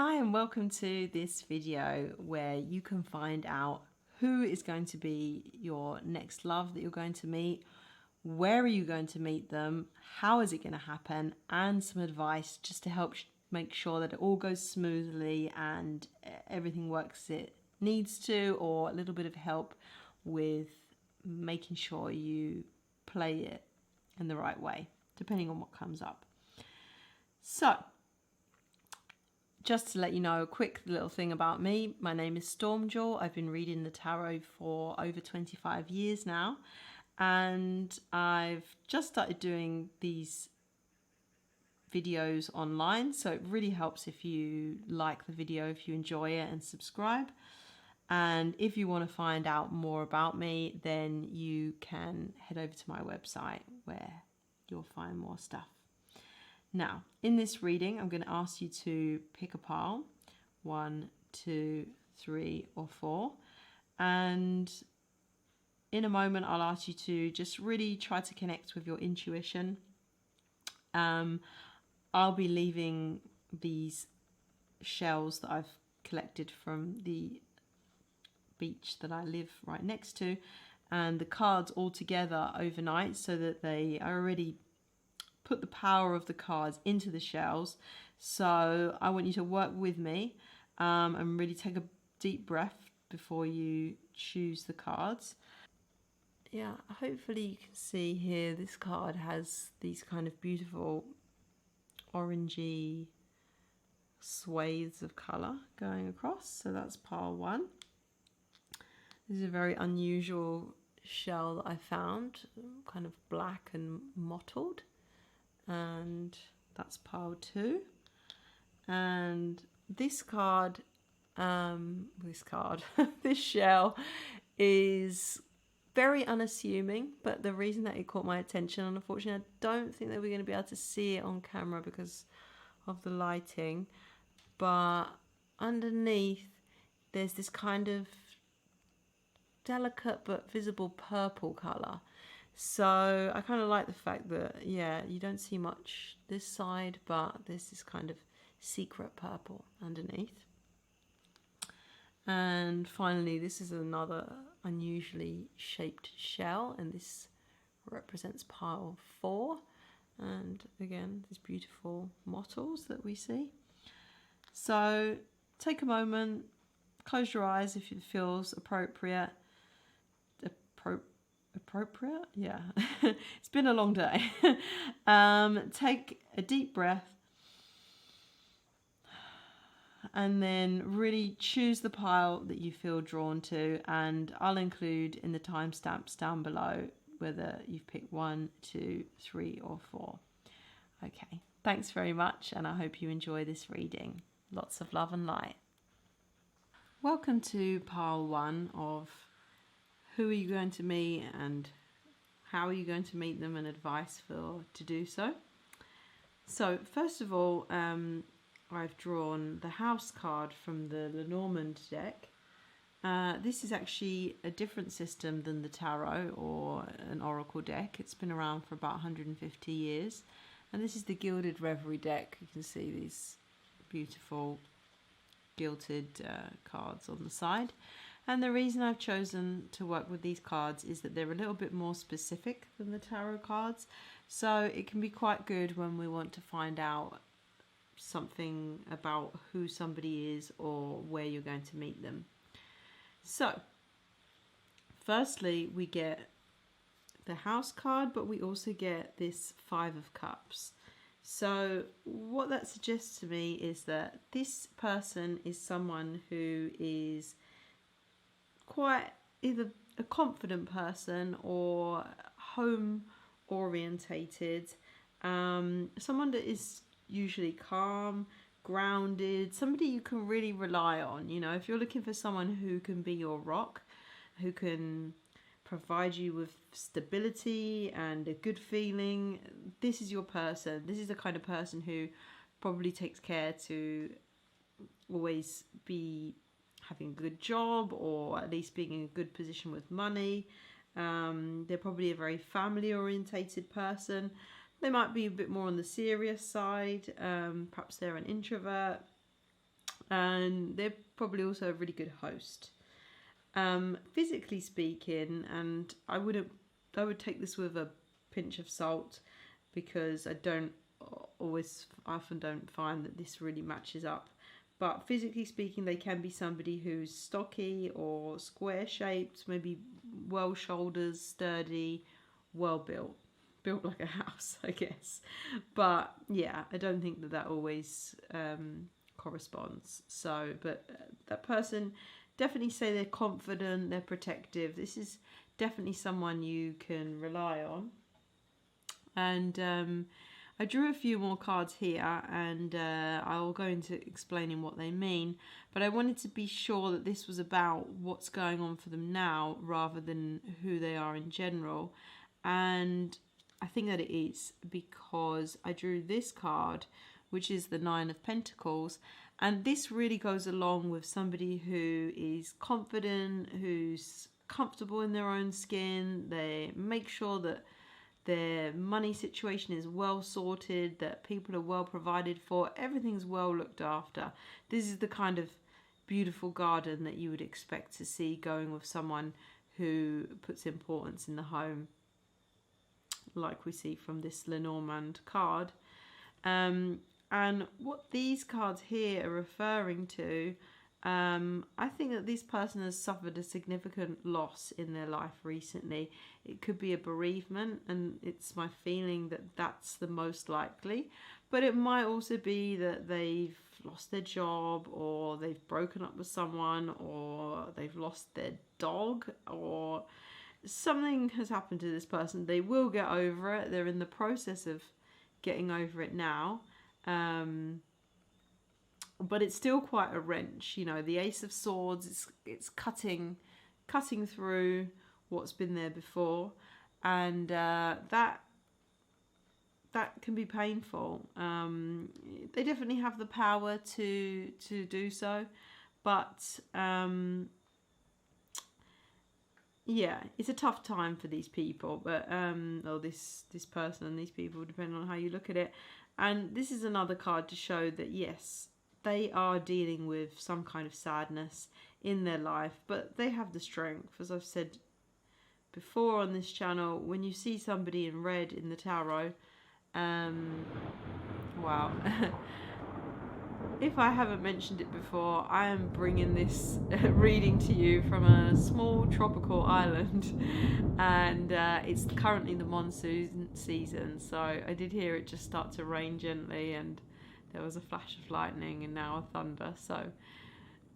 Hi and welcome to this video where you can find out who is going to be your next love that you're going to meet, where are you going to meet them, how is it going to happen, and some advice just to help make sure that it all goes smoothly and everything works as it needs to, or a little bit of help with making sure you play it in the right way, depending on what comes up. So, just to let you know a quick little thing about me, my name is Stormjaw. I've been reading the tarot for over 25 years now, and I've just started doing these videos online, so it really helps if you like the video, if you enjoy it, and subscribe. And if you want to find out more about me, then you can head over to my website where you'll find more stuff. Now, in this reading, I'm going to ask you to pick a pile, 1, 2, 3, or 4. And in a moment, I'll ask you to just really try to connect with your intuition. I'll be leaving these shells that I've collected from the beach that I live right next to, and the cards all together overnight so that they are already put the power of the cards into the shells. So I want you to work with me and really take a deep breath before you choose the cards. Yeah, hopefully you can see here this card has these kind of beautiful orangey swathes of colour going across. So that's pile 1. This is a very unusual shell that I found, kind of black and mottled. And that's pile 2. And this card, this shell is very unassuming, but the reason that it caught my attention, and unfortunately I don't think that we're going to be able to see it on camera because of the lighting, but underneath there's this kind of delicate but visible purple colour. So I kind of like the fact that, yeah, you don't see much this side, but there's this kind of secret purple underneath. And finally, this is another unusually shaped shell, and this represents pile 4. And again, these beautiful mottles that we see. So take a moment, close your eyes if it feels appropriate. Appropriate? Yeah. It's been a long day. Take a deep breath and then really choose the pile that you feel drawn to, and I'll include in the timestamps down below whether you've picked 1, 2, 3 or 4. Okay, thanks very much, and I hope you enjoy this reading. Lots of love and light. Welcome to pile 1 of who are you going to meet and how are you going to meet them, and advice to do so. So first of all, I've drawn the house card from the Lenormand deck. This is actually a different system than the tarot or an oracle deck. It's been around for about 150 years. And this is the Gilded Reverie deck. You can see these beautiful gilded cards on the side. And the reason I've chosen to work with these cards is that they're a little bit more specific than the tarot cards. So it can be quite good when we want to find out something about who somebody is or where you're going to meet them. So, firstly, we get the house card, but we also get this 5 of Cups. So what that suggests to me is that this person is someone who is quite either a confident person or home orientated, someone that is usually calm, grounded, somebody you can really rely on. You know, if you're looking for someone who can be your rock, who can provide you with stability and a good feeling, this is your person. This is the kind of person who probably takes care to always be having a good job, or at least being in a good position with money. They're probably a very family orientated person. They might be a bit more on the serious side. Perhaps they're an introvert. and they're probably also a really good host. Physically speaking, and I would take this with a pinch of salt, because I often don't find that this really matches up. But physically speaking, they can be somebody who's stocky or square shaped, maybe well shoulders, sturdy, well built like a house, I guess. But yeah, I don't think that always corresponds. So, but that person, definitely say they're confident, they're protective. This is definitely someone you can rely on. And I drew a few more cards here, and I'll go into explaining what they mean. But I wanted to be sure that this was about what's going on for them now, rather than who they are in general. And I think that it is, because I drew this card, which is the Nine of Pentacles. And this really goes along with somebody who is confident, who's comfortable in their own skin. They make sure that their money situation is well sorted, that people are well provided for, everything's well looked after. This is the kind of beautiful garden that you would expect to see going with someone who puts importance in the home, like we see from this Lenormand card. And what these cards here are referring to, I think that this person has suffered a significant loss in their life recently. It could be a bereavement, and it's my feeling that that's the most likely. But it might also be that they've lost their job, or they've broken up with someone, or they've lost their dog, or something has happened to this person. They will get over it. They're in the process of getting over it now. But it's still quite a wrench, you know. The Ace of Swords, it's cutting through what's been there before, and that can be painful. They definitely have the power to do so, but yeah, it's a tough time for these people, but or this person and these people, depending on how you look at it. And this is another card to show that yes, they are dealing with some kind of sadness in their life, but they have the strength. As I've said before on this channel, when you see somebody in red in the tarot, wow. If I haven't mentioned it before, I am bringing this reading to you from a small tropical island, and it's currently the monsoon season, so I did hear it just start to rain gently, and there was a flash of lightning and now a thunder. So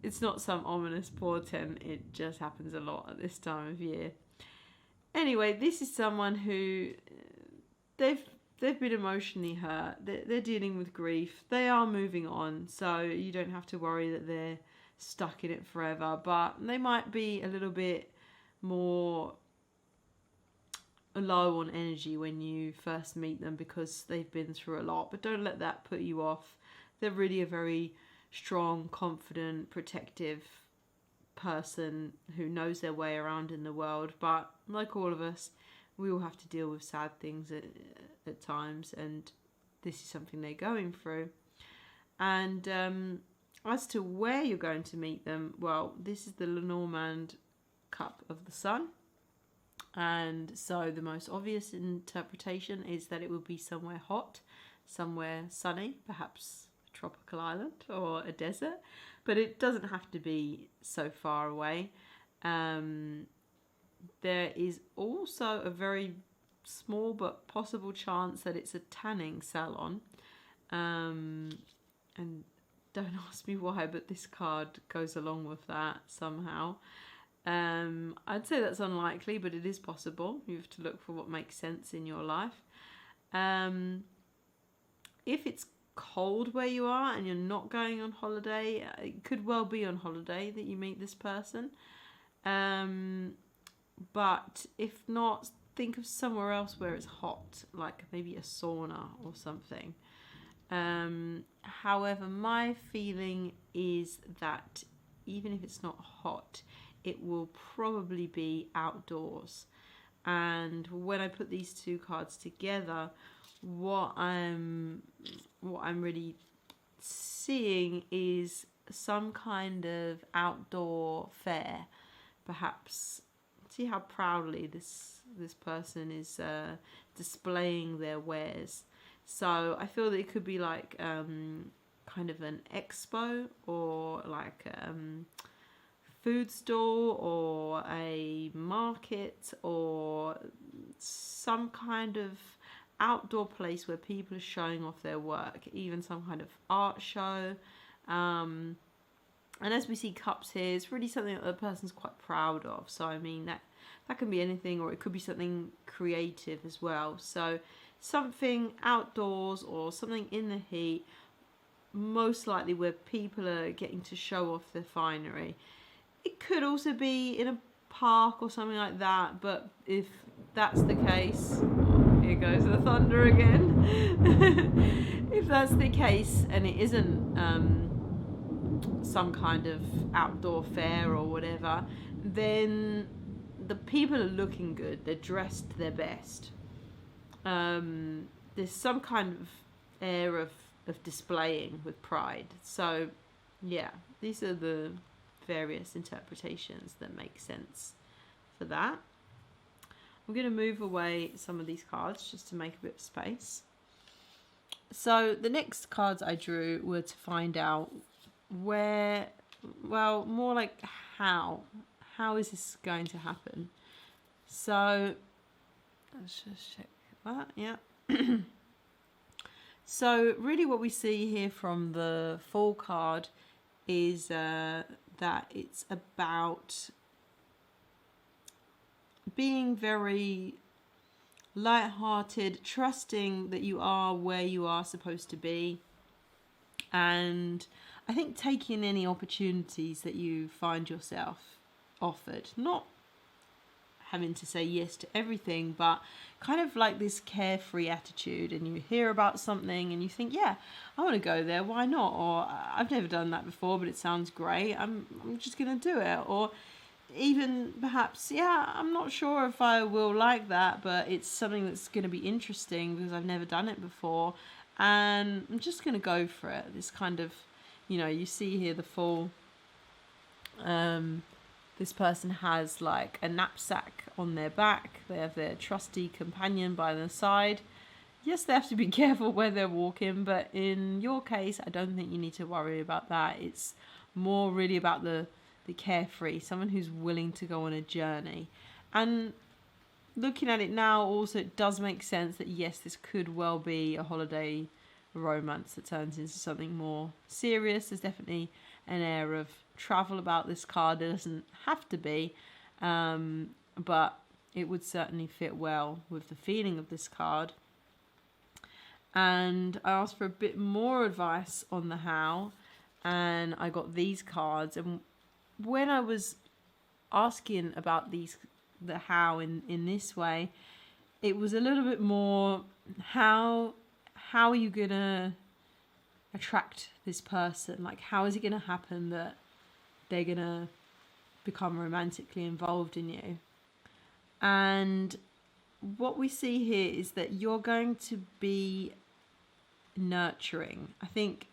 it's not some ominous portent, it just happens a lot at this time of year. Anyway, this is someone who they've been emotionally hurt. They're dealing with grief. They are moving on, so you don't have to worry that they're stuck in it forever. But they might be a little bit more low on energy when you first meet them, because they've been through a lot. But don't let that put you off. They're really a very strong, confident, protective person who knows their way around in the world. But like all of us, we all have to deal with sad things at times, and this is something they're going through. And as to where you're going to meet them, well, this is the Lenormand Cup of the Sun, and so the most obvious interpretation is that it will be somewhere hot, somewhere sunny, perhaps a tropical island or a desert, but it doesn't have to be so far away. There is also a very small but possible chance that it's a tanning salon. And don't ask me why, but this card goes along with that somehow. I'd say that's unlikely, but it is possible. You have to look for what makes sense in your life. If it's cold where you are and you're not going on holiday, it could well be on holiday that you meet this person. But if not, think of somewhere else where it's hot, like maybe a sauna or something. However, my feeling is that even if it's not hot, it will probably be outdoors. And when I put these two cards together, what I'm really seeing is some kind of outdoor fair, perhaps. See how proudly this person is displaying their wares. So I feel that it could be like kind of an expo, or like food store, or a market, or some kind of outdoor place where people are showing off their work, even some kind of art show. And as we see cups here, it's really something that the person's quite proud of. So I mean, that can be anything, or it could be something creative as well. So something outdoors or something in the heat, most likely where people are getting to show off their finery. It could also be in a park or something like that, but if that's the case, here goes the thunder again. If that's the case and it isn't some kind of outdoor fair or whatever, then the people are looking good, they're dressed their best. There's some kind of air of displaying with pride. So yeah, these are the various interpretations that make sense for that. I'm going to move away some of these cards just to make a bit of space. So the next cards I drew were to find out where, well, more like how is this going to happen. So let's just check that. Yeah. So really what we see here from the Fool card is that it's about being very light-hearted, trusting that you are where you are supposed to be, and I think taking any opportunities that you find yourself offered, not having to say yes to everything, but kind of like this carefree attitude. And you hear about something and you think, yeah, I want to go there, why not? Or I've never done that before, but it sounds great, I'm just going to do it. Or even perhaps, yeah, I'm not sure if I will like that, but it's something that's going to be interesting because I've never done it before, and I'm just going to go for it. This kind of, you see here the Fool. This person has like a knapsack on their back. They have their trusty companion by their side. Yes, they have to be careful where they're walking, but in your case, I don't think you need to worry about that. It's more really about the carefree, someone who's willing to go on a journey. And looking at it now, also, it does make sense that yes, this could well be a holiday romance that turns into something more serious. There's definitely an air of travel about this card. It doesn't have to be, but it would certainly fit well with the feeling of this card. And I asked for a bit more advice on the how, and I got these cards. And when I was asking about the how in this way, it was a little bit more how are you gonna attract this person? Like, how is it gonna happen that they're gonna become romantically involved in you? And what we see here is that you're going to be nurturing. I think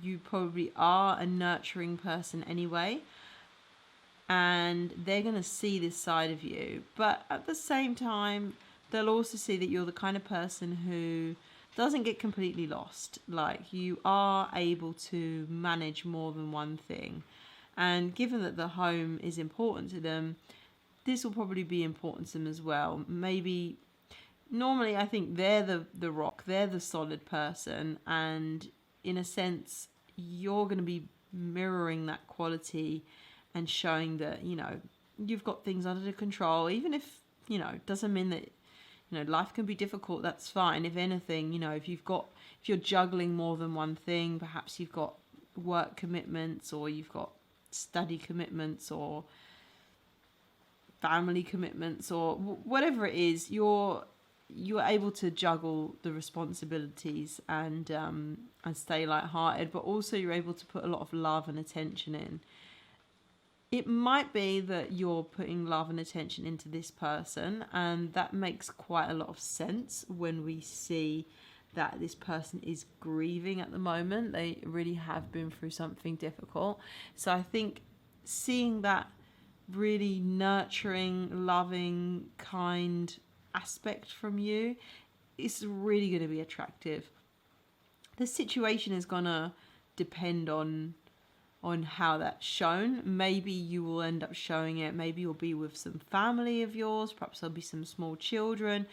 you probably are a nurturing person anyway, and they're going to see this side of you, but at the same time they'll also see that you're the kind of person who doesn't get completely lost. Like, you are able to manage more than one thing, and given that the home is important to them, this will probably be important to them as well. Maybe normally I think they're the rock, they're the solid person, and in a sense you're going to be mirroring that quality and showing that you've got things under control, even if it doesn't mean that life can be difficult. That's fine. If anything, if you're juggling more than one thing, perhaps you've got work commitments, or you've got study commitments, or family commitments, or whatever it is, you're able to juggle the responsibilities and stay lighthearted, but also you're able to put a lot of love and attention in. It might be that you're putting love and attention into this person, and that makes quite a lot of sense when we see that this person is grieving at the moment. They really have been through something difficult. So I think seeing that really nurturing, loving, kind aspect from you is really going to be attractive. The situation is going to depend on how that's shown. Maybe you will end up showing it. Maybe you'll be with some family of yours. Perhaps there'll be some small children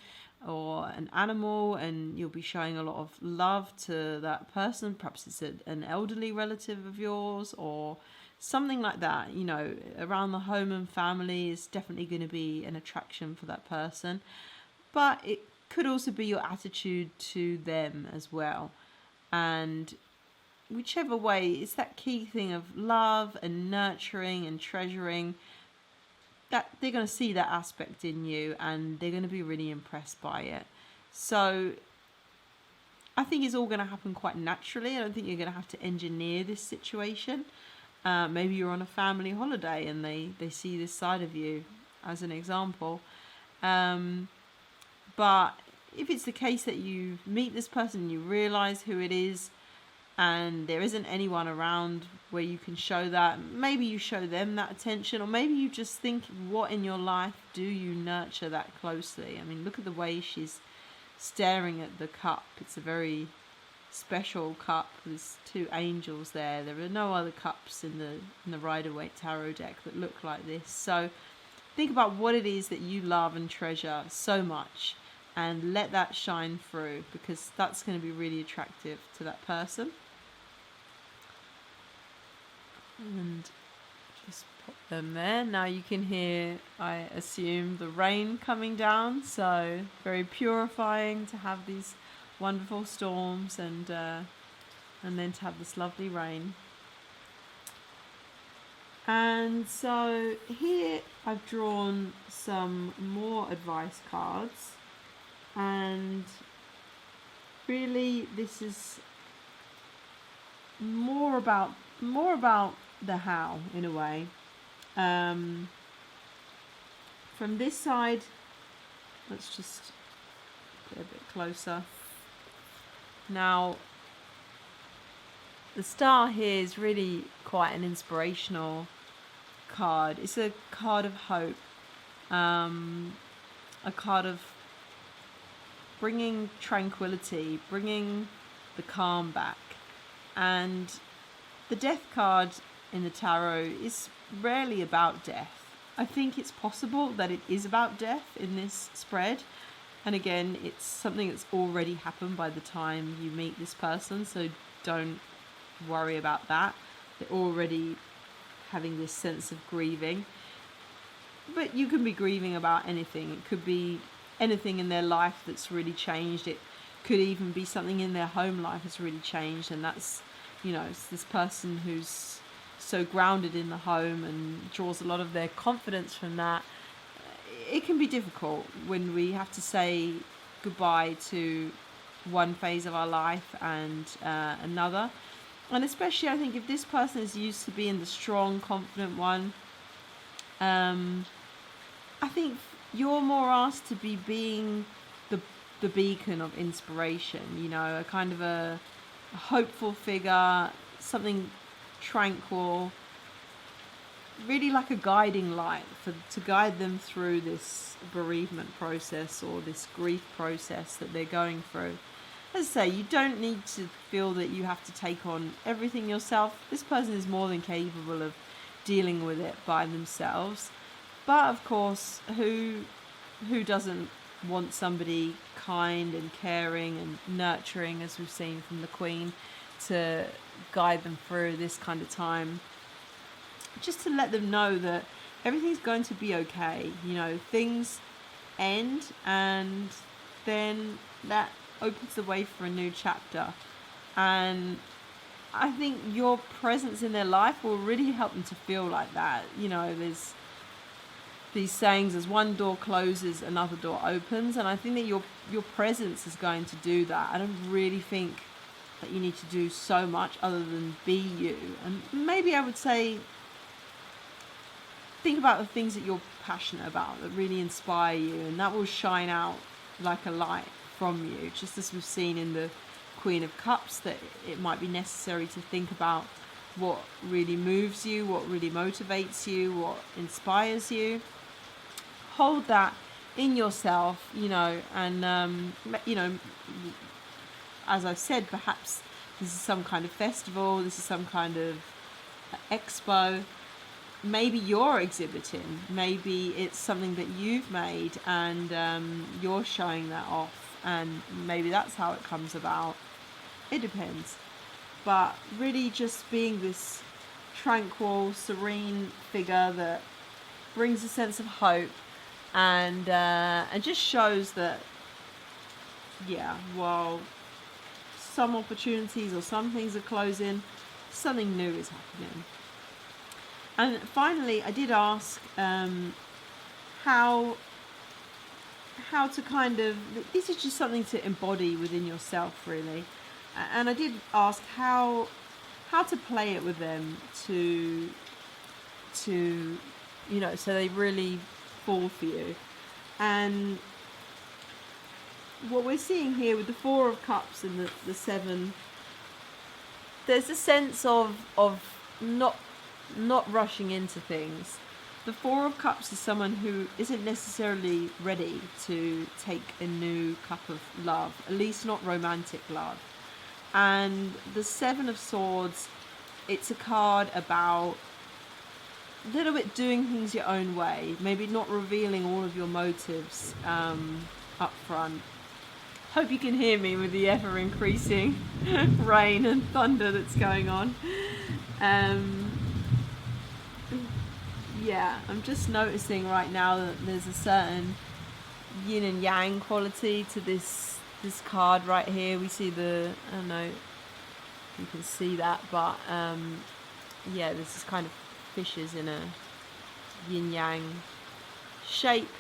or an animal, and you'll be showing a lot of love to that person. Perhaps it's an elderly relative of yours or something like that. You know, around the home and family is definitely going to be an attraction for that person. But it could also be your attitude to them as well. And whichever way, it's that key thing of love and nurturing and treasuring, that they're going to see that aspect in you and they're going to be really impressed by it. So I think it's all going to happen quite naturally. I don't think you're going to have to engineer this situation. Maybe you're on a family holiday and they see this side of you, as an example. But if it's the case that you meet this person and you realise who it is, and there isn't anyone around where you can show that, maybe you show them that attention, or maybe you just think, what in your life do you nurture that closely? I mean, look at the way she's staring at the cup. It's a very special cup. There's two angels there. There are no other cups in the Rider-Waite tarot deck that look like this. So think about what it is that you love and treasure so much, and let that shine through, because that's going to be really attractive to that person. And just pop them there. Now you can hear, I assume, the rain coming down. So very purifying to have these wonderful storms and then to have this lovely rain. And so here I've drawn some more advice cards, and really this is more about the how, in a way. From this side, let's just get a bit closer. Now, the star here is really quite an inspirational card. It's a card of hope, a card of bringing tranquility, bringing the calm back. And the death card in the tarot is rarely about death. I think it's possible that it is about death in this spread. And again, it's something that's already happened by the time you meet this person, so don't worry about that. They're already having this sense of grieving. But you can be grieving about anything. It could be anything in their life that's really changed. It could even be something in their home life that's really changed, and that's, you know, it's this person who's so grounded in the home and draws a lot of their confidence from that. It can be difficult when we have to say goodbye to one phase of our life and another. And especially, I think, if this person is used to being the strong, confident one, I think you're more asked to be being the beacon of inspiration, you know, a kind of a hopeful figure, something tranquil, really like a guiding light to guide them through this bereavement process or this grief process that they're going through. As I say, you don't need to feel that you have to take on everything yourself. This person is more than capable of dealing with it by themselves. But of course, who doesn't want somebody kind and caring and nurturing, as we've seen from the Queen, to guide them through this kind of time, just to let them know that everything's going to be okay. You know, things end, and then that opens the way for a new chapter. And I think your presence in their life will really help them to feel like that. You know, there's these sayings, as one door closes, another door opens, and I think that your presence is going to do that. I don't really think that you need to do so much other than be you. And maybe I would say, think about the things that you're passionate about that really inspire you, and that will shine out like a light from you. Just as we've seen in the Queen of Cups, that it might be necessary to think about what really moves you, what really motivates you, what inspires you. Hold that in yourself, and as I've said, perhaps this is some kind of festival, this is some kind of expo. Maybe you're exhibiting, maybe it's something that you've made and you're showing that off, and maybe that's how it comes about. It depends. But really just being this tranquil, serene figure that brings a sense of hope and just shows that, while some opportunities or some things are closing, something new is happening. And finally, I did ask how to kind of, this is just something to embody within yourself, really. And I did ask how to play it with them to so they really fall for you. And what we're seeing here with the Four of Cups and the Seven, there's a sense of not rushing into things. The Four of Cups is someone who isn't necessarily ready to take a new cup of love, at least not romantic love. And the Seven of Swords, it's a card about a little bit doing things your own way, maybe not revealing all of your motives up front. Hope you can hear me with the ever increasing rain and thunder that's going on. I'm just noticing right now that there's a certain yin and yang quality to this card right here. We see I don't know if you can see that, but this is kind of fishes in a yin yang shape.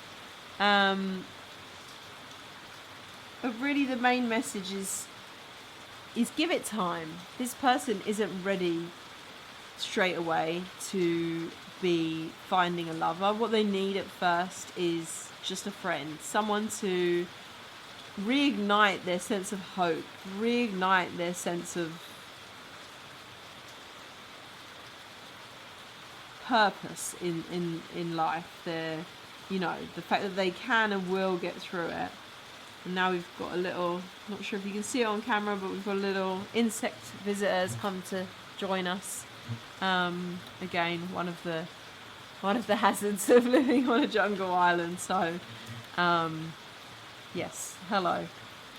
But really the main message is give it time. This person isn't ready straight away to be finding a lover. What they need at first is just a friend, someone to reignite their sense of hope, reignite their sense of purpose in life. The fact that they can and will get through it. And now we've got a little, not sure if you can see it on camera, but we've got a little insect visitors come to join us. Again, one of the hazards of living on a jungle island. So yes, hello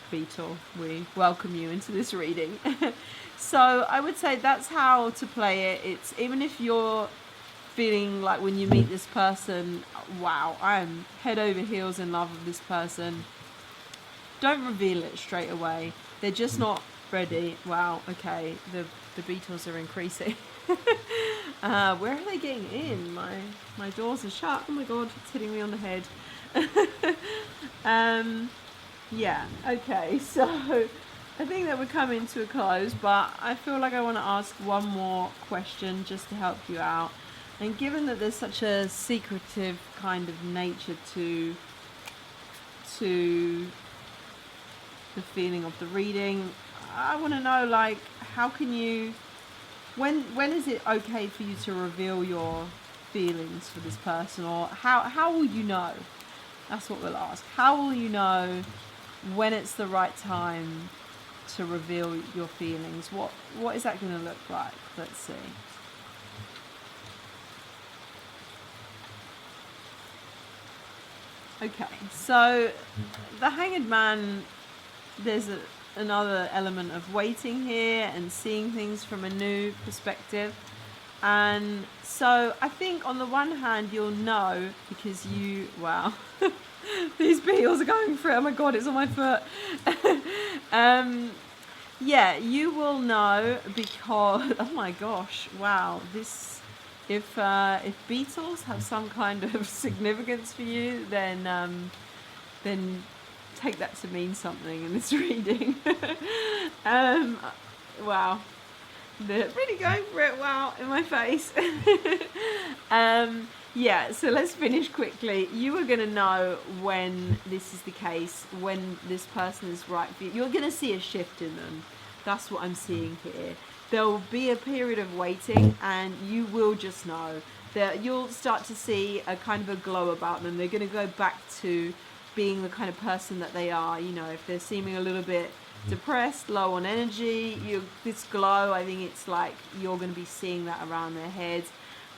beetle, we welcome you into this reading. So I would say that's how to play it. It's even if you're feeling like when you meet this person, wow, I'm head over heels in love with this person, don't reveal it straight away. They're just not ready. Wow, okay, the beetles are increasing. Where are they getting in? My doors are shut. Oh my god, it's hitting me on the head. Okay, so I think that we're coming to a close, but I feel like I want to ask one more question just to help you out. And given that there's such a secretive kind of nature to the feeling of the reading, I want to know, like, how can you, when is it okay for you to reveal your feelings for this person, or how will you know? That's what we'll ask. How will you know when it's the right time to reveal your feelings? What is that going to look like? Let's see. Okay, so the Hanged Man, there's another element of waiting here and seeing things from a new perspective. And so I think on the one hand you'll know because wow, these beetles are going through it. Oh my god, it's on my foot. You will know because, oh my gosh, wow, this, if beetles have some kind of significance for you, then take that to mean something in this reading. Wow, they're really going for it. Wow, in my face. Yeah, so let's finish quickly. You are going to know when this is the case, when this person is right for you. You're going to see a shift in them. That's what I'm seeing here. There will be a period of waiting, and you will just know that you'll start to see a kind of a glow about them. They're going to go back to being the kind of person that they are. You know, if they're seeming a little bit depressed, low on energy, this glow, I think it's like you're going to be seeing that around their heads.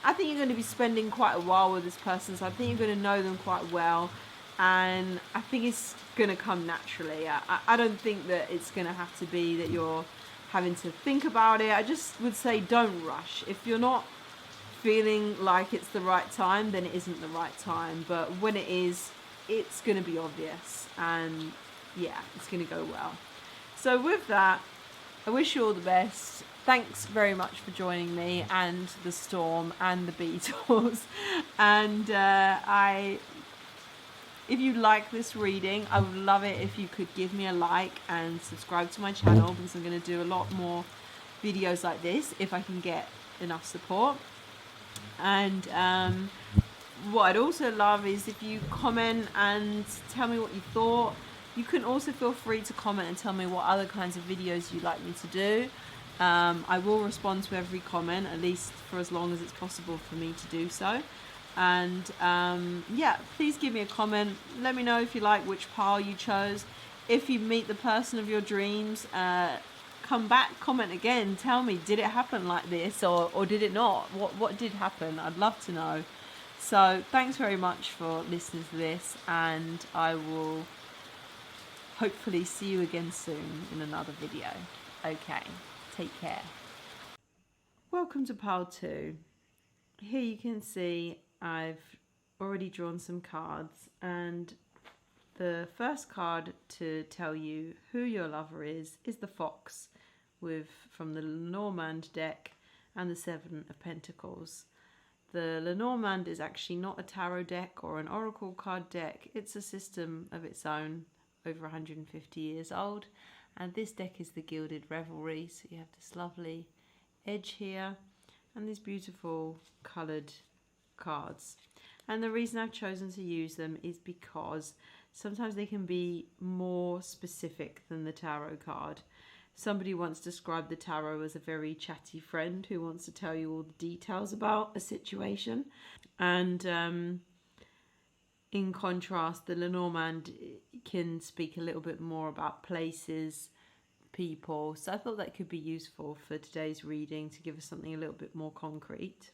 I think you're going to be spending quite a while with this person, so I think you're going to know them quite well, and I think it's going to come naturally. I don't think that it's going to have to be that you're having to think about it. I just would say don't rush. If you're not feeling like it's the right time, then it isn't the right time, but when it is, it's going to be obvious, and yeah, it's going to go well. So with that, I wish you all the best. Thanks very much for joining me, and the storm and the Beatles. And if you like this reading, I would love it if you could give me a like and subscribe to my channel, because I'm going to do a lot more videos like this if I can get enough support. And what I'd also love is if you comment and tell me what you thought. You can also feel free to comment and tell me what other kinds of videos you'd like me to do. I will respond to every comment, at least for as long as it's possible for me to do so. And yeah, please give me a comment. Let me know if you like which pile you chose. If you meet the person of your dreams, come back, comment again. Tell me, did it happen like this, or did it not? What did happen? I'd love to know. So thanks very much for listening to this, and I will hopefully see you again soon in another video. Okay. Take care. Welcome to pile 2. Here you can see I've already drawn some cards, and the first card to tell you who your lover is the Fox, from the Lenormand deck and the Seven of Pentacles. The Lenormand is actually not a tarot deck or an oracle card deck. It's a system of its own, over 150 years old. And this deck is the Gilded Revelry, so you have this lovely edge here and these beautiful coloured cards. And the reason I've chosen to use them is because sometimes they can be more specific than the tarot card. Somebody once described the tarot as a very chatty friend who wants to tell you all the details about a situation. And in contrast, the Lenormand can speak a little bit more about places, people. So I thought that could be useful for today's reading to give us something a little bit more concrete.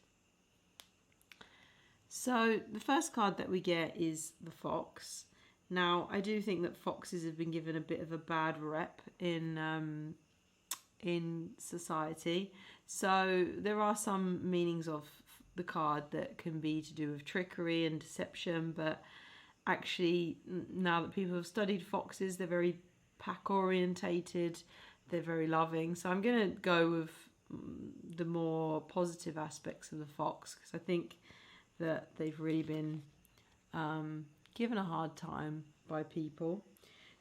So the first card that we get is the Fox. Now, I do think that foxes have been given a bit of a bad rep in society. So there are some meanings of the card that can be to do with trickery and deception, but actually now that people have studied foxes, they're very pack orientated, they're very loving. So I'm going to go with the more positive aspects of the fox, because I think that they've really been given a hard time by people.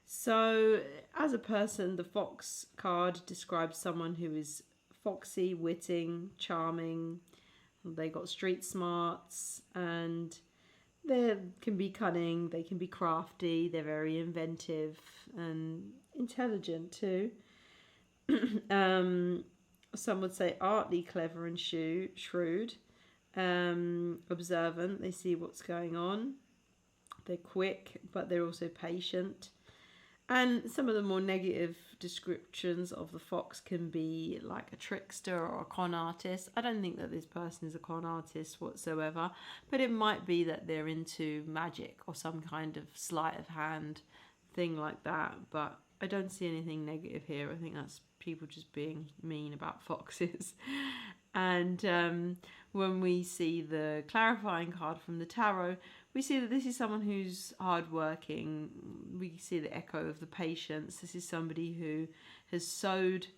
So as a person, the fox card describes someone who is foxy, witting, charming. They got street smarts, and they can be cunning, they can be crafty, they're very inventive and intelligent too. Some would say artly, clever and shrewd. Observant, they see what's going on. They're quick, but they're also patient. And some of the more negative descriptions of the fox can be like a trickster or a con artist. I don't think that this person is a con artist whatsoever, but it might be that they're into magic or some kind of sleight of hand thing like that. But I don't see anything negative here. I think that's people just being mean about foxes. And when we see the clarifying card from the tarot, we see that this is someone who's hardworking. We see the echo of the patience. This is somebody who has sowed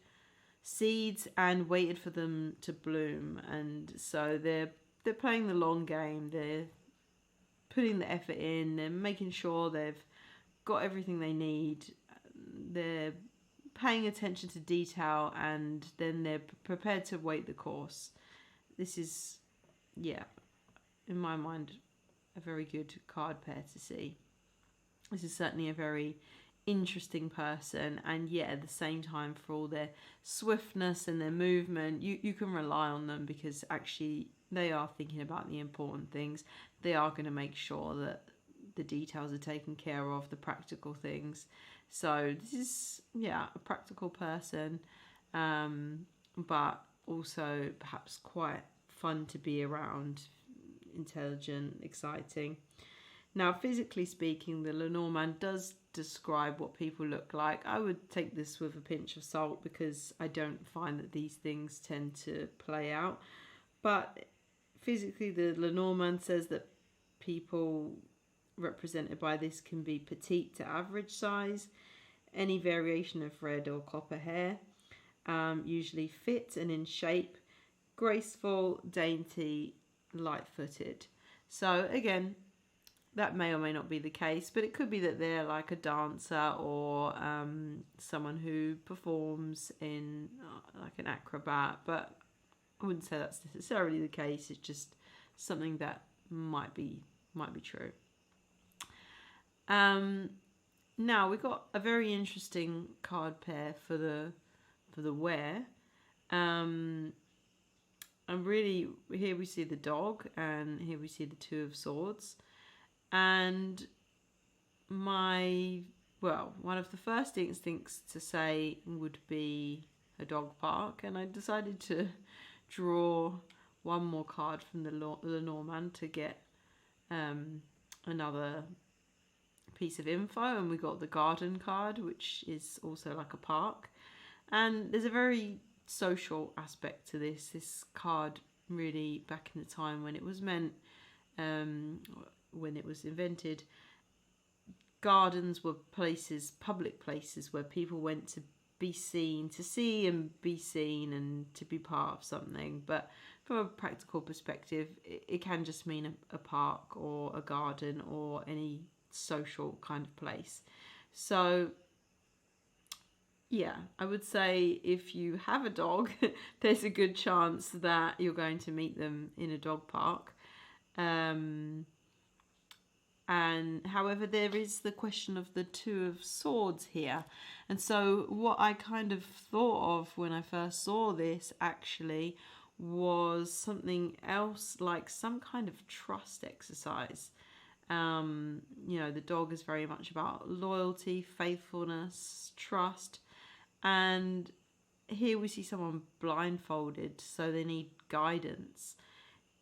seeds and waited for them to bloom. And so they're playing the long game. They're putting the effort in. They're making sure they've got everything they need. They're paying attention to detail, and then they're prepared to wait the course. This is, yeah, in my mind, a very good card pair to see. This is certainly a very interesting person, and yet at the same time, for all their swiftness and their movement, you can rely on them, because actually they are thinking about the important things. They are going to make sure that the details are taken care of, the practical things. So this is, a practical person, but also perhaps quite fun to be around, intelligent, exciting. Now, physically speaking, the Lenormand does describe what people look like. I would take this with a pinch of salt, because I don't find that these things tend to play out. But physically, the Lenormand says that people represented by this can be petite to average size, any variation of red or copper hair, usually fit and in shape, graceful, dainty, light-footed. So again, that may or may not be the case, but it could be that they're like a dancer, or someone who performs in like an acrobat, but I wouldn't say that's necessarily the case. It's just something that might be true. Now we've got a very interesting card pair for the wear. And really, here we see the dog, and here we see the Two of Swords. And one of the first instincts to say would be a dog park, and I decided to draw one more card from the Lenormand to get another piece of info, and we got the garden card, which is also like a park. And there's a very social aspect to this card, really, back in the time when it was meant, when it was invented. Gardens were public places where people went to be seen, to see and be seen, and to be part of something. But from a practical perspective, it can just mean a park or a garden or any social kind of place. So I would say if you have a dog, there's a good chance that you're going to meet them in a dog park. And however, there is the question of the Two of Swords here. And so what I kind of thought of when I first saw this actually was something else, like some kind of trust exercise. The dog is very much about loyalty, faithfulness, trust. And here we see someone blindfolded, so they need guidance.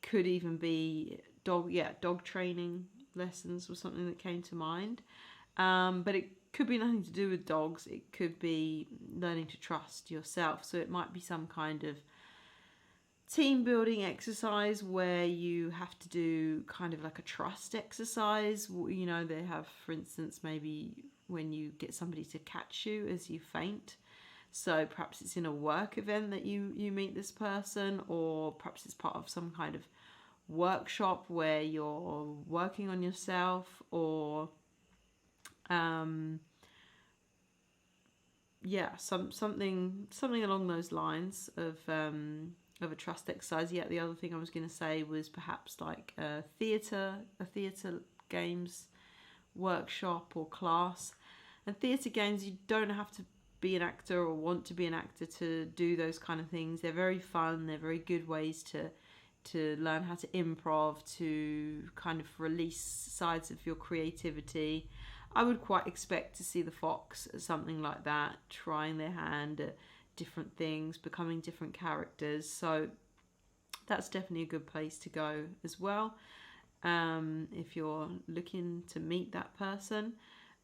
Could even be dog training lessons was something that came to mind. But it could be nothing to do with dogs. It could be learning to trust yourself. So it might be some kind of team building exercise where you have to do kind of like a trust exercise. They have, for instance, maybe when you get somebody to catch you as you faint. So perhaps it's in a work event that you meet this person, or perhaps it's part of some kind of workshop where you're working on yourself, or something along those lines of a trust exercise. The other thing I was going to say was perhaps like a theatre games workshop or class. And theatre games, you don't have to be an actor or want to be an actor to do those kind of things. They're very fun. They're very good ways to learn how to improv, to kind of release sides of your creativity. I would quite expect to see the Fox at something like that, trying their hand at different things, becoming different characters. So that's definitely a good place to go as well, if you're looking to meet that person.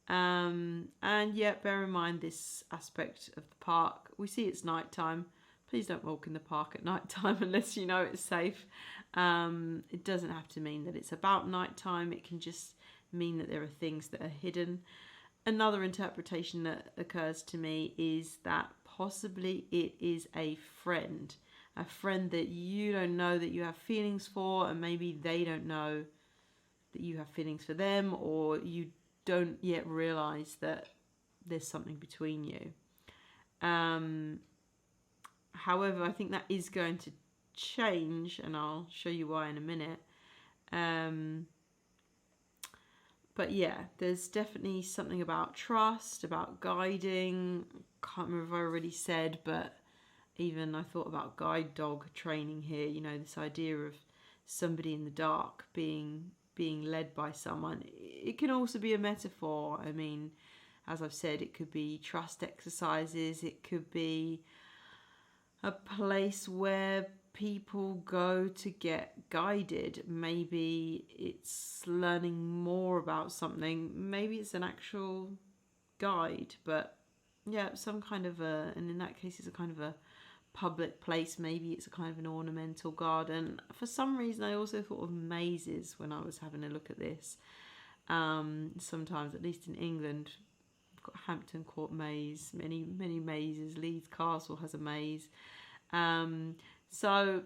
And bear in mind this aspect of the park. We see it's nighttime. Please don't walk in the park at nighttime unless you know it's safe. It doesn't have to mean that it's about nighttime. It can just mean that there are things that are hidden. Another interpretation that occurs to me is that possibly it is a friend that you don't know that you have feelings for, and maybe they don't know that you have feelings for them, or you don't yet realise that there's something between you. However, I think that is going to change, and I'll show you why in a minute. But yeah, there's definitely something about trust, about guiding. Can't remember if I already said, but even I thought about guide dog training here. You know, this idea of somebody in the dark being led by someone. It can also be a metaphor. I mean, as I've said, it could be trust exercises. It could be a place where people go to get guided. Maybe it's learning more about something. Maybe it's an actual guide, but yeah, some kind of and in that case, it's a kind of a public place. Maybe it's a kind of an ornamental garden. For some reason, I also thought of mazes when I was having a look at this. Sometimes, at least in England, we've got Hampton Court maze, many mazes. Leeds Castle has a maze. So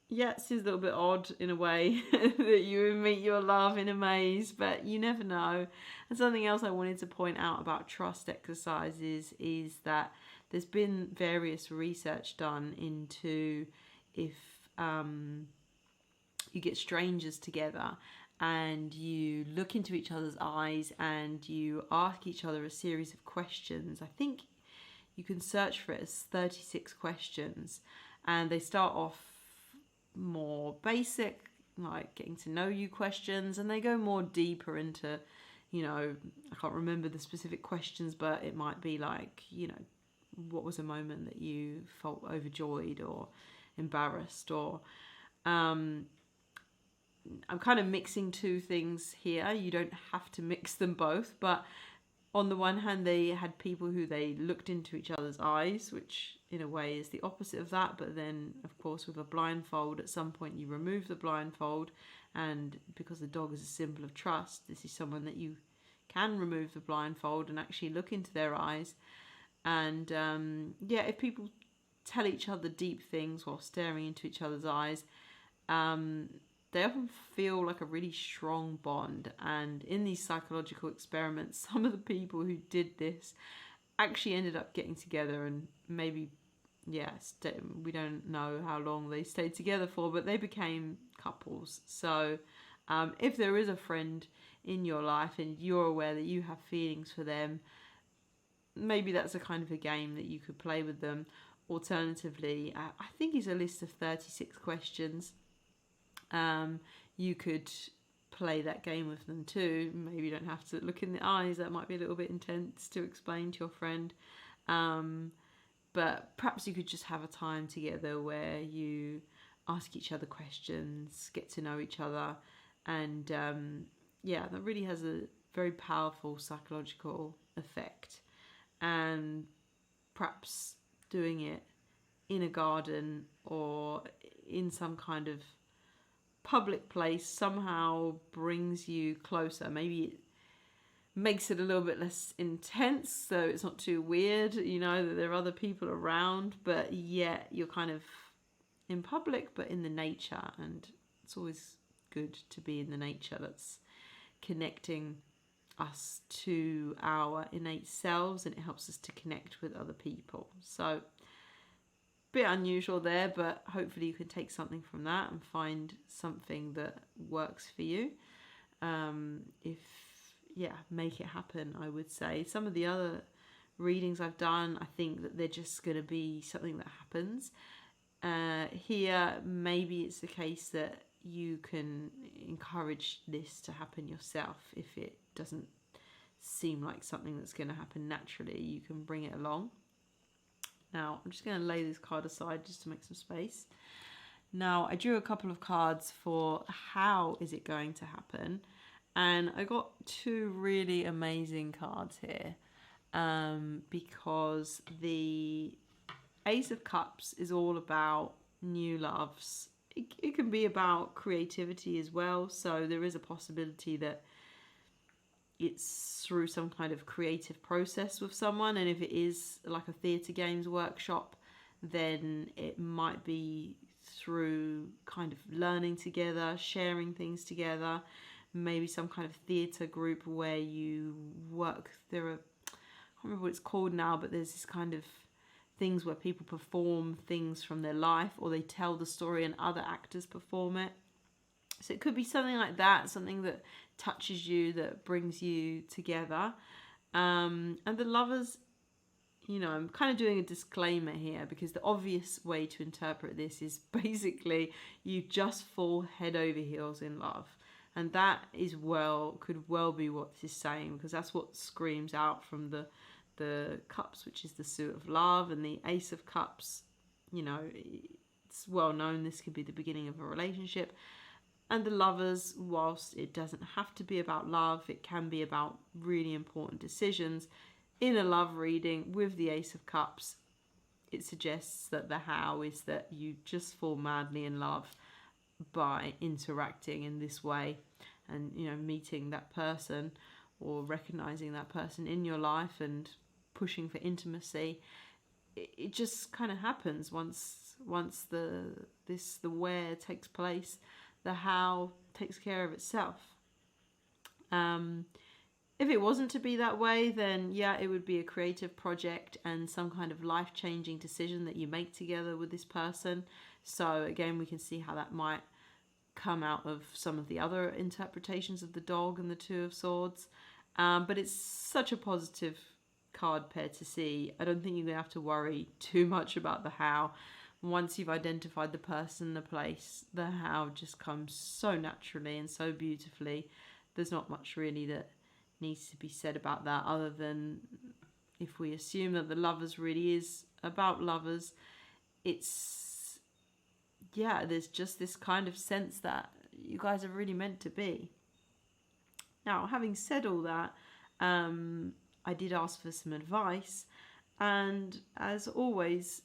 yeah, it seems a little bit odd in a way that you would meet your love in a maze, but you never know. And something else I wanted to point out about trust exercises is that there's been various research done into if you get strangers together and you look into each other's eyes and you ask each other a series of questions. I think you can search for it as 36 questions, and they start off more basic, like getting to know you questions, and they go more deeper into, you know, I can't remember the specific questions, but it might be like, you know, what was a moment that you felt overjoyed or embarrassed, or I'm kind of mixing two things here. You don't have to mix them both, but on the one hand, they had people who they looked into each other's eyes, which in a way is the opposite of that. But then, of course, with a blindfold, at some point you remove the blindfold. And because the dog is a symbol of trust, this is someone that you can remove the blindfold and actually look into their eyes. And yeah, if people tell each other deep things while staring into each other's eyes, they often feel like a really strong bond. And in these psychological experiments, some of the people who did this actually ended up getting together, and maybe, yeah, we don't know how long they stayed together for, but they became couples. So if there is a friend in your life and you're aware that you have feelings for them, maybe that's a kind of a game that you could play with them. Alternatively, I think it's a list of 36 questions. You could play that game with them too. Maybe you don't have to look in the eyes. That might be a little bit intense to explain to your friend. But perhaps you could just have a time together where you ask each other questions, get to know each other. And yeah, that really has a very powerful psychological effect. And perhaps doing it in a garden or in some kind of public place somehow brings you closer. Maybe it makes it a little bit less intense, so it's not too weird, you know, that there are other people around, but yet you're kind of in public but in the nature. And it's always good to be in the nature that's connecting us to our innate selves, and it helps us to connect with other people. So bit unusual there, but hopefully you can take something from that and find something that works for you. Make it happen, I would say. Some of the other readings I've done, I think that they're just going to be something that happens. Here, maybe it's the case that you can encourage this to happen yourself. If it doesn't seem like something that's going to happen naturally, you can bring it along. Now, I'm just going to lay this card aside just to make some space. Now, I drew a couple of cards for how is it going to happen. And I got two really amazing cards here. Because the Ace of Cups is all about new loves. It can be about creativity as well. So there is a possibility that it's through some kind of creative process with someone. And if it is like a theatre games workshop, then it might be through kind of learning together, sharing things together, maybe some kind of theatre group where you work. I can't remember what it's called now, but there's this kind of things where people perform things from their life, or they tell the story and other actors perform it. So it could be something like that, something that touches you, that brings you together. And the Lovers, I'm kind of doing a disclaimer here, because the obvious way to interpret this is basically you just fall head over heels in love. And that could well be what this is saying, because that's what screams out from the cups, which is the suit of love, and the Ace of Cups. It's well known this could be the beginning of a relationship. And the Lovers, whilst it doesn't have to be about love, it can be about really important decisions. In a love reading with the Ace of Cups, it suggests that the how is that you just fall madly in love by interacting in this way, and meeting that person or recognizing that person in your life and pushing for intimacy. It just kind of happens once the where takes place. The how takes care of itself. If it wasn't to be that way, then it would be a creative project and some kind of life-changing decision that you make together with this person. So again, we can see how that might come out of some of the other interpretations of the dog and the Two of Swords. But it's such a positive card pair to see. I don't think you're going to have to worry too much about the how. Once you've identified the person, the place, the how just comes so naturally and so beautifully. There's not much really that needs to be said about that, other than if we assume that the Lovers really is about lovers, there's just this kind of sense that you guys are really meant to be. Now, having said all that, I did ask for some advice, and as always,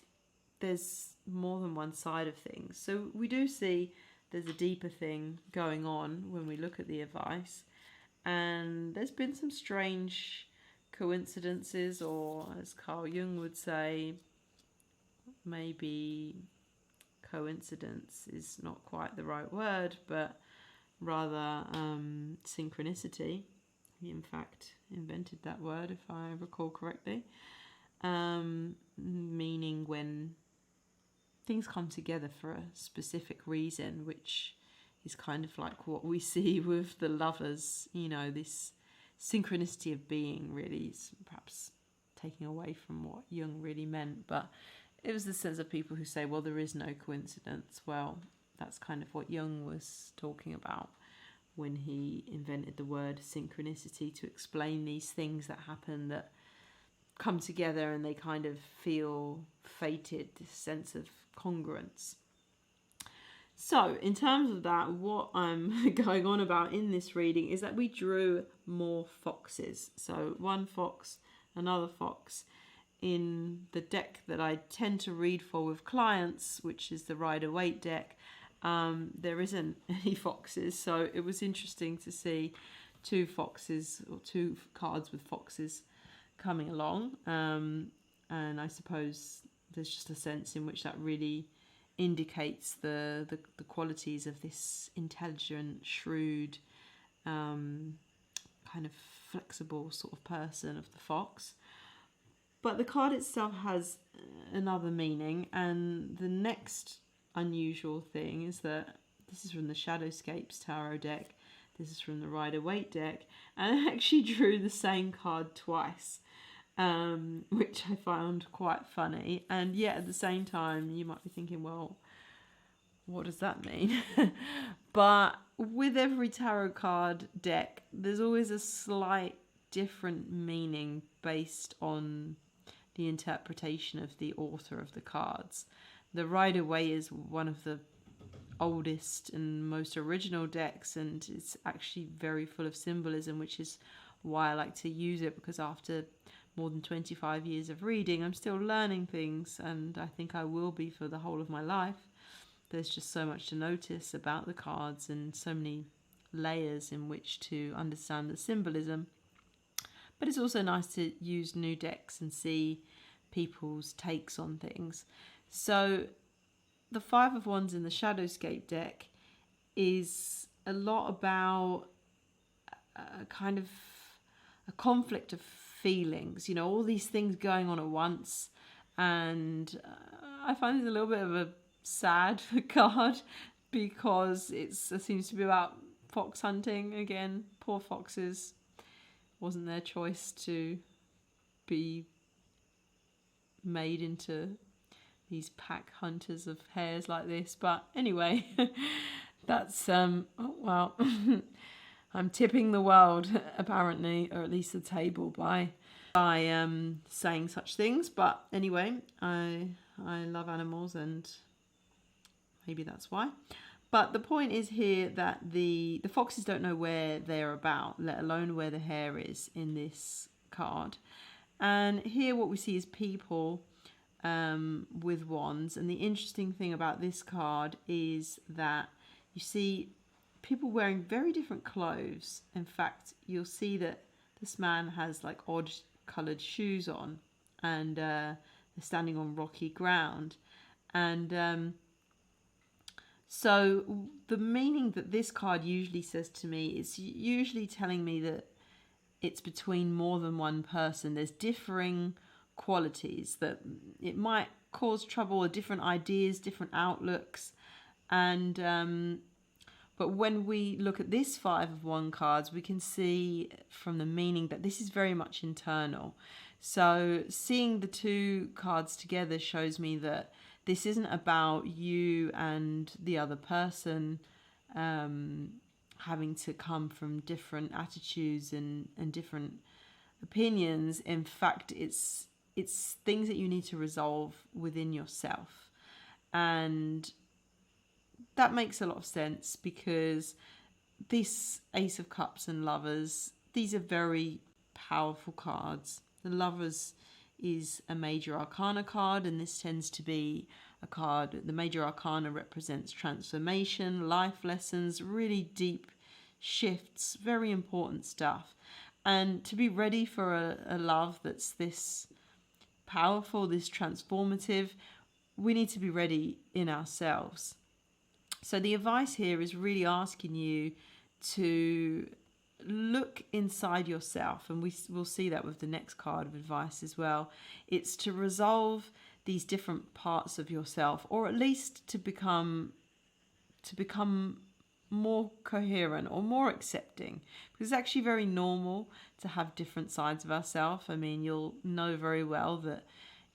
there's more than one side of things. So we do see there's a deeper thing going on when we look at the advice, and there's been some strange coincidences, or as Carl Jung would say, maybe coincidence is not quite the right word, but rather synchronicity. He in fact invented that word, if I recall correctly, meaning when things come together for a specific reason, which is kind of like what we see with the Lovers. This synchronicity of being really is perhaps taking away from what Jung really meant, but it was the sense of people who say, well, there is no coincidence. Well, that's kind of what Jung was talking about when he invented the word synchronicity to explain these things that happen, that come together and they kind of feel fated, this sense of congruence. So in terms of that, what I'm going on about in this reading is that we drew more foxes. So one fox, another fox. In the deck that I tend to read for with clients, which is the Rider-Waite deck, there isn't any foxes. So it was interesting to see two foxes, or two cards with foxes coming along. And I suppose there's just a sense in which that really indicates the qualities of this intelligent, shrewd, kind of flexible sort of person of the fox. But the card itself has another meaning, and the next unusual thing is that this is from the Shadowscapes Tarot deck, this is from the Rider-Waite deck, and I actually drew the same card twice, which I found quite funny. And yet at the same time, you might be thinking, well, what does that mean? But with every tarot card deck, there's always a slight different meaning based on the interpretation of the author of the cards. The Rider-Waite is one of the oldest and most original decks, and it's actually very full of symbolism, which is why I like to use it, because after more than 25 years of reading, I'm still learning things, and I think I will be for the whole of my life. There's just so much to notice about the cards and so many layers in which to understand the symbolism. But it's also nice to use new decks and see people's takes on things. So the Five of Wands in the Shadowscape deck is a lot about a kind of a conflict of feelings, all these things going on at once. And I find it a little bit of a sad card, because it seems to be about fox hunting again. Poor foxes. Wasn't their choice to be made into these pack hunters of hares like this. But anyway, that's oh well. I'm tipping the world apparently, or at least the table, by saying such things. But anyway, I love animals, and maybe that's why. But the point is here that the foxes don't know where they're about, let alone where the hare is in this card. And here what we see is people with wands. And the interesting thing about this card is that you see people wearing very different clothes. In fact, you'll see that this man has like odd coloured shoes on, and they're standing on rocky ground. And so the meaning that this card usually says to me is usually telling me that it's between more than one person. There's differing qualities, that it might cause trouble, or different ideas, different outlooks. And but when we look at this Five of Wands cards, we can see from the meaning that this is very much internal. So seeing the two cards together shows me that this isn't about you and the other person having to come from different attitudes and different opinions. In fact, it's things that you need to resolve within yourself. And that makes a lot of sense, because this Ace of Cups and Lovers, these are very powerful cards. The Lovers is a major arcana card, and this tends to be a card, the major arcana represents transformation, life lessons, really deep shifts, very important stuff. And to be ready for a love that's this powerful, this transformative, we need to be ready in ourselves. So the advice here is really asking you to look inside yourself, and we'll see that with the next card of advice as well. It's to resolve these different parts of yourself, or at least to become more coherent or more accepting, because it's actually very normal to have different sides of ourselves. I mean, you'll know very well that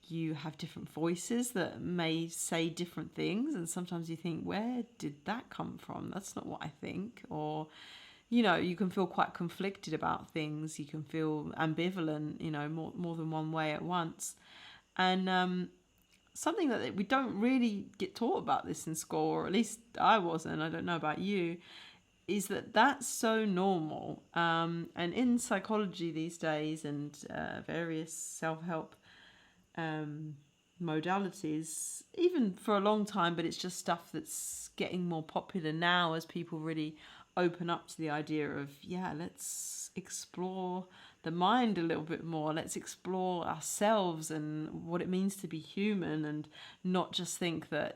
you have different voices that may say different things, and sometimes you think, where did that come from? That's not what I think. Or you can feel quite conflicted about things. You can feel ambivalent, more than one way at once. And something that we don't really get taught about this in school, or at least I wasn't, I don't know about you, is that that's so normal. And in psychology these days, and various self-help modalities, even for a long time, but it's just stuff that's getting more popular now as people really open up to the idea of, let's explore the mind a little bit more. Let's explore ourselves and what it means to be human, and not just think that,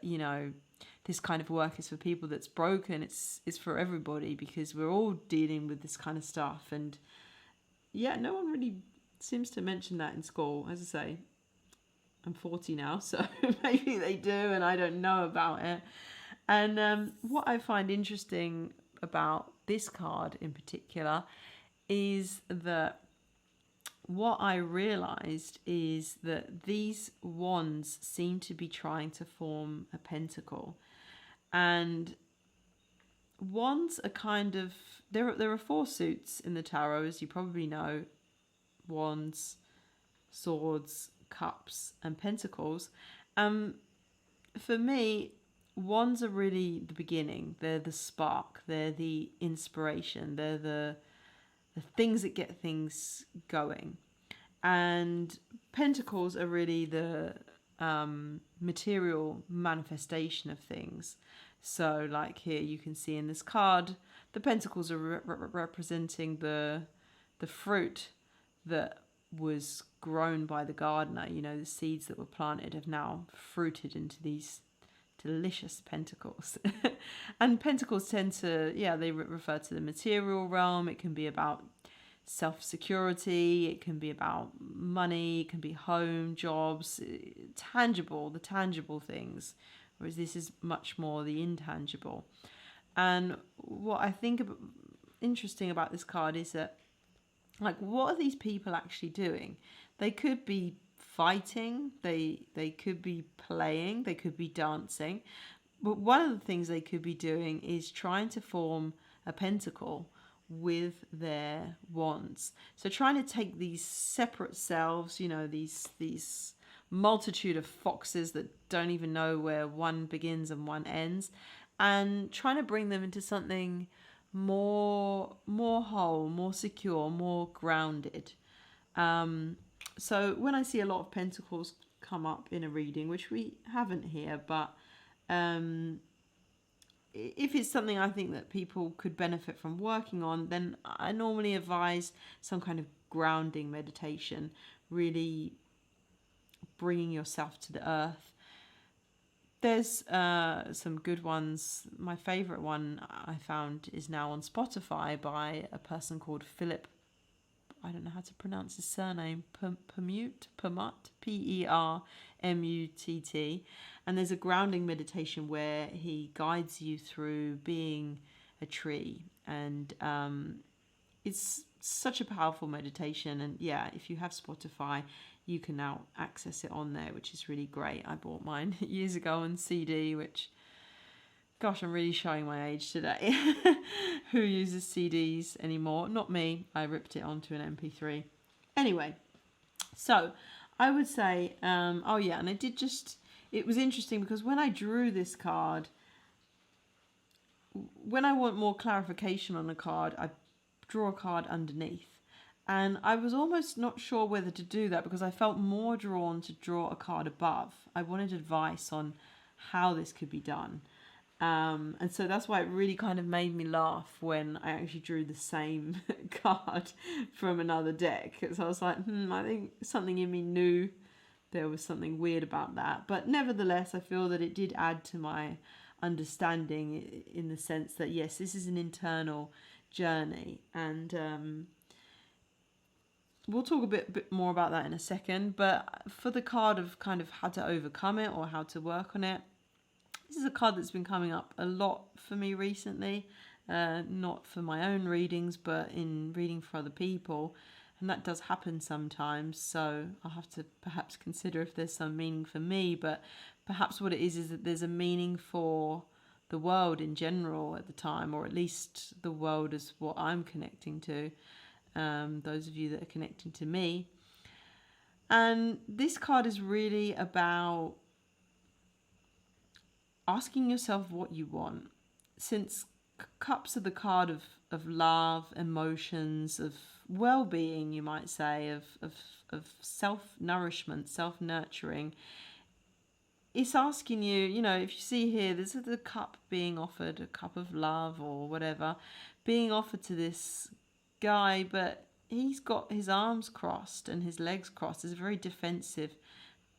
this kind of work is for people that's broken. It's for everybody, because we're all dealing with this kind of stuff. And no one really seems to mention that in school. As I say, I'm 40 now, so maybe they do and I don't know about it. And what I find interesting about this card in particular is that what I realized is that these wands seem to be trying to form a pentacle. And wands are kind of, there are four suits in the tarot, as you probably know: wands, swords, cups, and pentacles. For me, wands are really the beginning. They're the spark. They're the inspiration. They're the things that get things going. And pentacles are really the material manifestation of things. So like here you can see in this card, the pentacles are representing the fruit that was grown by the gardener. The seeds that were planted have now fruited into these delicious pentacles. And pentacles tend to, they refer to the material realm. It can be about self-security, it can be about money, it can be home, jobs, the tangible things, whereas this is much more the intangible. And what I think interesting about this card is that, like, what are these people actually doing? They could be fighting, they could be playing, they could be dancing. But one of the things they could be doing is trying to form a pentacle with their wands. So trying to take these separate selves, you know, these multitude of foxes that don't even know where one begins and one ends, and trying to bring them into something more whole, more secure, more grounded. So when I see a lot of pentacles come up in a reading, which we haven't here, but if it's something I think that people could benefit from working on, then I normally advise some kind of grounding meditation, really bringing yourself to the earth. There's some good ones. My favourite one I found is now on Spotify by a person called Philip. I don't know how to pronounce his surname. Permutt, Permutt. And there's a grounding meditation where he guides you through being a tree. And it's such a powerful meditation. And yeah, if you have Spotify, you can now access it on there, which is really great. I bought mine years ago on CD, which, gosh, I'm really showing my age today. Who uses CDs anymore? Not me. I ripped it onto an MP3. Anyway, so I would say, oh yeah, and it was interesting because when I drew this card, when I want more clarification on a card, I draw a card underneath. And I was almost not sure whether to do that because I felt more drawn to draw a card above. I wanted advice on how this could be done. And so that's why it really kind of made me laugh when I actually drew the same card from another deck. So I was like, I think something in me knew there was something weird about that. But nevertheless, I feel that it did add to my understanding in the sense that, yes, this is an internal journey. And we'll talk a bit more about that in a second. But for the card of kind of how to overcome it or how to work on it, this is a card that's been coming up a lot for me recently, not for my own readings, but in reading for other people. And that does happen sometimes, so I'll have to perhaps consider if there's some meaning for me, but perhaps what it is that there's a meaning for the world in general at the time, or at least the world is what I'm connecting to, those of you that are connecting to me. And this card is really about asking yourself what you want. Since cups are the card of love, emotions, of well-being, you might say, of self-nourishment, self-nurturing, it's asking you, you know, if you see here, this is the cup being offered, a cup of love or whatever, being offered to this guy, but he's got his arms crossed and his legs crossed. It's a very defensive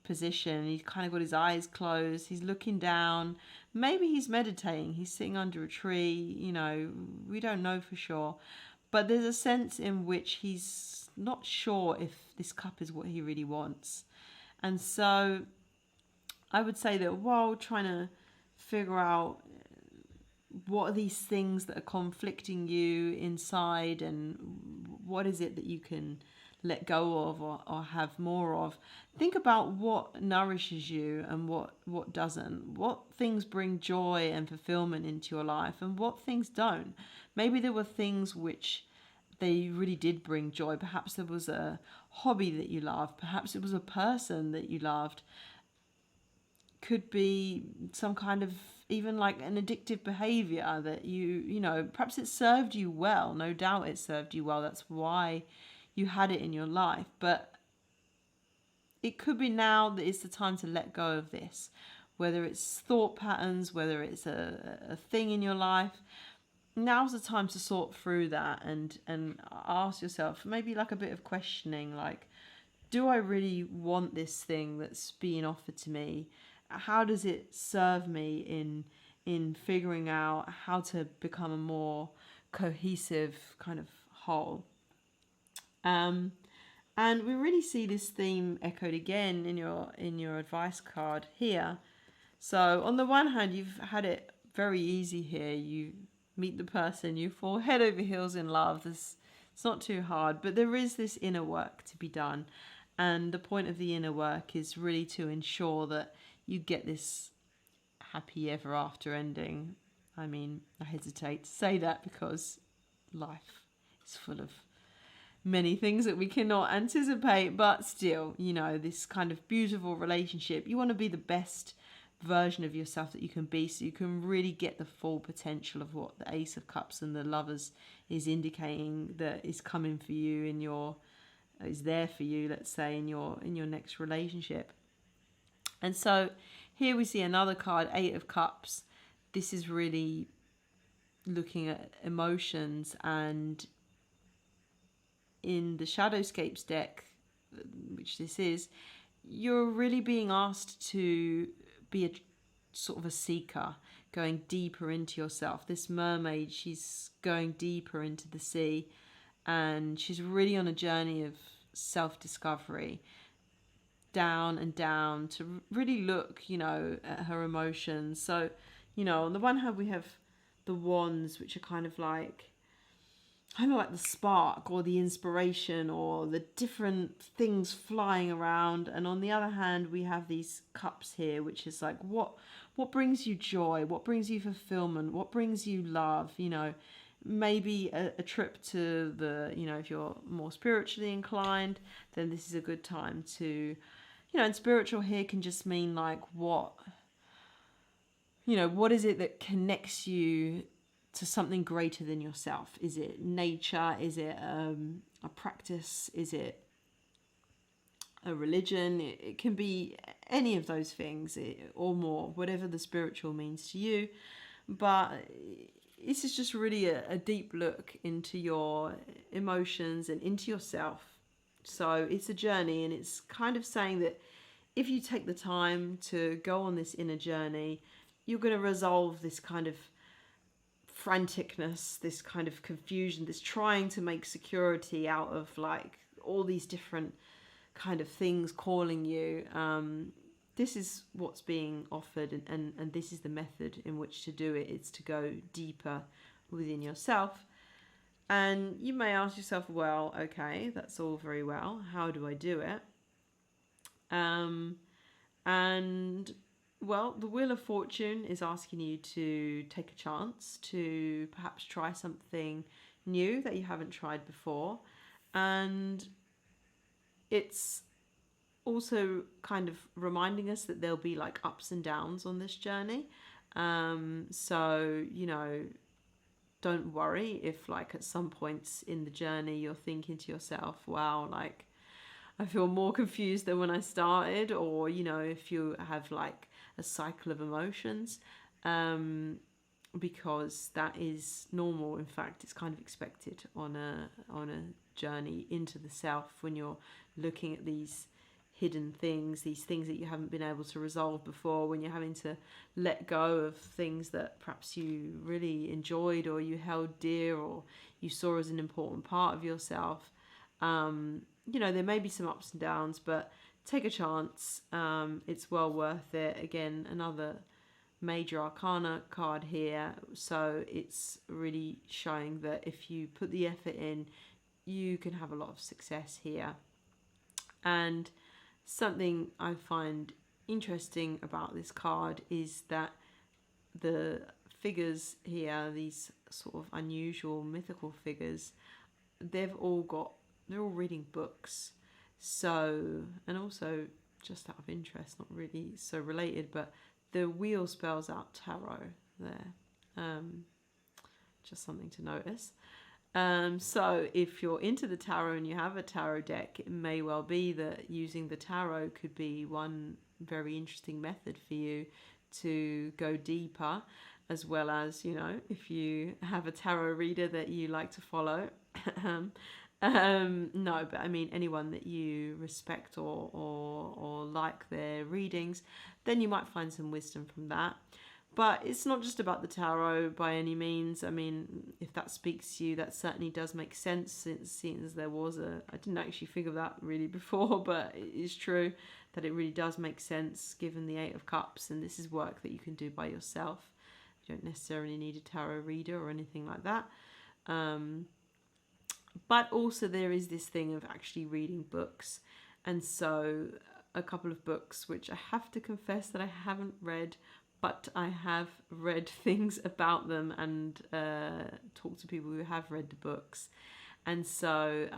position. He's kind of got his eyes closed. He's looking down. Maybe he's meditating. He's sitting under a tree. You know, we don't know for sure. But there's a sense in which he's not sure if this cup is what he really wants. And so I would say that while trying to figure out what are these things that are conflicting you inside and what is it that you can let go of or have more of, think about what nourishes you and what doesn't. What things bring joy and fulfillment into your life and what things don't. Maybe there were things which they really did bring joy. Perhaps there was a hobby that you loved. Perhaps it was a person that you loved. Could be some kind of even like an addictive behavior that you know, perhaps it served you well. No doubt it served you well. That's why you had it in your life. But it could be now that it's the time to let go of this, whether it's thought patterns, whether it's a thing in your life. Now's the time to sort through that and ask yourself maybe like a bit of questioning, like, do I really want this thing that's being offered to me? How does it serve me in figuring out how to become a more cohesive kind of whole? And we really see this theme echoed again in your advice card here. So on the one hand, you've had it very easy here. You meet the person, you fall head over heels in love. It's not too hard, but there is this inner work to be done. And the point of the inner work is really to ensure that you get this happy ever after ending. I mean, I hesitate to say that because life is full of many things that we cannot anticipate, but still, this kind of beautiful relationship, you want to be the best version of yourself that you can be, so you can really get the full potential of what the Ace of Cups and the Lovers is indicating that is coming for you is there for you, let's say, in your next relationship. And so here we see another card, Eight of Cups. This is really looking at emotions, and in the Shadowscapes deck, which this is, you're really being asked to be a sort of a seeker, going deeper into yourself. This mermaid, she's going deeper into the sea, and she's really on a journey of self-discovery, down and down, to really look, at her emotions. So, on the one hand, we have the wands, which are kind of like the spark or the inspiration or the different things flying around. And on the other hand, we have these cups here, which is like, what brings you joy? What brings you fulfillment? What brings you love? Maybe a trip to the, if you're more spiritually inclined, then this is a good time to, and spiritual here can just mean like what is it that connects you to something greater than yourself? Is it nature? Is it a practice? Is it a religion? It can be any of those things or more, whatever the spiritual means to you. But this is just really a deep look into your emotions and into yourself. So it's a journey, and it's kind of saying that if you take the time to go on this inner journey, you're going to resolve this kind of franticness, this kind of confusion, this trying to make security out of like all these different kind of things calling you. This is what's being offered, and this is the method in which to do it. It's to go deeper within yourself. And you may ask yourself, well, okay, that's all very well. How do I do it? And well, the Wheel of Fortune is asking you to take a chance to perhaps try something new that you haven't tried before. And it's also kind of reminding us that there'll be like ups and downs on this journey. So, don't worry if like at some points in the journey you're thinking to yourself, wow, like I feel more confused than when I started, or, if you have like a cycle of emotions, because that is normal. In fact, it's kind of expected on a journey into the self, when you're looking at these hidden things, these things that you haven't been able to resolve before, when you're having to let go of things that perhaps you really enjoyed or you held dear or you saw as an important part of yourself. There may be some ups and downs, but take a chance. It's well worth it. Again, another major arcana card here. So it's really showing that if you put the effort in, you can have a lot of success here. And something I find interesting about this card is that the figures here, these sort of unusual mythical figures, they're all reading books. So, and also just out of interest, not really so related, but the wheel spells out tarot there. Just something to notice. So if you're into the tarot and you have a tarot deck, it may well be that using the tarot could be one very interesting method for you to go deeper, as well as, if you have a tarot reader that you like to follow. No, but I mean anyone that you respect or like their readings, then you might find some wisdom from that. But it's not just about the tarot by any means. I mean, if that speaks to you, that certainly does make sense, since there was I didn't actually figure that really before, but it is true. that it really does make sense given the Eight of Cups, and this is work that you can do by yourself. You don't necessarily need a tarot reader or anything like that. But also there is this thing of actually reading books. And so a couple of books, which I have to confess that I haven't read, but I have read things about them and talked to people who have read the books. And so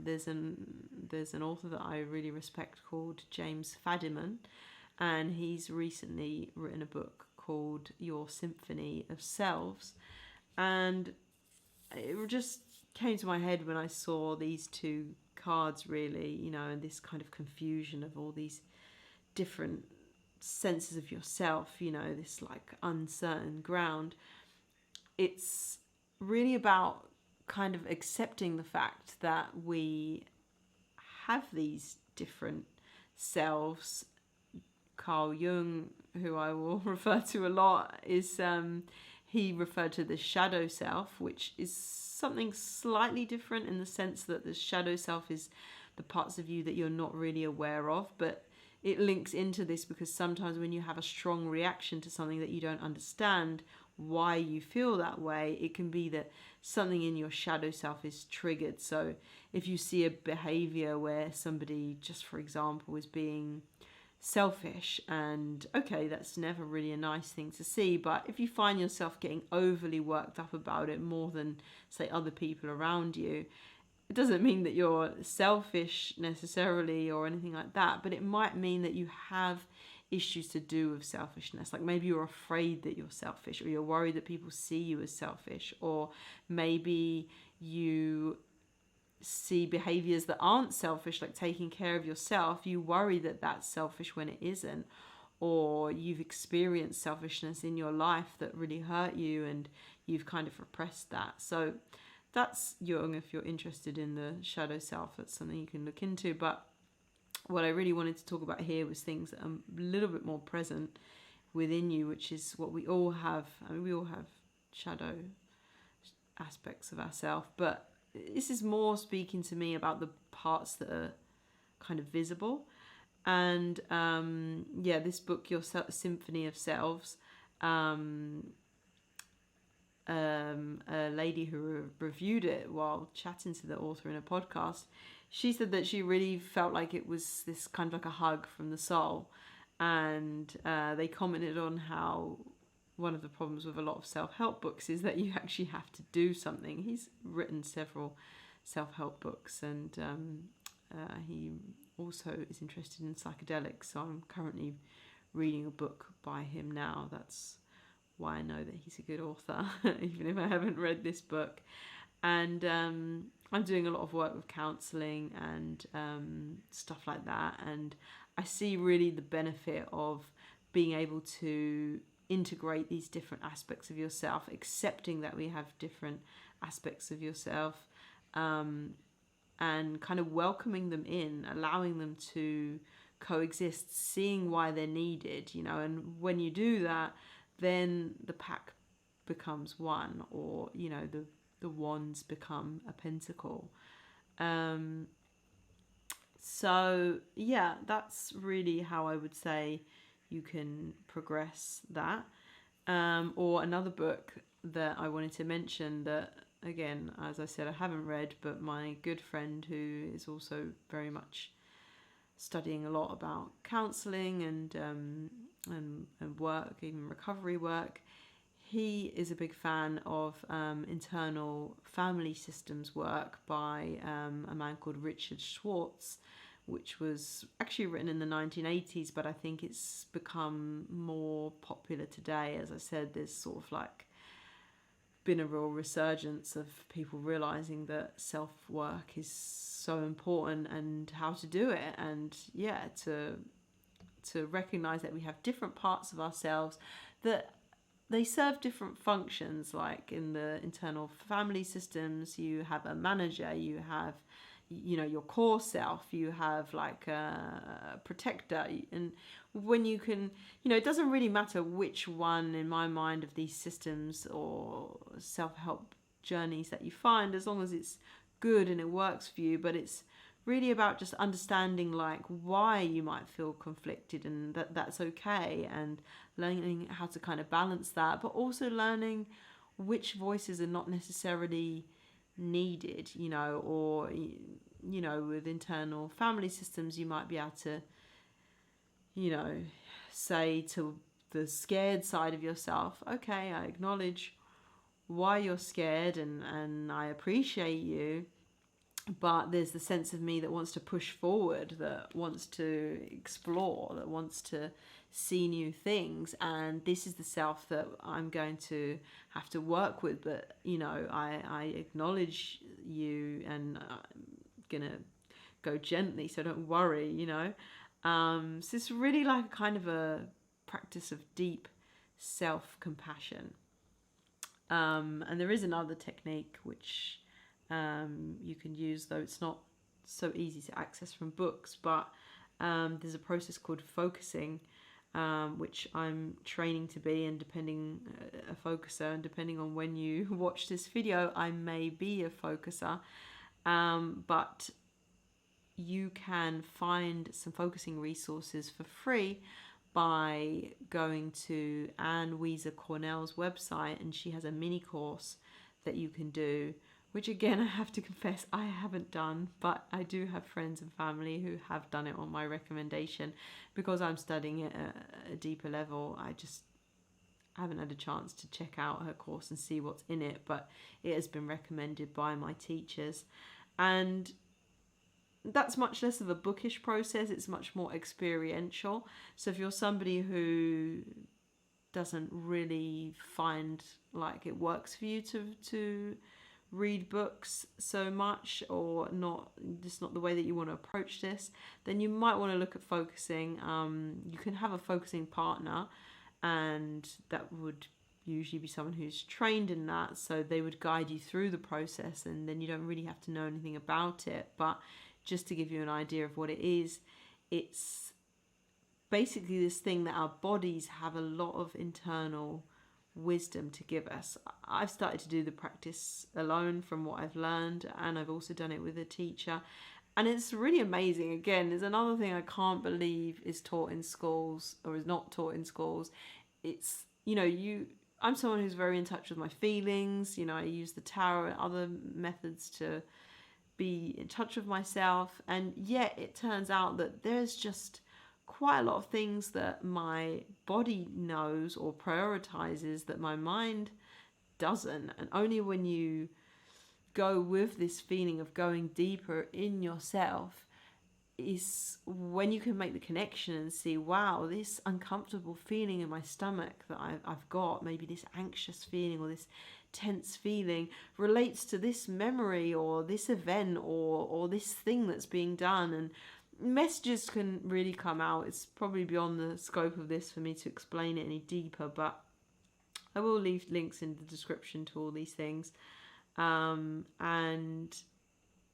there's an author that I really respect called James Fadiman, and he's recently written a book called Your Symphony of Selves. And it just came to my head when I saw these two cards, really, you know, and this kind of confusion of all these different senses of yourself, you know, this like uncertain ground. It's really about kind of accepting the fact that we have these different selves. Carl Jung, who I will refer to a lot, is he referred to the shadow self, which is something slightly different in the sense that the shadow self is the parts of you that you're not really aware of, but it links into this because sometimes when you have a strong reaction to something that you don't understand why you feel that way, it can be that something in your shadow self is triggered. So if you see a behavior where somebody, just for example, is being selfish, and okay, that's never really a nice thing to see, but if you find yourself getting overly worked up about it more than, say, other people around you, it doesn't mean that you're selfish necessarily or anything like that, but it might mean that you have issues to do with selfishness. Like maybe you're afraid that you're selfish, or you're worried that people see you as selfish, or maybe you see behaviors that aren't selfish, like taking care of yourself. You worry that that's selfish when it isn't, or you've experienced selfishness in your life that really hurt you and you've kind of repressed that. So that's Jung. If you're interested in the shadow self, that's something you can look into. But what I really wanted to talk about here was things that are a little bit more present within you, which is what we all have. I mean, we all have shadow aspects of ourselves, but this is more speaking to me about the parts that are kind of visible. And this book, Your Symphony of Selves, a lady who reviewed it while chatting to the author in a podcast, she said that she really felt like it was this kind of like a hug from the soul. And they commented on how one of the problems with a lot of self-help books is that you actually have to do something. He's written several self-help books, and he also is interested in psychedelics. So I'm currently reading a book by him now. That's why I know that he's a good author, even if I haven't read this book. And I'm doing a lot of work with counselling and stuff like that. And I see really the benefit of being able to integrate these different aspects of yourself, accepting that we have different aspects of yourself, and kind of welcoming them in, allowing them to coexist, seeing why they're needed, you know. And when you do that, then the pack becomes one, or, you know, the wands become a pentacle. So yeah, that's really how I would say you can progress that. Or another book that I wanted to mention that, again, as I said, I haven't read, but my good friend who is also very much studying a lot about counselling and work, even recovery work, he is a big fan of internal family systems work by a man called Richard Schwartz, which was actually written in the 1980s, but I think it's become more popular today. As I said, there's sort of like been a real resurgence of people realizing that self-work is so important and how to do it, and to recognize that we have different parts of ourselves that they serve different functions. Like in the internal family systems, you have a manager, you have, you know, your core self, you have like a protector. And when you can, you know, it doesn't really matter which one, in my mind, of these systems or self-help journeys that you find, as long as it's good and it works for you. But it's really about just understanding like why you might feel conflicted, and that's okay, and learning how to kind of balance that, but also learning which voices are not necessarily needed, or with internal family systems you might be able to say to the scared side of yourself, okay, I acknowledge why you're scared, and I appreciate you, but there's the sense of me that wants to push forward, that wants to explore, that wants to see new things, and this is the self that I'm going to have to work with. But I acknowledge you, and I'm gonna go gently, so don't worry. So it's really like a kind of a practice of deep self-compassion. And there is another technique which you can use, though it's not so easy to access from books, but there's a process called focusing, which I'm training to be, and depending a focuser, and depending on when you watch this video, I may be a focuser, but you can find some focusing resources for free by going to Anne Weiser Cornell's website, and she has a mini course that you can do, which again I have to confess I haven't done, but I do have friends and family who have done it on my recommendation. Because I'm studying it at a deeper level, I just haven't had a chance to check out her course and see what's in it, but it has been recommended by my teachers. And that's much less of a bookish process, it's much more experiential. So if you're somebody who doesn't really find like it works for you to read books so much, or not the way that you want to approach this, then you might want to look at focusing. You can have a focusing partner, and that would usually be someone who's trained in that, so they would guide you through the process, and then you don't really have to know anything about it. But just to give you an idea of what it is, it's basically this thing that our bodies have a lot of internal wisdom to give us. I've started to do the practice alone from what I've learned, and I've also done it with a teacher, and it's really amazing. Again, there's another thing I can't believe is taught in schools, or is not taught in schools. It's, I'm someone who's very in touch with my feelings. I use the tarot and other methods to be in touch with myself, and yet it turns out that there's just quite a lot of things that my body knows or prioritizes that my mind doesn't. And only when you go with this feeling of going deeper in yourself is when you can make the connection and see, wow, this uncomfortable feeling in my stomach that I've got, maybe this anxious feeling or this tense feeling, relates to this memory or this event or this thing that's being done. And messages can really come out. It's probably beyond the scope of this for me to explain it any deeper, but I will leave links in the description to all these things. And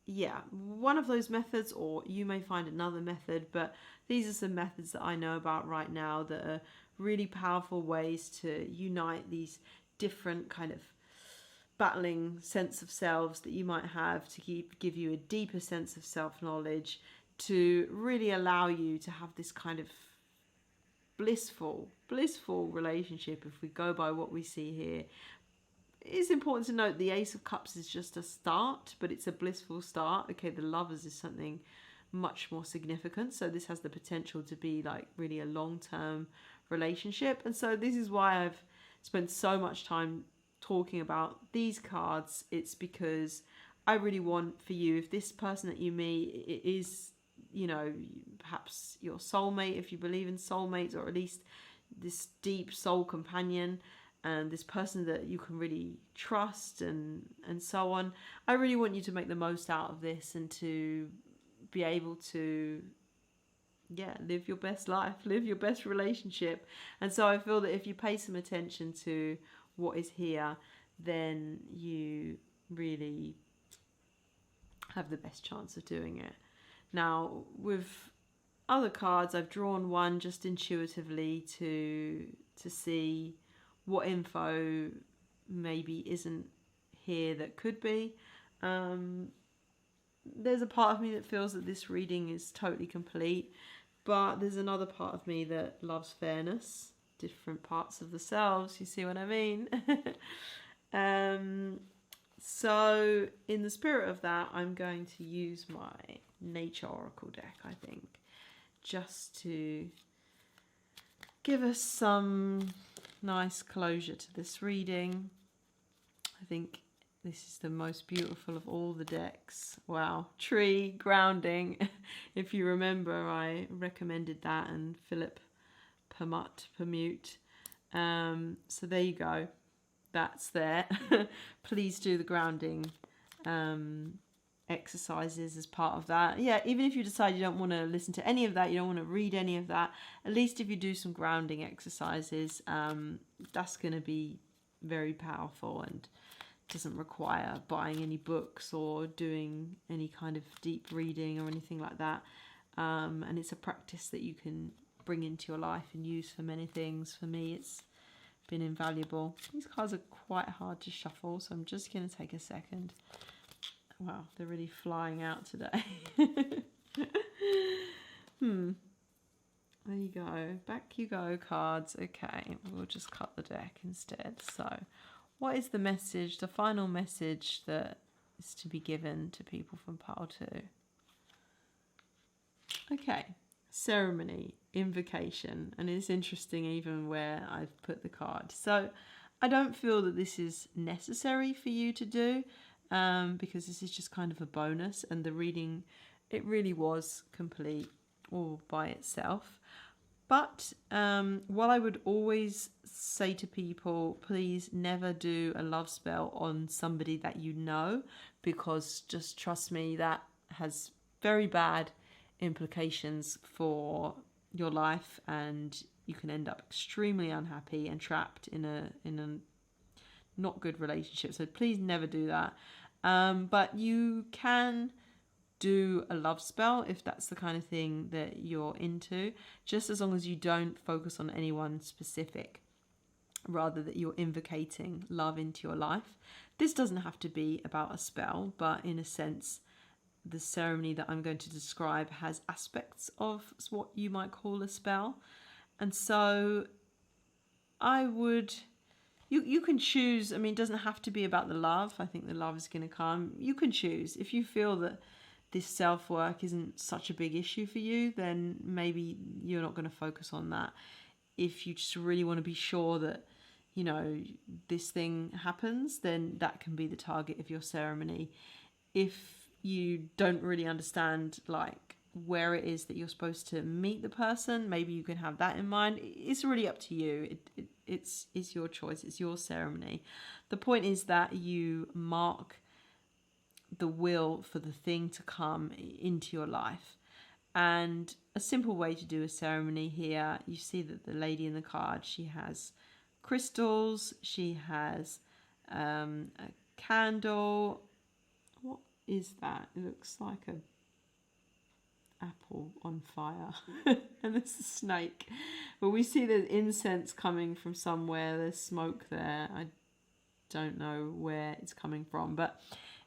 yeah, one of those methods, or you may find another method, but these are some methods that I know about right now that are really powerful ways to unite these different kind of battling sense of selves that you might have, to give you a deeper sense of self-knowledge, to really allow you to have this kind of blissful relationship, if we go by what we see here. It's important to note the Ace of Cups is just a start, but it's a blissful start. Okay, the Lovers is something much more significant, so this has the potential to be like really a long-term relationship. And so this is why I've spent so much time talking about these cards. It's because I really want for you, if this person that you meet is, perhaps your soulmate, if you believe in soulmates, or at least this deep soul companion, and this person that you can really trust, and so on. I really want you to make the most out of this, and to be able to live your best life, live your best relationship. And so I feel that if you pay some attention to what is here, then you really have the best chance of doing it. Now, with other cards, I've drawn one just intuitively to see what info maybe isn't here that could be. there's a part of me that feels that this reading is totally complete, but there's another part of me that loves fairness. Different parts of the selves, you see what I mean? So in the spirit of that, I'm going to use my Nature Oracle deck, I think, just to give us some nice closure to this reading. I think this is the most beautiful of all the decks. Wow. Tree, grounding. If you remember, I recommended that, and Philip Permutt. So there you go. That's there. Please do the grounding exercises as part of that. Yeah, even if you decide you don't want to listen to any of that, you don't want to read any of that, at least if you do some grounding exercises, that's going to be very powerful and doesn't require buying any books or doing any kind of deep reading or anything like that. And it's a practice that you can bring into your life and use for many things. For me, it's been invaluable. These cards are quite hard to shuffle, so I'm just going to take a second. Wow, they're really flying out today. There you go. Back you go, cards. Okay, we'll just cut the deck instead. So, what is the message, the final message that is to be given to people from pile 2? Okay, ceremony, invocation, and it's interesting even where I've put the card. So I don't feel that this is necessary for you to do, because this is just kind of a bonus, and the reading, it really was complete all by itself. But what I would always say to people, please never do a love spell on somebody that you know, because just trust me, that has very bad implications for your life, and you can end up extremely unhappy and trapped in a not good relationship. So please never do that. But you can do a love spell if that's the kind of thing that you're into, just as long as you don't focus on anyone specific, rather that you're invocating love into your life. This doesn't have to be about a spell, but in a sense, the ceremony that I'm going to describe has aspects of what you might call a spell. And so I would, you can choose. I mean, it doesn't have to be about the love. I think the love is going to come. You can choose. If you feel that this self-work isn't such a big issue for you, then maybe you're not going to focus on that. If you just really want to be sure that, you know, this thing happens, then that can be the target of your ceremony. If you don't really understand like where it is that you're supposed to meet the person, maybe you can have that in mind. It's really up to you. It's your choice. It's your ceremony. The point is that you mark the will for the thing to come into your life. And a simple way to do a ceremony here, you see that the lady in the card, she has crystals, she has a candle. What is that? It looks like a apple on fire. And there's a snake. But we see there's incense coming from somewhere. There's smoke there. I don't know where it's coming from. But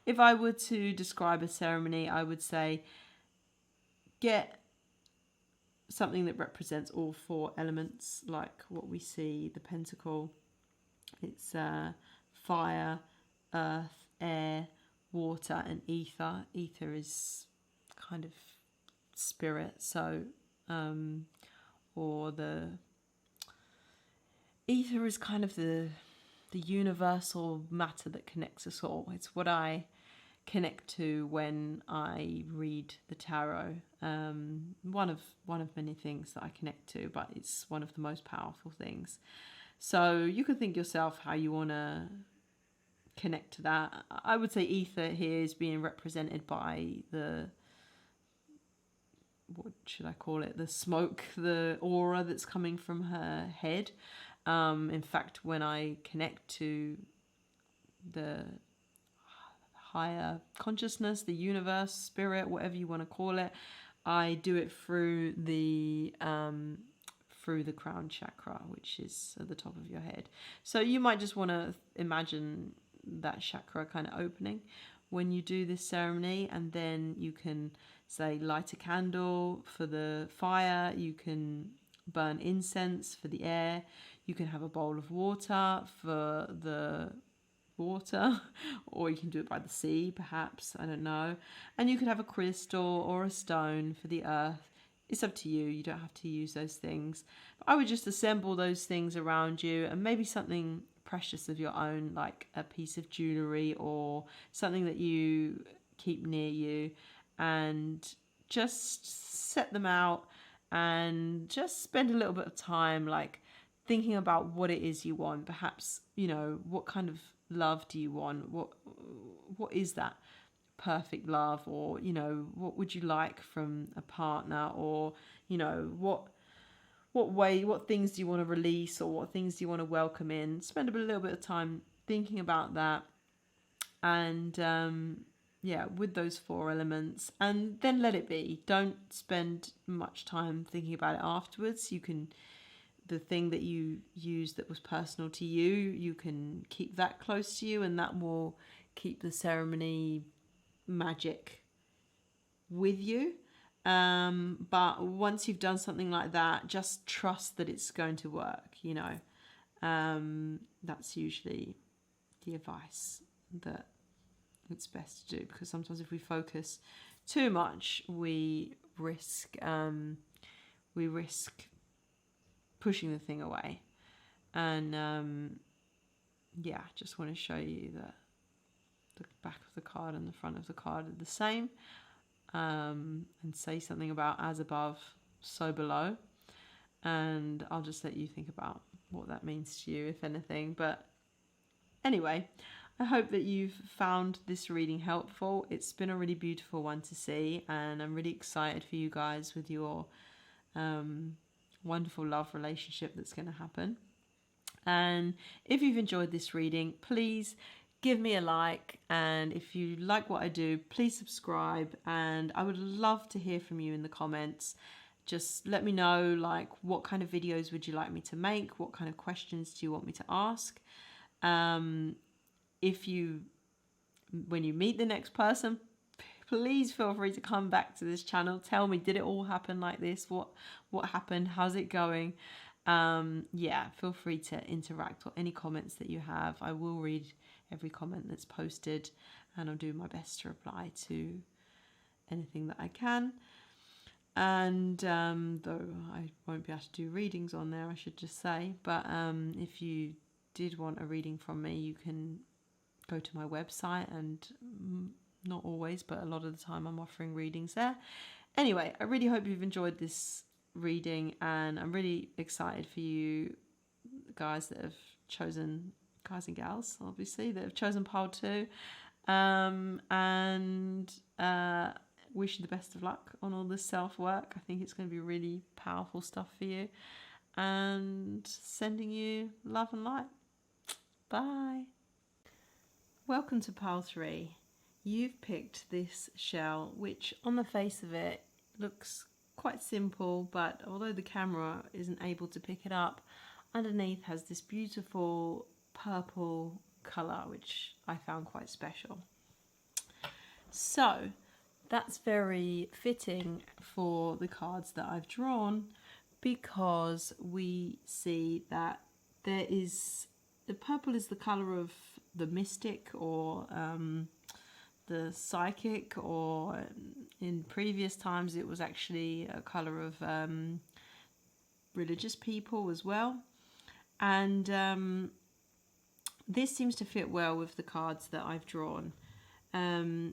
if I were to describe a ceremony, I would say get something that represents all 4 elements, like what we see, the pentacle. It's fire, earth, air, water, and ether. Ether is kind of spirit, so or the ether is kind of the universal matter that connects us all. It's what I connect to when I read the tarot. One of many things that I connect to, but it's one of the most powerful things. So you can think yourself how you want to connect to that. I would say ether here is being represented by the, what should I call it, the smoke, the aura that's coming from her head. In fact, when I connect to the higher consciousness, the universe, spirit, whatever you want to call it, I do it through the crown chakra, which is at the top of your head. So you might just want to imagine that chakra kind of opening when you do this ceremony, and then you can say light a candle for the fire, you can burn incense for the air, you can have a bowl of water for the water, or you can do it by the sea perhaps, I don't know, and you could have a crystal or a stone for the earth. It's up to you, you don't have to use those things, but I would just assemble those things around you, and maybe something precious of your own, like a piece of jewelry or something that you keep near you, and just set them out and just spend a little bit of time like thinking about what it is you want. Perhaps, you know, what kind of love do you want? What is that perfect love? Or, you know, what would you like from a partner? Or, you know, what things do you want to release, or what things do you want to welcome in? Spend a little bit of time thinking about that, and with those 4 elements, and then let it be. Don't spend much time thinking about it afterwards. You can, the thing that you used that was personal to you, you can keep that close to you, and that will keep the ceremony magic with you. But once you've done something like that, just trust that it's going to work, you know. That's usually the advice that it's best to do, because sometimes if we focus too much, we risk pushing the thing away. And just want to show you that the back of the card and the front of the card are the same, and say something about as above, so below, and I'll just let you think about what that means to you, if anything. But anyway, I hope that you've found this reading helpful. It's been a really beautiful one to see, and I'm really excited for you guys with your wonderful love relationship that's going to happen. And if you've enjoyed this reading, please give me a like, and if you like what I do, please subscribe, and I would love to hear from you in the comments. Just let me know, like, what kind of videos would you like me to make? What kind of questions do you want me to ask? When you meet the next person, please feel free to come back to this channel. Tell me, did it all happen like this? What happened? How's it going? Feel free to interact, or any comments that you have. I will read every comment that's posted, and I'll do my best to reply to anything that I can. And though I won't be able to do readings on there, I should just say, but if you did want a reading from me, you can go to my website, and not always, but a lot of the time I'm offering readings there. Anyway, I really hope you've enjoyed this reading, and I'm really excited for you guys that have chosen, guys and gals obviously, that have chosen pile 2, and wish you the best of luck on all this self-work. I think it's going to be really powerful stuff for you, and sending you love and light. Bye. Welcome to pile 3. You've picked this shell, which on the face of it looks quite simple, but although the camera isn't able to pick it up, underneath has this beautiful purple colour, which I found quite special. So that's very fitting for the cards that I've drawn, because we see that there is, the purple is the colour of the mystic, or the psychic, or in previous times it was actually a colour of religious people as well. And this seems to fit well with the cards that I've drawn.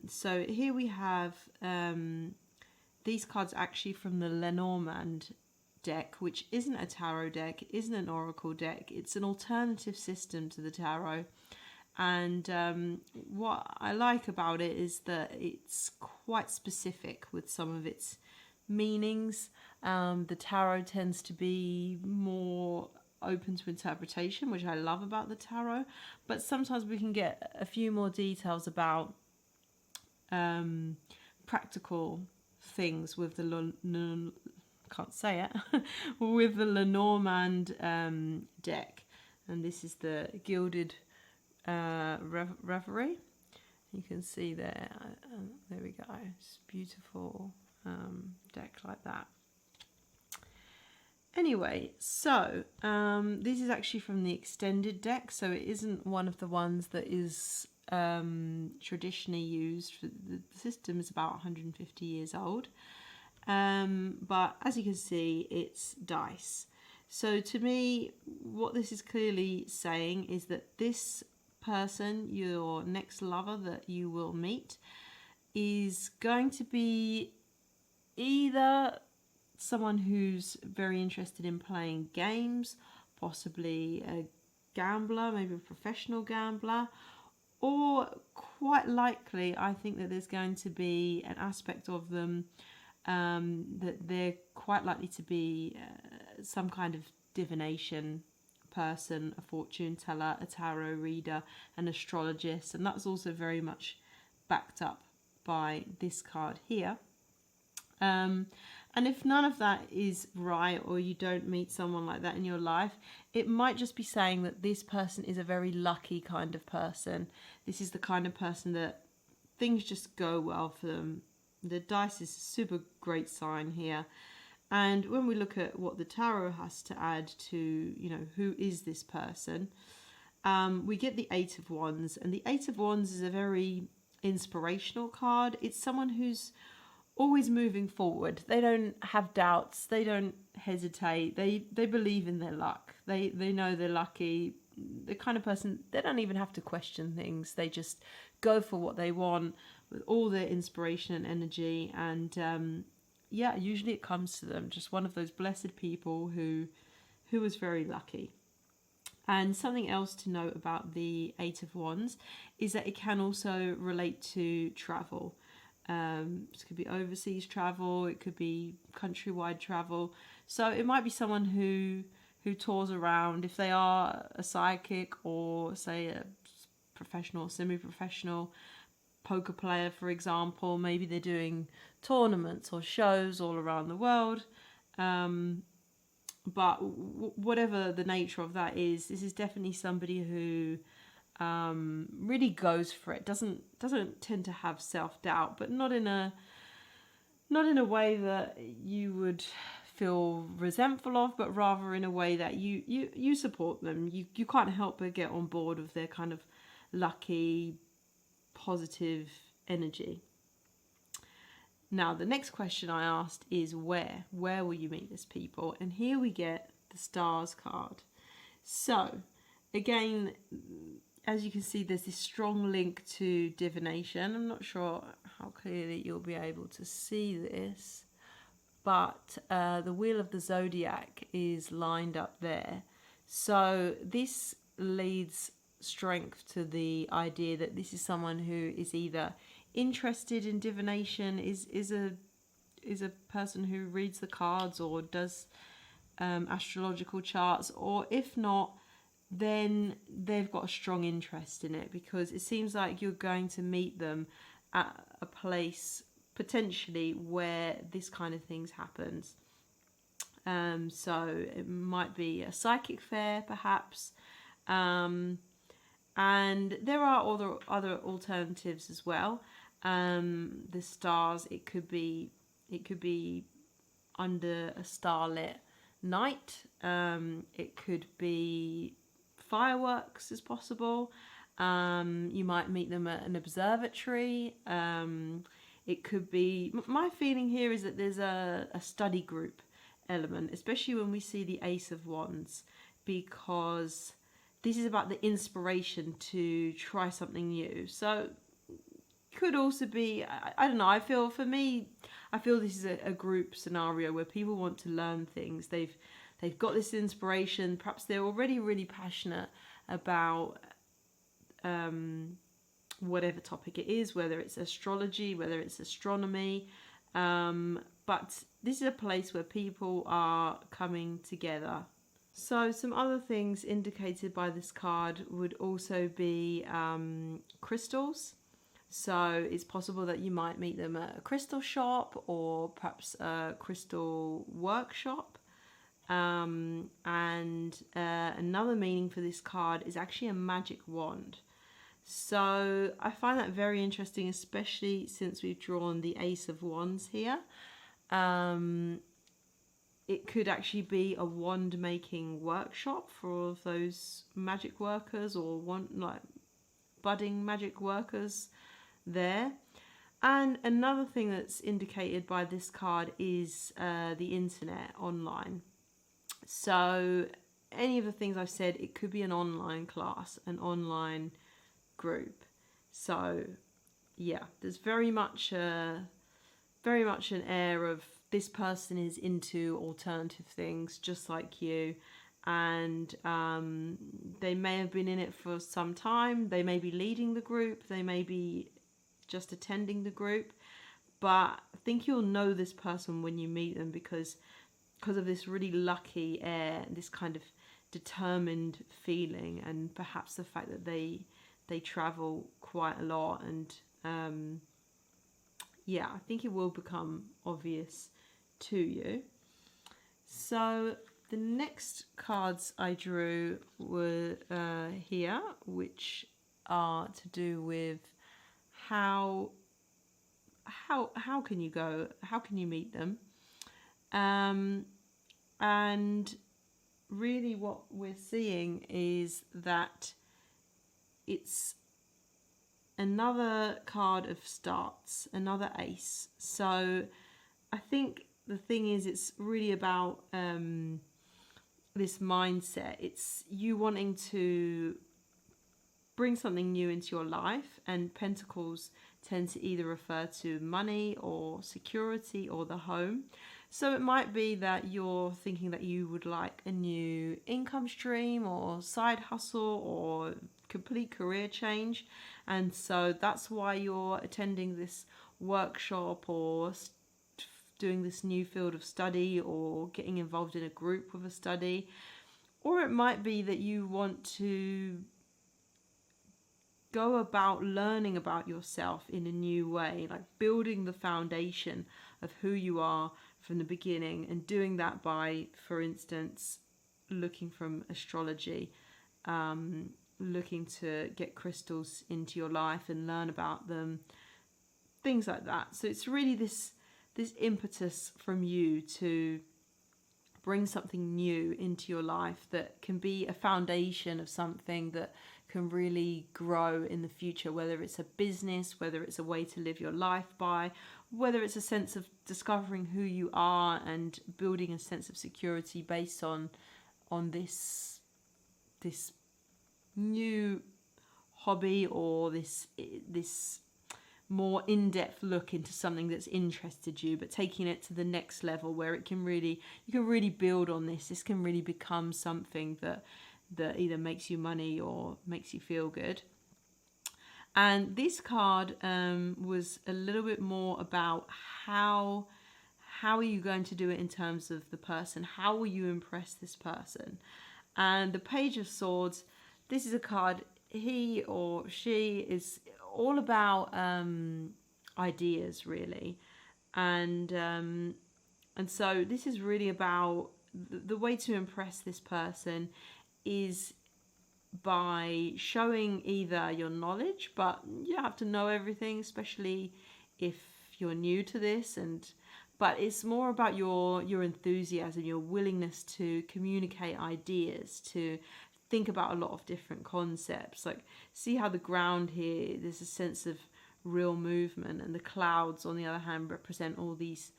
So here we have these cards actually from the Lenormand deck, which isn't a tarot deck, isn't an oracle deck. It's an alternative system to the tarot. And what I like about it is that it's quite specific with some of its meanings. The tarot tends to be more open to interpretation, which I love about the tarot, but sometimes we can get a few more details about practical things with the can't say it with the Lenormand deck. And this is the Gilded Reverie. You can see there. There we go. It's beautiful deck like that. Anyway, so this is actually from the extended deck, so it isn't one of the ones that is traditionally used. The system is about 150 years old, but as you can see, it's dice. So to me, what this is clearly saying is that this person, your next lover that you will meet, is going to be either someone who's very interested in playing games, possibly a gambler, maybe a professional gambler, or quite likely, I think that there's going to be an aspect of them that they're quite likely to be some kind of divination person, a fortune teller, a tarot reader, an astrologist, and that's also very much backed up by this card here. And if none of that is right, or you don't meet someone like that in your life, it might just be saying that this person is a very lucky kind of person. This is the kind of person that things just go well for them. The dice is a super great sign here. And when we look at what the tarot has to add to, you know, who is this person, we get the Eight of Wands. And the Eight of Wands is a very inspirational card. It's someone who's always moving forward. They don't have doubts. They don't hesitate. They believe in their luck. They know they're lucky. The kind of person, they don't even have to question things. They just go for what they want with all their inspiration and energy. And yeah, usually it comes to them. Just one of those blessed people who was very lucky. And something else to note about the Eight of Wands is that it can also relate to travel. This could be overseas travel, it could be countrywide travel. So it might be someone who tours around. If they are a psychic, or say a professional, semi-professional poker player, for example, maybe they're doing tournaments or shows all around the world. But whatever the nature of that is, this is definitely somebody who really goes for it. Doesn't tend to have self-doubt, but not in a way that you would feel resentful of, but rather in a way that you support them. You can't help but get on board with their kind of lucky, positive energy. Now, the next question I asked is where will you meet this people? And here we get the Stars card. So again, as you can see, there's this strong link to divination. I'm not sure how clearly you'll be able to see this, but the Wheel of the Zodiac is lined up there. So this leads strength to the idea that this is someone who is either interested in divination, is a person who reads the cards or does astrological charts, or if not, then they've got a strong interest in it, because it seems like you're going to meet them at a place potentially where this kind of things happens. So it might be a psychic fair, perhaps, and there are other alternatives as well. The stars, it could be under a starlit night. It could be fireworks is possible. You might meet them at an observatory. It could be, my feeling here is that there's a study group element, especially when we see the Ace of Wands, because this is about the inspiration to try something new. So could also be, I don't know, I feel this is a group scenario where people want to learn things. They've got this inspiration. Perhaps they're already really passionate about whatever topic it is, whether it's astrology, whether it's astronomy. But this is a place where people are coming together. So some other things indicated by this card would also be crystals. So it's possible that you might meet them at a crystal shop, or perhaps a crystal workshop. And another meaning for this card is actually a magic wand. So I find that very interesting, especially since we've drawn the Ace of Wands here. It could actually be a wand making workshop for all of those magic workers or budding magic workers there. And another thing that's indicated by this card is the internet, online. So any of the things I've said, it could be an online class, an online group. So yeah, there's very much an air of this person is into alternative things just like you, and they may have been in it for some time. They may be leading the group, they may be just attending the group, but I think you'll know this person when you meet them because of this really lucky air, this kind of determined feeling, and perhaps the fact that they travel quite a lot. And yeah, I think it will become obvious to you. So the next cards I drew were here, which are to do with how can you meet them, and really what we're seeing is that it's another card of starts, another ace. So I think the thing is, it's really about this mindset. It's you wanting to bring something new into your life, and pentacles tend to either refer to money or security or the home. So it might be that you're thinking that you would like a new income stream or side hustle or complete career change, and so that's why you're attending this workshop or doing this new field of study or getting involved in a group with a study. Or it might be that you want to go about learning about yourself in a new way, like building the foundation of who you are from the beginning, and doing that by, for instance, looking from astrology, looking to get crystals into your life and learn about them, things like that. So it's really this impetus from you to bring something new into your life that can be a foundation of something that can really grow in the future, whether it's a business, whether it's a way to live your life by, whether it's a sense of discovering who you are and building a sense of security based on this new hobby, or this more in-depth look into something that's interested you, but taking it to the next level where you can really build on this. This can really become something that either makes you money or makes you feel good. And this card was a little bit more about how are you going to do it in terms of the person. How will you impress this person? And the Page of Swords, this is a card, he or she is all about ideas, really. And so this is really about the way to impress this person is by showing either your knowledge, but you don't have to know everything, especially if you're new to this, but it's more about your enthusiasm, your willingness to communicate ideas, to think about a lot of different concepts. Like, see how the ground here, there's a sense of real movement, and the clouds on the other hand represent all these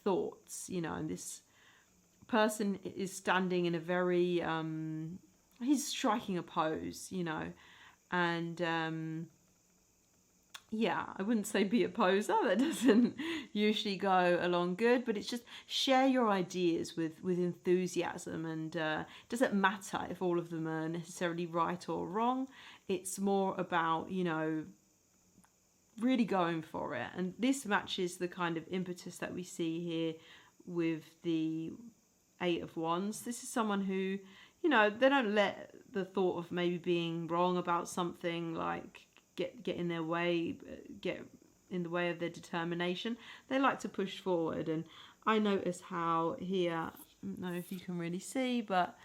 thoughts, and this person is standing in a very he's striking a pose, and yeah, I wouldn't say be a poser, that doesn't usually go along good, but it's just share your ideas with enthusiasm, and it doesn't matter if all of them are necessarily right or wrong. It's more about, really going for it. And this matches the kind of impetus that we see here with the Eight of Wands. This is someone who, they don't let the thought of maybe being wrong about something like get in their way, get in the way of their determination. They like to push forward. And I notice how here, I don't know if you can really see, but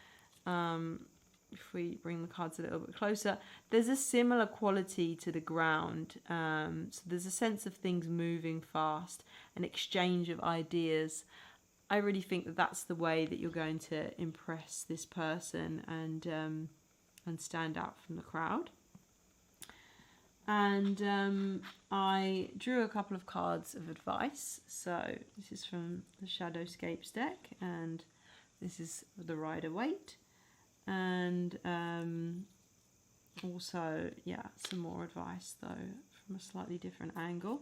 if we bring the cards a little bit closer, there's a similar quality to the ground. So there's a sense of things moving fast, an exchange of ideas. I really think that that's the way that you're going to impress this person and stand out from the crowd. And I drew a couple of cards of advice. So this is from the Shadowscapes deck, and this is the Rider-Waite. And also, yeah, some more advice though from a slightly different angle.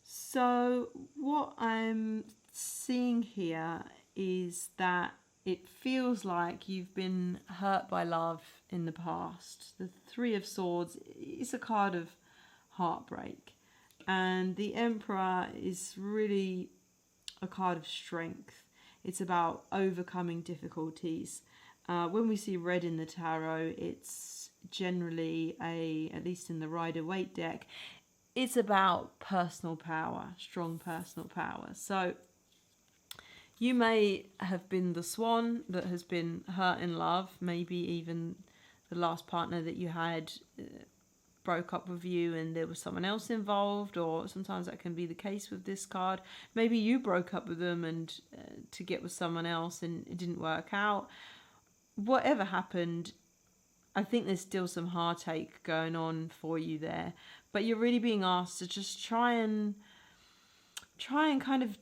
So what I'm seeing here is that it feels like you've been hurt by love in the past. The Three of Swords is a card of heartbreak, and the Emperor is really a card of strength. It's about overcoming difficulties. When we see red in the tarot, it's generally at least in the Rider-Waite deck, it's about personal power, strong personal power. So you may have been the swan that has been hurt in love. Maybe even the last partner that you had broke up with you and there was someone else involved, or sometimes that can be the case with this card. Maybe you broke up with them and to get with someone else and it didn't work out. Whatever happened, I think there's still some heartache going on for you there, but you're really being asked to just try and kind of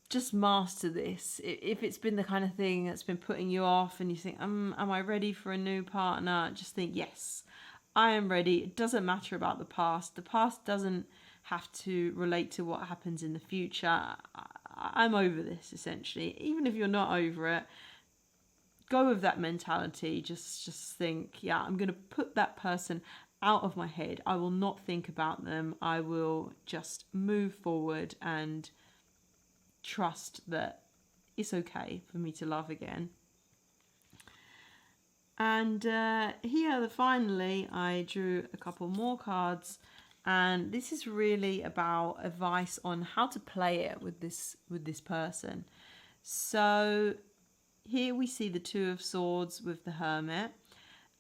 just master this. If it's been the kind of thing that's been putting you off and you think, am I ready for a new partner? Just think, yes, I am ready. It doesn't matter about the past. The past doesn't have to relate to what happens in the future. I'm over this, essentially. Even if you're not over it, go with that mentality. Just think, yeah, I'm going to put that person out of my head. I will not think about them. I will just move forward and trust that it's okay for me to love again. And here, finally, I drew a couple more cards, and this is really about advice on how to play it with this person. So here we see the Two of Swords with the Hermit,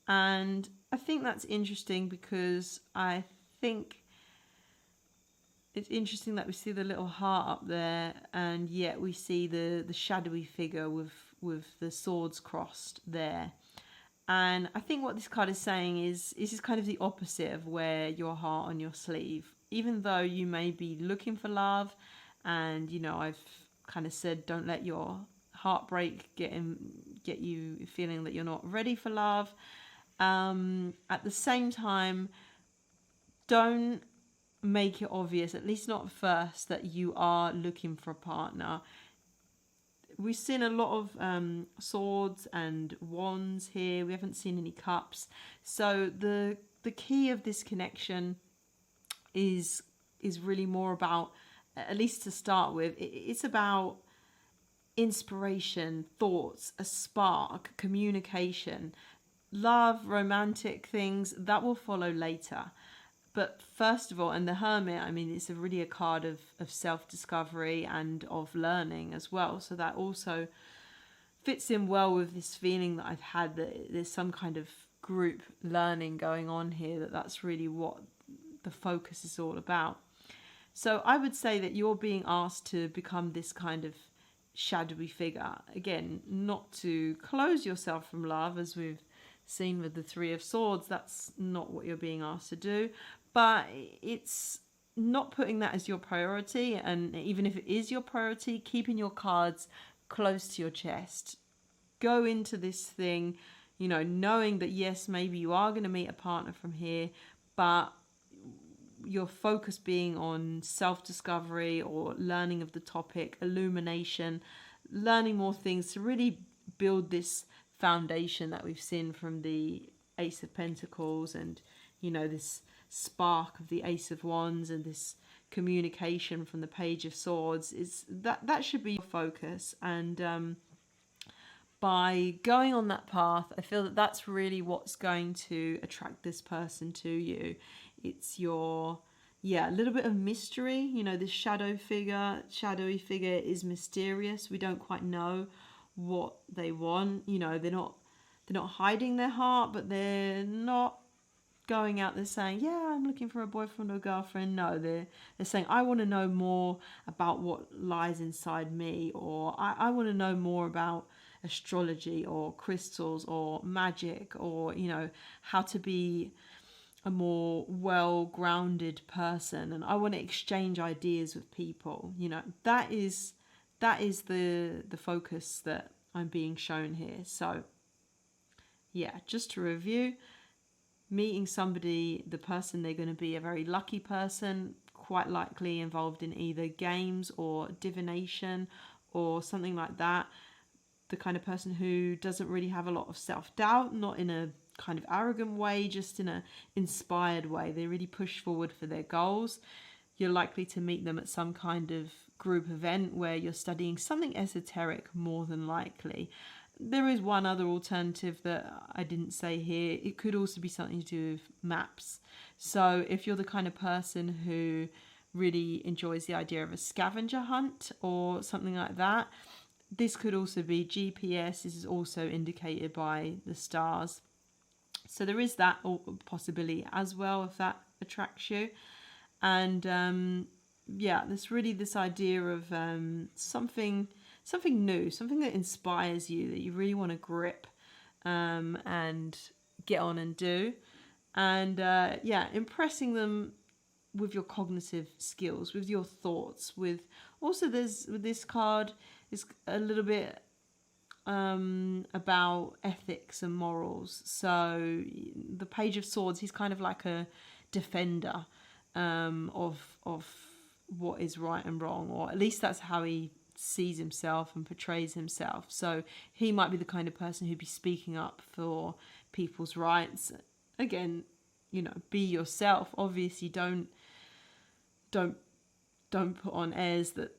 and I think that's interesting because I think it's interesting that we see the little heart up there, and yet we see the shadowy figure with the swords crossed there. And I think what this card is saying is kind of the opposite of wear your heart on your sleeve. Even though you may be looking for love, and I've kind of said don't let your heartbreak get you feeling that you're not ready for love. At the same time, don't make it obvious, at least not first, that you are looking for a partner. We've seen a lot of swords and wands here. We haven't seen any cups. So the key of this connection is really more about, at least to start with, it's about inspiration, thoughts, a spark, communication, love, romantic things that will follow later. But first of all, and the Hermit, I mean, it's really a card of self-discovery and of learning as well. So that also fits in well with this feeling that I've had that there's some kind of group learning going on here, that's really what the focus is all about. So I would say that you're being asked to become this kind of shadowy figure. Again, not to close yourself from love, as we've seen with the Three of Swords. That's not what you're being asked to do. But it's not putting that as your priority. And even if it is your priority, keeping your cards close to your chest. Go into this thing, knowing that yes, maybe you are going to meet a partner from here, but your focus being on self-discovery or learning of the topic, illumination, learning more things to really build this foundation that we've seen from the Ace of Pentacles, and this spark of the Ace of Wands, and this communication from the Page of Swords. Is that should be your focus. And by going on that path, I feel that that's really what's going to attract this person to you. It's a little bit of mystery. This shadowy figure is mysterious. We don't quite know what they want. They're not not hiding their heart, but they're not going out there saying, yeah, I'm looking for a boyfriend or girlfriend. No, they're saying, I want to know more about what lies inside me, or I want to know more about astrology or crystals or magic, or, you know, how to be a more well-grounded person, and I want to exchange ideas with people. You know, that is the focus that I'm being shown here. So yeah, just to review, meeting somebody, the person, they're going to be a very lucky person, quite likely involved in either games or divination or something like that. The kind of person who doesn't really have a lot of self-doubt, not in a kind of arrogant way, just in a inspired way. They really push forward for their goals. You're likely to meet them at some kind of group event where you're studying something esoteric, more than likely. There is one other alternative that I didn't say here. It could also be something to do with maps. So if you're the kind of person who really enjoys the idea of a scavenger hunt or something like that, this could also be GPS. This is also indicated by the stars. So there is that possibility as well, if that attracts you. And yeah, there's really this idea of something new, something that inspires you, that you really want to grip and get on and do. And yeah, impressing them with your cognitive skills, with your thoughts, with also with this card is a little bit about ethics and morals. So the Page of Swords, he's kind of like a defender of what is right and wrong, or at least that's how he sees himself and portrays himself. So he might be the kind of person who'd be speaking up for people's rights. Again, you know, be yourself. Obviously, don't put on airs that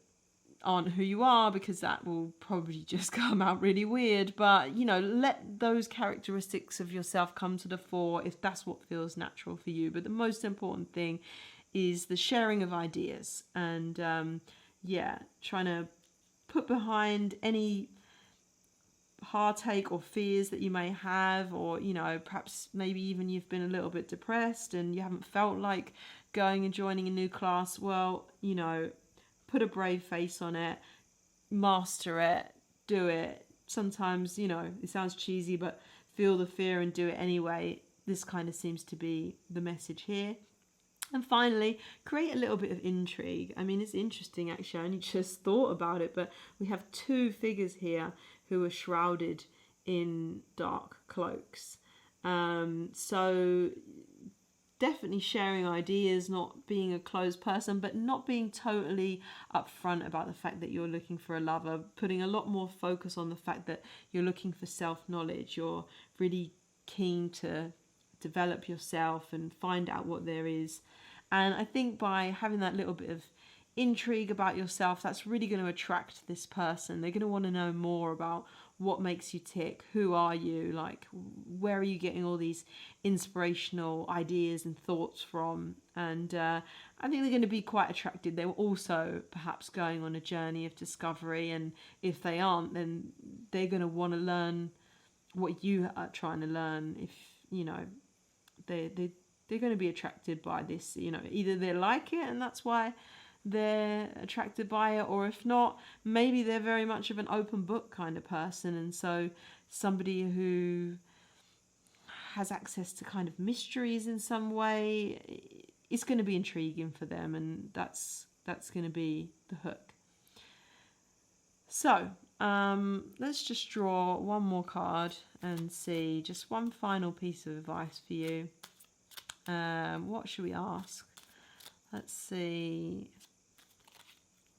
aren't who you are, because that will probably just come out really weird. But, you know, let those characteristics of yourself come to the fore if that's what feels natural for you. But the most important thing is the sharing of ideas, and yeah, trying to put behind any heartache or fears that you may have, or, you know, perhaps maybe even you've been a little bit depressed and you haven't felt like going and joining a new class. Well, you know, put a brave face on it, master it, do it. Sometimes, you know, it sounds cheesy, but feel the fear and do it anyway. This kind of seems to be the message here. And finally, create a little bit of intrigue. I mean, it's interesting, actually. I only just thought about it, but we have two figures here who are shrouded in dark cloaks. So definitely sharing ideas, not being a closed person, but not being totally upfront about the fact that you're looking for a lover, putting a lot more focus on the fact that you're looking for self-knowledge. You're really keen to develop yourself and find out what there is. And I think by having that little bit of intrigue about yourself, that's really going to attract this person. They're going to want to know more about what makes you tick. Who are you? Like, where are you getting all these inspirational ideas and thoughts from? And I think they're going to be quite attracted. They're also perhaps going on a journey of discovery, and if they aren't, then they're going to want to learn what you are trying to learn. If, you know, they're going to be attracted by this. You know, either they like it and that's why they're attracted by it, or if not, maybe they're very much of an open book kind of person, and so somebody who has access to kind of mysteries in some way, it's going to be intriguing for them, and that's going to be the hook. So let's just draw one more card and see, just one final piece of advice for you. What should we ask? Let's see.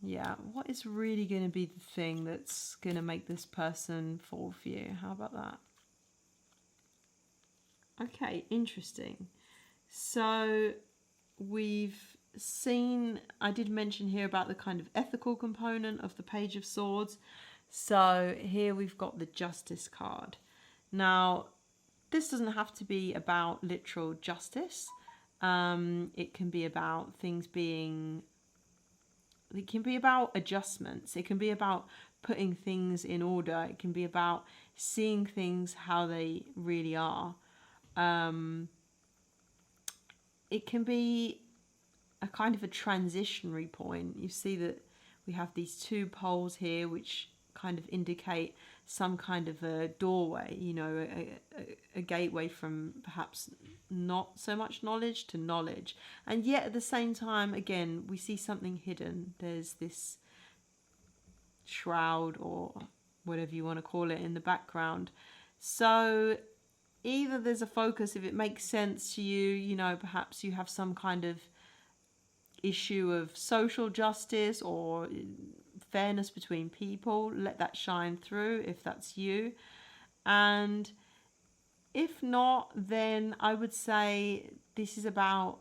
Yeah, what is really going to be the thing that's going to make this person fall for you? How about that? Okay, interesting. So we've seen, I did mention here about the kind of ethical component of the Page of Swords. So here we've got the Justice card. Now, this doesn't have to be about literal justice. It can be about things being... It can be about adjustments. It can be about putting things in order. It can be about seeing things how they really are. It can be a kind of a transitionary point. You see that we have these two poles here which kind of indicate some kind of a doorway, you know, a gateway from perhaps not so much knowledge to knowledge. And yet at the same time, again, we see something hidden. There's this shroud or whatever you want to call it in the background. So either there's a focus, if it makes sense to you, you know, perhaps you have some kind of issue of social justice or fairness between people, let that shine through if that's you. And if not, then I would say this is about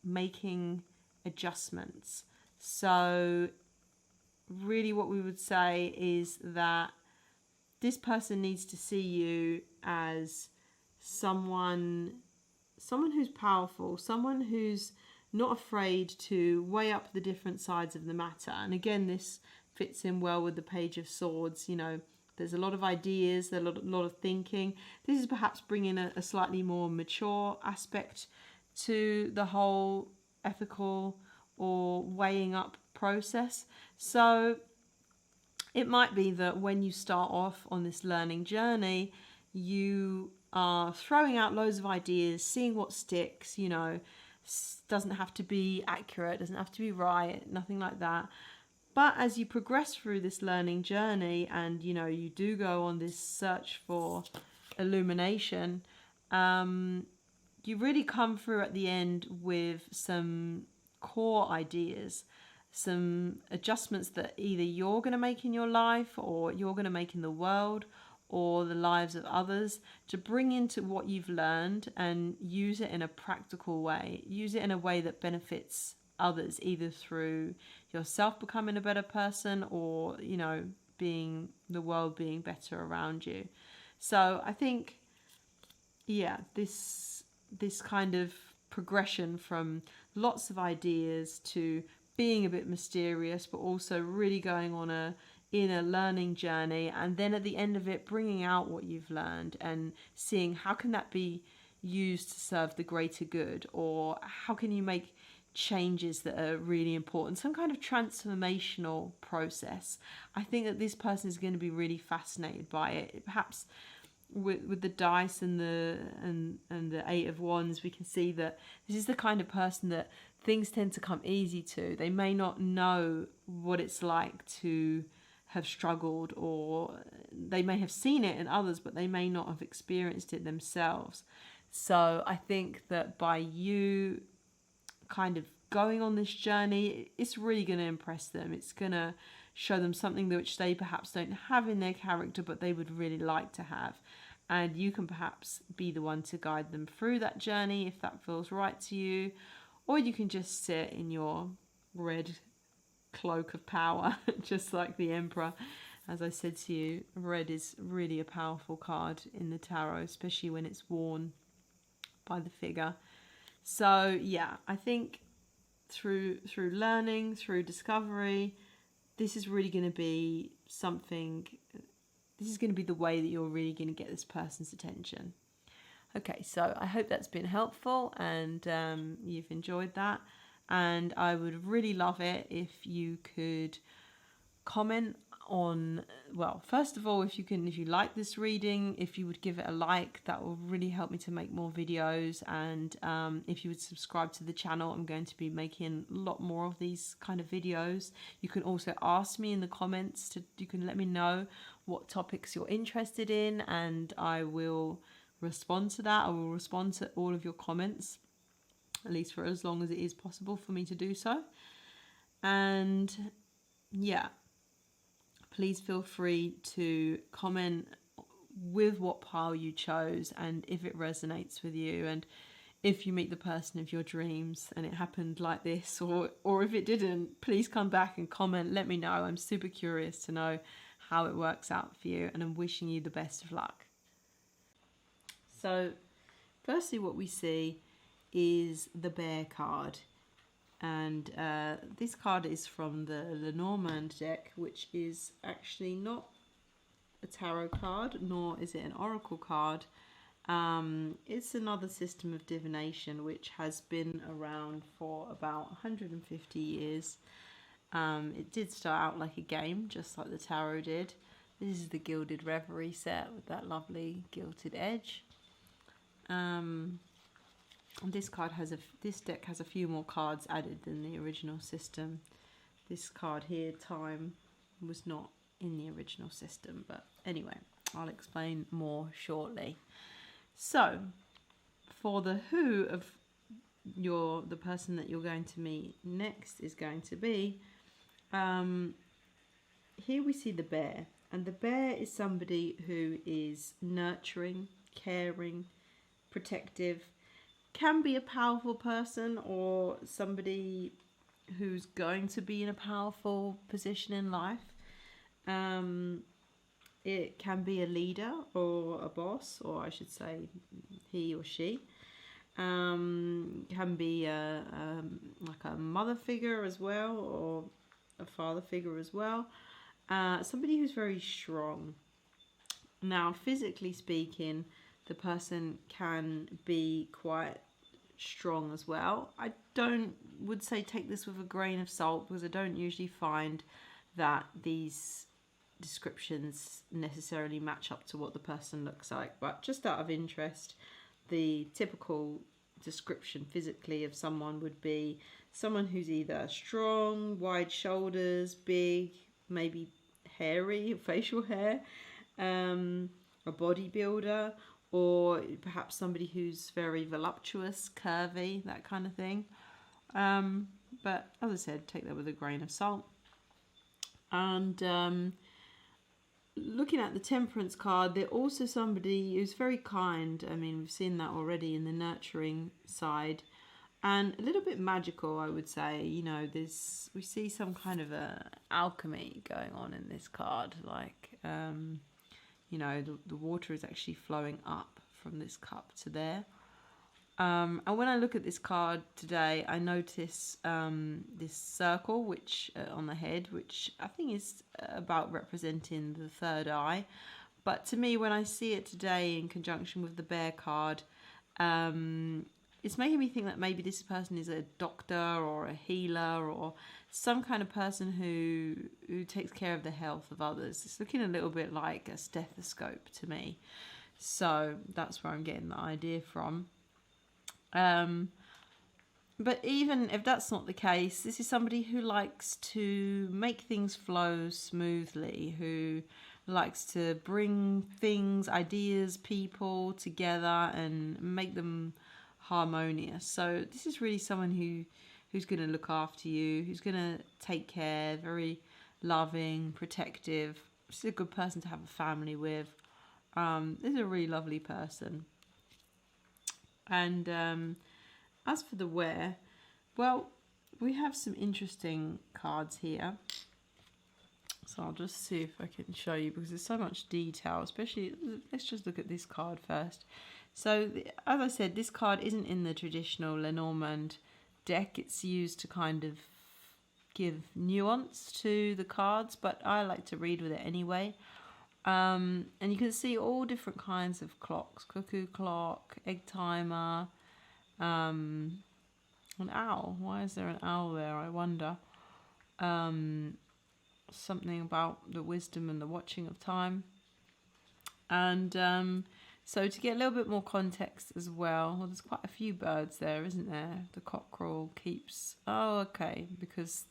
making adjustments. So really what we would say is that this person needs to see you as someone who's powerful, someone who's not afraid to weigh up the different sides of the matter. And again, this fits in well with the Page of Swords. You know, there's a lot of ideas, there's a lot of thinking. This is perhaps bringing a slightly more mature aspect to the whole ethical or weighing up process. So it might be that when you start off on this learning journey, you are throwing out loads of ideas, seeing what sticks, you know. Doesn't have to be accurate, doesn't have to be right, nothing like that. But as you progress through this learning journey and, you know, you do go on this search for illumination, you really come through at the end with some core ideas, some adjustments that either you're going to make in your life or you're going to make in the world or the lives of others, to bring into what you've learned and use it in a practical way. Use it in a way that benefits others, either through yourself becoming a better person or, you know, being the world being better around you. So I think, yeah, this kind of progression from lots of ideas to being a bit mysterious, but also really going on a learning journey, and then at the end of it bringing out what you've learned and seeing how can that be used to serve the greater good, or how can you make changes that are really important, some kind of transformational process. I think that this person is going to be really fascinated by it. Perhaps with the dice and the Eight of Wands, we can see that this is the kind of person that things tend to come easy to. They may not know what it's like to have struggled, or they may have seen it in others, but they may not have experienced it themselves. So I think that by you kind of going on this journey, it's really going to impress them. It's going to show them something which they perhaps don't have in their character, but they would really like to have. And you can perhaps be the one to guide them through that journey if that feels right to you. Or you can just sit in your red cloak of power, just like the Emperor. As I said to you, red is really a powerful card in the tarot, especially when it's worn by the figure. So yeah, I think through learning, through discovery, this is really going to be something. This is going to be the way that you're really going to get this person's attention. Okay, so I hope that's been helpful and you've enjoyed that. And I would really love it if you could comment on, well, first of all, if you like this reading, if you would give it a like, that will really help me to make more videos. And if you would subscribe to the channel, I'm going to be making a lot more of these kind of videos. You can also ask me in the comments, you can let me know what topics you're interested in, and I will respond to that. I will respond to all of your comments, at least for as long as it is possible for me to do so. And yeah, please feel free to comment with what pile you chose and if it resonates with you, and if you meet the person of your dreams and it happened like this, or if it didn't, please come back and comment. Let me know. I'm super curious to know how it works out for you, and I'm wishing you the best of luck. So firstly, what we see is the Bear card, and this card is from the Lenormand deck, which is actually not a tarot card, nor is it an oracle card. It's another system of divination which has been around for about 150 years. It did start out like a game, just like the tarot did. This is the Gilded Reverie set with that lovely gilded edge. And this deck has a few more cards added than the original system. This card here, Time, was not in the original system, but anyway, I'll explain more shortly. So, for the who of the person that you're going to meet next is going to be, here we see the bear, and the bear is somebody who is nurturing, caring, protective, can be a powerful person or somebody who's going to be in a powerful position in life. It can be a leader or a boss, or I should say he or she. Can be like a mother figure as well, or a father figure as well. Somebody who's very strong. Now, physically speaking, the person can be quite strong as well. I would say take this with a grain of salt, because I don't usually find that these descriptions necessarily match up to what the person looks like. But just out of interest, the typical description physically of someone would be someone who's either strong, wide shoulders, big, maybe hairy, facial hair, a bodybuilder, or perhaps somebody who's very voluptuous, curvy, that kind of thing. But as I said, take that with a grain of salt. And looking at the Temperance card, they're also somebody who's very kind. I mean, we've seen that already in the nurturing side. And a little bit magical, I would say. You know, we see some kind of a alchemy going on in this card. Like, you know, the water is actually flowing up from this cup to there. And when I look at this card today, I notice this circle which on the head, which I think is about representing the third eye. But to me, when I see it today in conjunction with the bear card, it's making me think that maybe this person is a doctor or a healer or some kind of person who takes care of the health of others. It's looking a little bit like a stethoscope to me. So that's where I'm getting the idea from. But even if that's not the case, this is somebody who likes to make things flow smoothly, who likes to bring things, ideas, people together and make them harmonious. So this is really someone who's going to look after you, who's going to take care, very loving, protective. This is a good person to have a family with. This is a really lovely person. And as for the wear, well, we have some interesting cards here. So I'll just see if I can show you, because there's so much detail, especially, let's just look at this card first. So, as I said, this card isn't in the traditional Lenormand deck. It's used to kind of give nuance to the cards, but I like to read with it anyway. And you can see all different kinds of clocks: cuckoo clock, egg timer, an owl. Why is there an owl there, I wonder? Something about the wisdom and the watching of time. And so to get a little bit more context as well, there's quite a few birds there, isn't there? The cockerel keeps... Oh, okay, because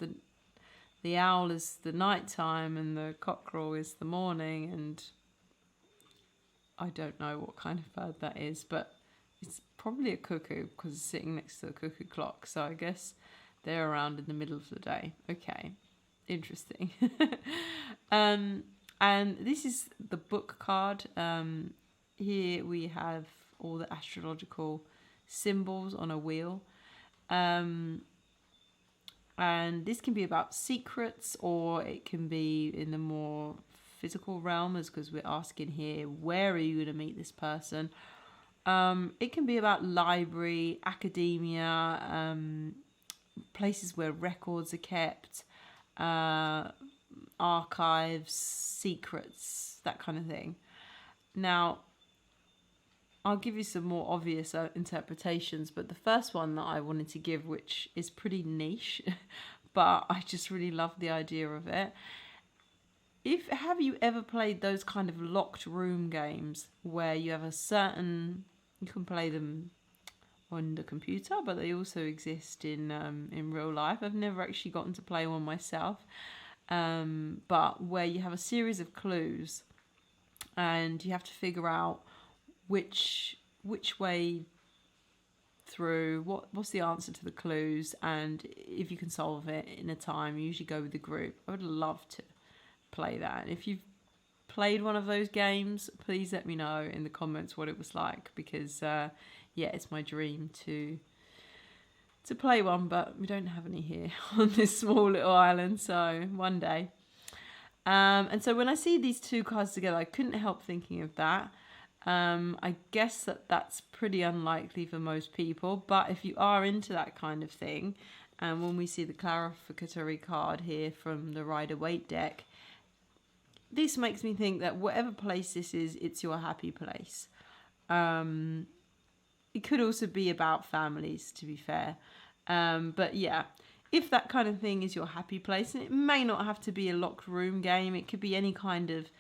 the owl is the nighttime and the cockerel is the morning, and I don't know what kind of bird that is, but it's probably a cuckoo because it's sitting next to the cuckoo clock, so I guess they're around in the middle of the day. Okay, interesting. And this is the book card. Here we have all the astrological symbols on a wheel. And this can be about secrets, or it can be in the more physical realm, as because we're asking here, where are you going to meet this person? It can be about library, academia, places where records are kept, archives, secrets, that kind of thing. Now, I'll give you some more obvious interpretations, but the first one that I wanted to give, which is pretty niche, but I just really love the idea of it. Have you ever played those kind of locked room games where you have you can play them on the computer, but they also exist in real life. I've never actually gotten to play one myself, but where you have a series of clues and you have to figure out which way through, what's the answer to the clues, and if you can solve it in a time. You usually go with the group. I would love to play that. If you've played one of those games, please let me know in the comments what it was like, because it's my dream to play one, but we don't have any here on this small little island, so one day. And so when I see these two cards together, I couldn't help thinking of that. I guess that's pretty unlikely for most people, but if you are into that kind of thing, and when we see the clarificatory card here from the Rider-Waite deck, this makes me think that whatever place this is, it's your happy place. It could also be about families, to be fair. But yeah, if that kind of thing is your happy place, and it may not have to be a locked room game, it could be any kind of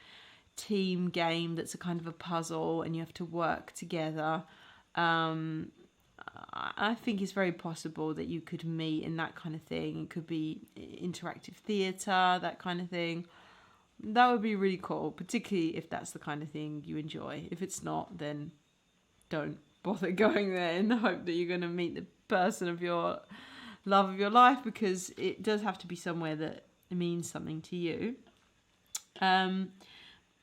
team game that's a kind of a puzzle and you have to work together. I think it's very possible that you could meet in that kind of thing. It could be interactive theatre, that kind of thing. That would be really cool, particularly if that's the kind of thing you enjoy. If it's not, then don't bother going there in the hope that you're going to meet the person of your love of your life, because it does have to be somewhere that means something to you.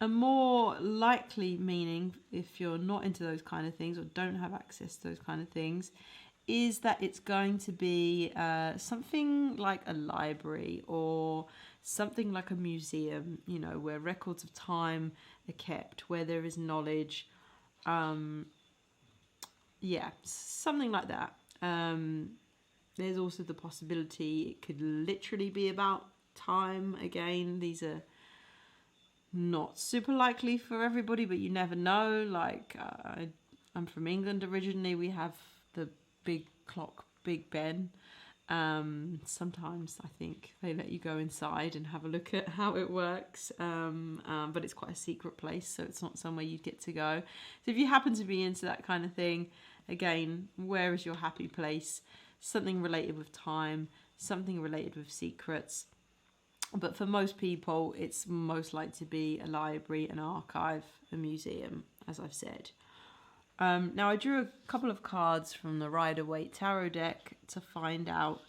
A more likely meaning, if you're not into those kind of things or don't have access to those kind of things, is that it's going to be something like a library or something like a museum, where records of time are kept, where there is knowledge. Something like that. There's also the possibility it could literally be about time. Again, these are not super likely for everybody, but you never know. Like, I'm from England originally. We have the big clock, Big Ben. Sometimes I think they let you go inside and have a look at how it works, but it's quite a secret place, so it's not somewhere you'd get to go. So if you happen to be into that kind of thing, again, where is your happy place? Something related with time, something related with secrets. But for most people, it's most likely to be a library, an archive, a museum, as I've said. Now, I drew a couple of cards from the Rider-Waite tarot deck to find out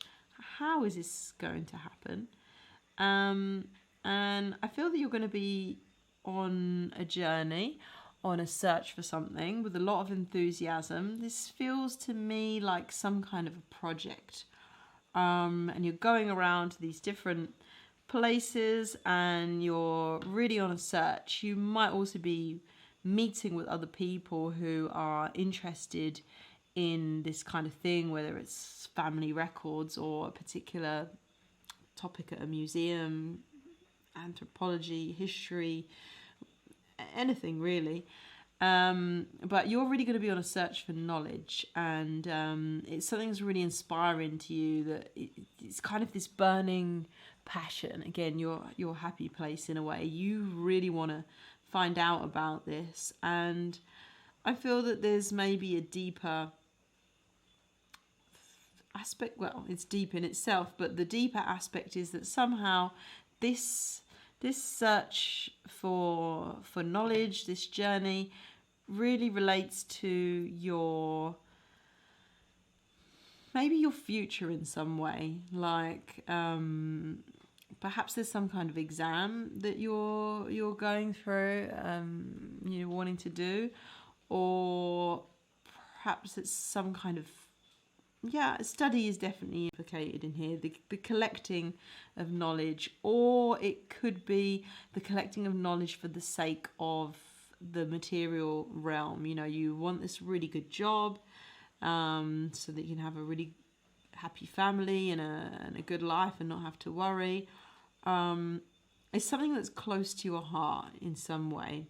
how is this going to happen. And I feel that you're going to be on a journey, on a search for something with a lot of enthusiasm. This feels to me like some kind of a project. And you're going around to these different places and you're really on a search. You might also be meeting with other people who are interested in this kind of thing, whether it's family records or a particular topic at a museum, anthropology, history, anything really. But you're really going to be on a search for knowledge, and it's something that's really inspiring to you, that it's kind of this burning passion. Again, your happy place in a way. You really want to find out about this, and I feel that there's maybe a deeper aspect. Well, it's deep in itself, but the deeper aspect is that somehow this search for knowledge, this journey, really relates to your future in some way. Like perhaps there's some kind of exam that you're going through, wanting to do, or perhaps it's some kind of study is definitely implicated in here, the collecting of knowledge, or it could be the collecting of knowledge for the sake of the material realm. You want this really good job, so that you can have a really happy family and a good life and not have to worry. it's something that's close to your heart in some way.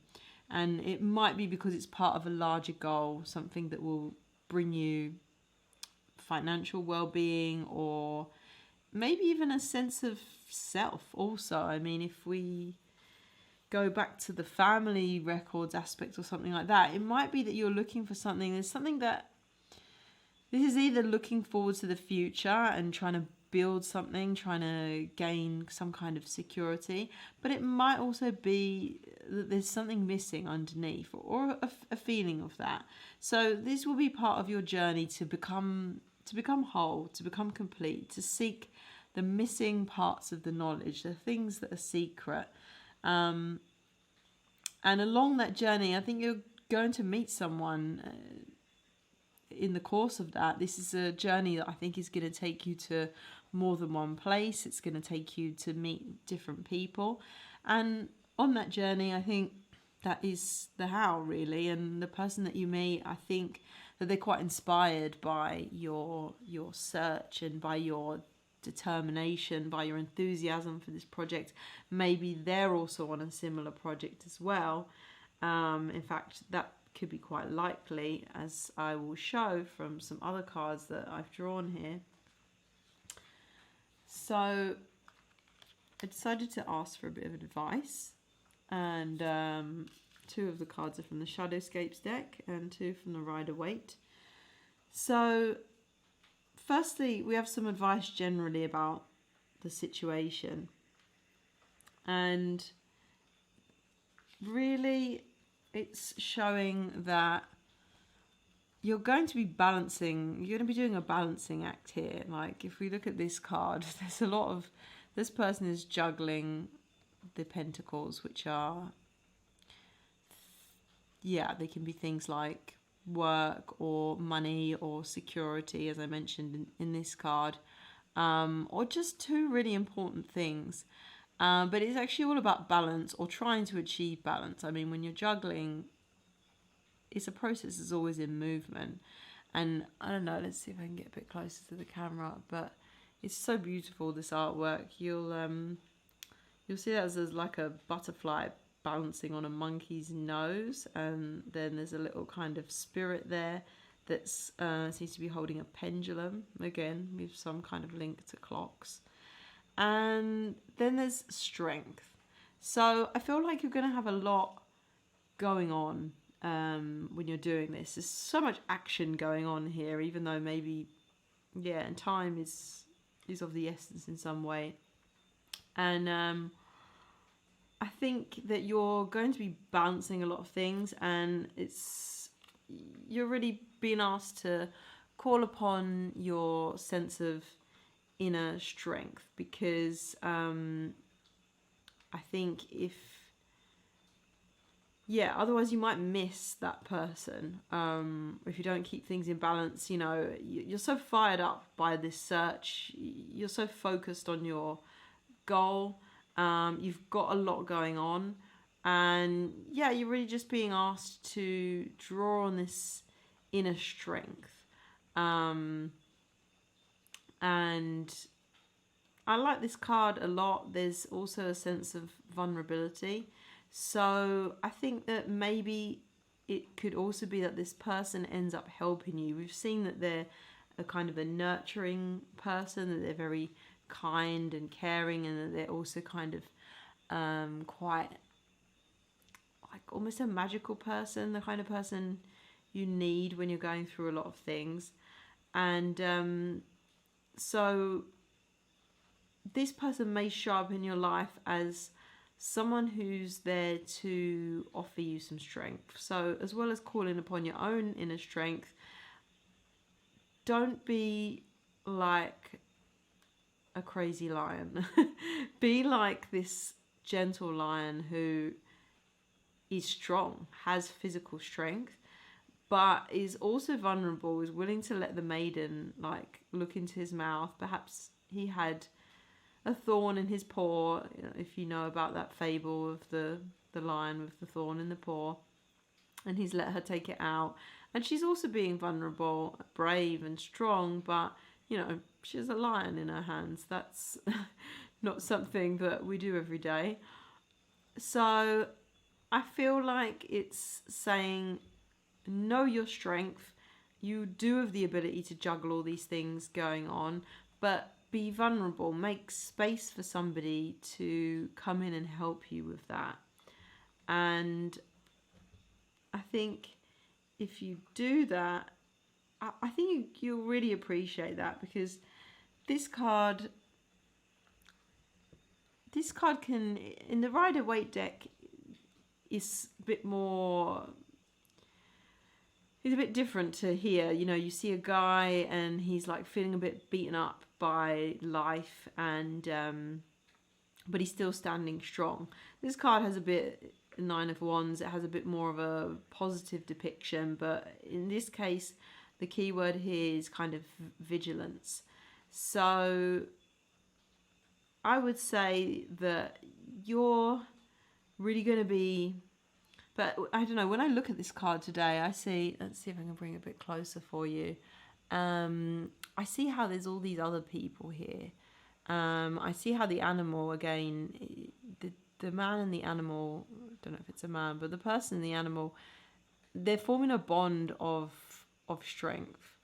And it might be because it's part of a larger goal, something that will bring you financial well-being, or maybe even a sense of self also. I mean, if we go back to the family records aspect or something like that, it might be that you're looking for something. There's something that this is either looking forward to the future and trying to build something, trying to gain some kind of security, but it might also be that there's something missing underneath, or a feeling of that. So this will be part of your journey to become whole, to become complete, to seek the missing parts of the knowledge, the things that are secret. And along that journey, I think you're going to meet someone in the course of that. This is a journey that I think is going to take you to more than one place. It's going to take you to meet different people. And on that journey, I think that is the how, really. And the person that you meet, I think that they're quite inspired by your search and by your determination, by your enthusiasm for this project. Maybe they're also on a similar project as well. In fact, that could be quite likely, as I will show from some other cards that I've drawn here. So I decided to ask for a bit of advice, and 2 of the cards are from the Shadowscapes deck and 2 from the Rider-Waite. So firstly, we have some advice generally about the situation, and really it's showing that you're going to be balancing, you're going to be doing a balancing act here. Like, if we look at this card, there's a lot of, this person is juggling the pentacles, which are, yeah, they can be things like work or money or security, as I mentioned in this card, or just 2 really important things. But it's actually all about balance, or trying to achieve balance. I mean, when you're juggling, it's a process that's always in movement. And I don't know, let's see if I can get a bit closer to the camera, but it's so beautiful, this artwork. You'll see that as like a butterfly balancing on a monkey's nose, and then there's a little kind of spirit there that's seems to be holding a pendulum, again with some kind of link to clocks. And then there's strength. So I feel like you're going to have a lot going on when you're doing this. There's so much action going on here, even though maybe, yeah, and time is of the essence in some way. And I think that you're going to be balancing a lot of things, and you're really being asked to call upon your sense of inner strength, because I think otherwise you might miss that person if you don't keep things in balance. You know, you're so fired up by this search, you're so focused on your goal, you've got a lot going on, and yeah, you're really just being asked to draw on this inner strength. And I like this card a lot. There's also a sense of vulnerability. So I think that maybe it could also be that this person ends up helping you. We've seen that they're a kind of a nurturing person, that they're very kind and caring, and that they're also kind of quite like almost a magical person, the kind of person you need when you're going through a lot of things. And so this person may show up in your life as someone who's there to offer you some strength. So as well as calling upon your own inner strength, don't be like a crazy lion. Be like this gentle lion who is strong, has physical strength, but is also vulnerable, is willing to let the maiden like look into his mouth. Perhaps he had a thorn in his paw, if you know about that fable of the lion with the thorn in the paw, and he's let her take it out. And she's also being vulnerable, brave and strong, but you know, she has a lion in her hands. That's not something that we do every day. So I feel like it's saying, know your strength. You do have the ability to juggle all these things going on, but be vulnerable. Make space for somebody to come in and help you with that. And I think if you do that, I think you'll really appreciate that, because this card can, in the Rider-Waite deck, is a bit more, it's a bit different to here. You know, you see a guy and he's like feeling a bit beaten up by life, and but he's still standing strong. This card has a bit, Nine of Wands, it has a bit more of a positive depiction, but in this case the key word here is kind of vigilance. So I would say that you're really going to be, but I don't know, when I look at this card today, I see, let's see if I can bring it a bit closer for you. I see how there's all these other people here. I see how the animal, again, the man and the animal, I don't know if it's a man, but the person and the animal, they're forming a bond of strength.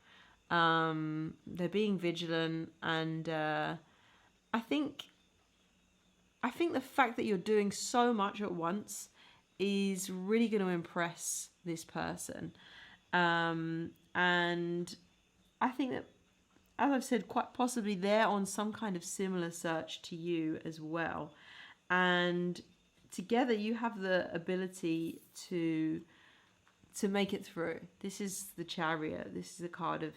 They're being vigilant, and I think the fact that you're doing so much at once is really going to impress this person. And I think that, as I've said, quite possibly they're on some kind of similar search to you as well. And together you have the ability to make it through. This is the Chariot. This is a card of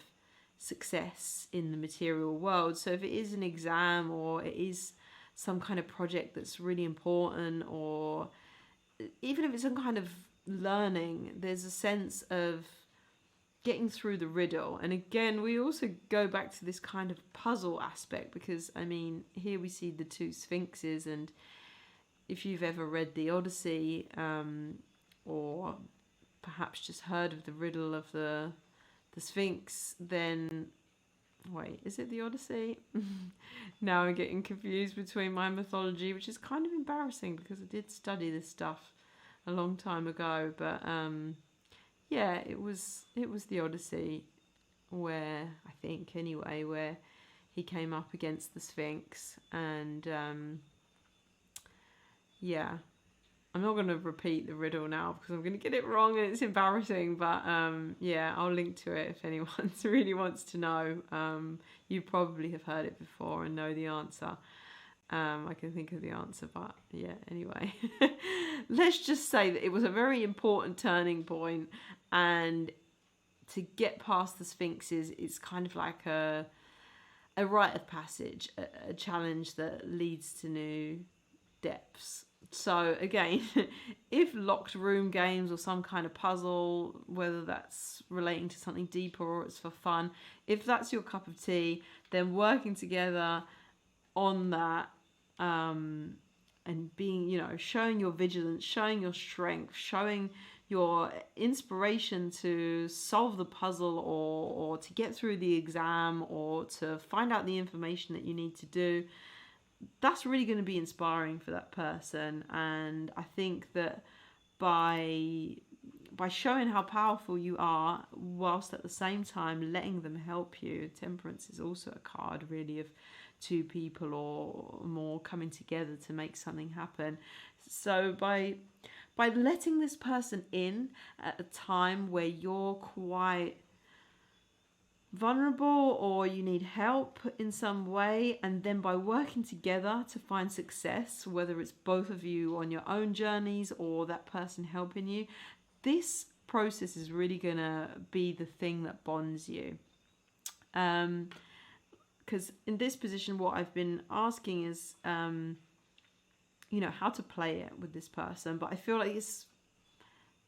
success in the material world. So if it is an exam, or it is some kind of project that's really important, or even if it's some kind of learning, there's a sense of getting through the riddle. And again, we also go back to this kind of puzzle aspect, because I mean, here we see the two sphinxes, and if you've ever read the Odyssey, or perhaps just heard of the riddle of the Sphinx, then wait, is it the Odyssey? Now I'm getting confused between my mythology, which is kind of embarrassing because I did study this stuff a long time ago. But yeah, it was the Odyssey, where I think anyway, where he came up against the Sphinx, and yeah. I'm not going to repeat the riddle now because I'm going to get it wrong and it's embarrassing. But yeah, I'll link to it if anyone really wants to know. You probably have heard it before and know the answer. I can think of the answer, but yeah, anyway. Let's just say that it was a very important turning point, and to get past the Sphinxes, it's kind of like a rite of passage, a challenge that leads to new depths. So again, if locked room games or some kind of puzzle, whether that's relating to something deeper or it's for fun, if that's your cup of tea, then working together on that, and being, you know, showing your vigilance, showing your strength, showing your inspiration to solve the puzzle, or to get through the exam, or to find out the information that you need to do, that's really going to be inspiring for that person. And I think that by showing how powerful you are, whilst at the same time letting them help you, Temperance is also a card really of two people or more coming together to make something happen. So by letting this person in at a time where you're quite vulnerable or you need help in some way, and then by working together to find success, whether it's both of you on your own journeys or that person helping you, this process is really gonna be the thing that bonds you. Because in this position, what I've been asking is you know, how to play it with this person, but I feel like this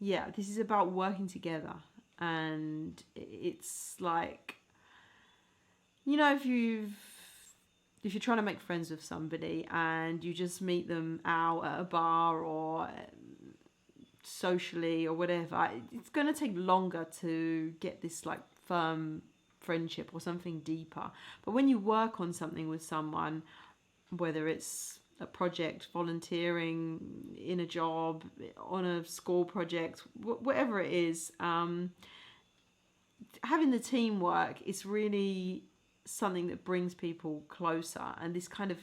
is about working together. And it's like, you know, if you're trying to make friends with somebody and you just meet them out at a bar or socially or whatever, it's going to take longer to get this like firm friendship or something deeper. But when you work on something with someone, whether it's a project, volunteering, in a job, on a school project, whatever it is. Having the teamwork is really something that brings people closer, and this kind of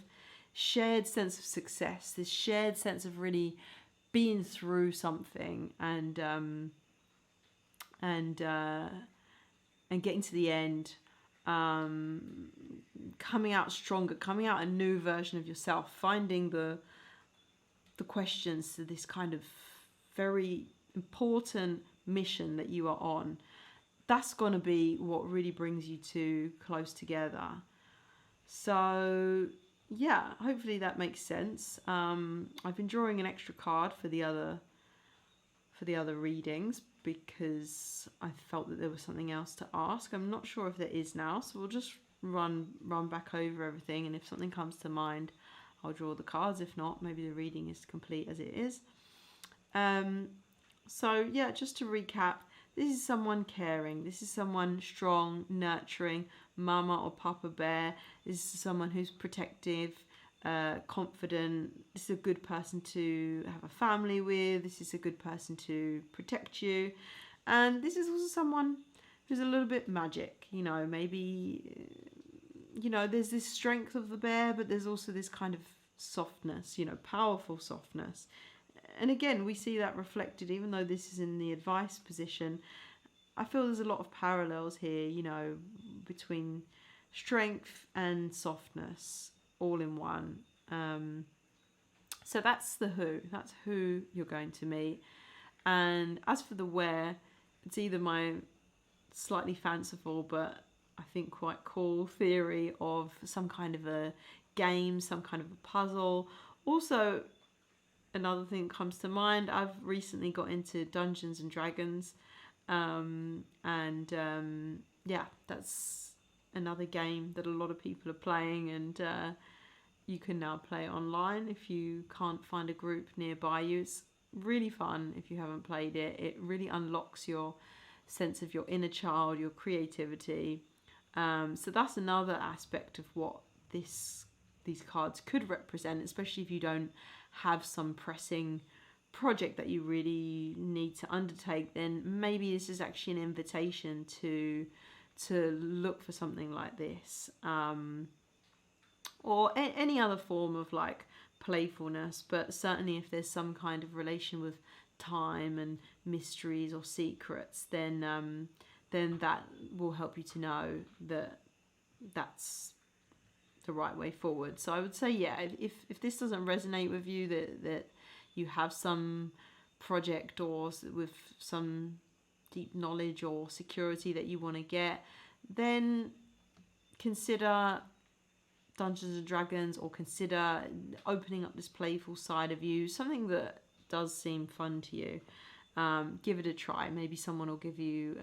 shared sense of success, this shared sense of really being through something and getting to the end, coming out stronger, coming out a new version of yourself, finding the questions to this kind of very important mission that you are on. That's going to be what really brings you two close together. So yeah, hopefully that makes sense. I've been drawing an extra card for the other readings because I felt that there was something else to ask. I'm not sure if there is now, so we'll just run back over everything, and if something comes to mind, I'll draw the cards. If not, maybe the reading is complete as it is. So yeah, just to recap, this is someone caring. This is someone strong, nurturing, mama or papa bear. This is someone who's protective, confident. This is a good person to have a family with. This is a good person to protect you. And this is also someone who's a little bit magic. You know, maybe, you know, there's this strength of the bear, but there's also this kind of softness, you know, powerful softness. And again, we see that reflected, even though this is in the advice position. I feel there's a lot of parallels here, you know, between strength and softness all in one. So that's the who. That's who you're going to meet. And as for the where, it's either my slightly fanciful but I think quite cool theory of some kind of a game, some kind of a puzzle. Also, another thing that comes to mind, I've recently got into Dungeons and Dragons, yeah, that's another game that a lot of people are playing, and you can now play online if you can't find a group nearby you. It's really fun if you haven't played it. It really unlocks your sense of your inner child, your creativity. So that's another aspect of what these cards could represent, especially if you don't have some pressing project that you really need to undertake. Then maybe this is actually an invitation to look for something like this, or any other form of like playfulness. But certainly if there's some kind of relation with time and mysteries or secrets, then that will help you to know that that's the right way forward. So I would say, yeah, if this doesn't resonate with you, that you have some project or with some deep knowledge or security that you want to get, then consider Dungeons and Dragons, or consider opening up this playful side of you, something that does seem fun to you. Give it a try. Maybe someone will give you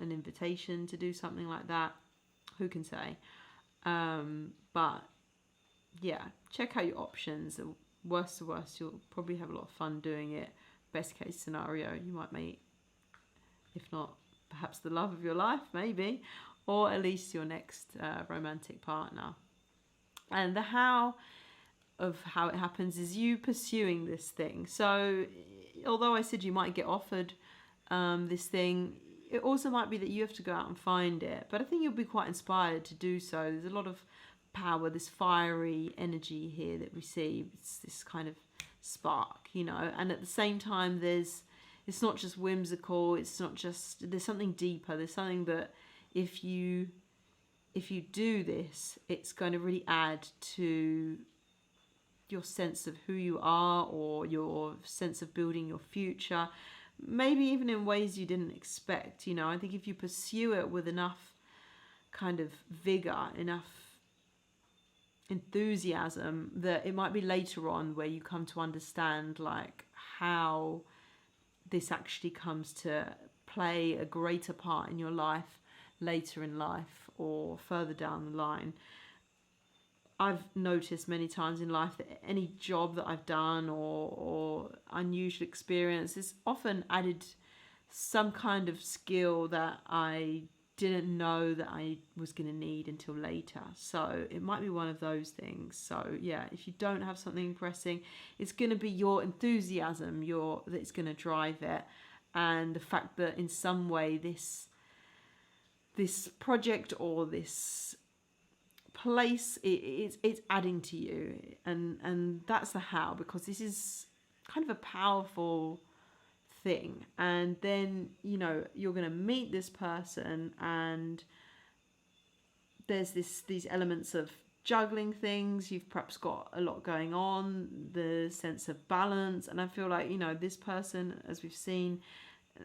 an invitation to do something like that. Who can say? But yeah, check out your options. Worst to worst, you'll probably have a lot of fun doing it. Best case scenario, you might meet, if not perhaps the love of your life, maybe, or at least your next romantic partner. And the how of how it happens is you pursuing this thing. So although I said you might get offered this thing, it also might be that you have to go out and find it. But I think you'll be quite inspired to do so. There's a lot of power, this fiery energy here that we see. It's this kind of spark, you know. And at the same time, it's not just whimsical. It's not just, there's something deeper. There's something that if you do this, it's going to really add to your sense of who you are, or your sense of building your future. Maybe even in ways you didn't expect, you know. I think if you pursue it with enough kind of vigor, enough enthusiasm, that it might be later on where you come to understand like how this actually comes to play a greater part in your life later in life or further down the line. I've noticed many times in life that any job that I've done or unusual experience has often added some kind of skill that I didn't know that I was going to need until later. So it might be one of those things. So yeah, if you don't have something pressing, it's going to be your enthusiasm that's going to drive it, and the fact that in some way this project or this place it's adding to you, and that's the how, because this is kind of a powerful thing. And then you're going to meet this person, and there's these elements of juggling things. You've perhaps got a lot going on, the sense of balance, and I feel like this person, as we've seen,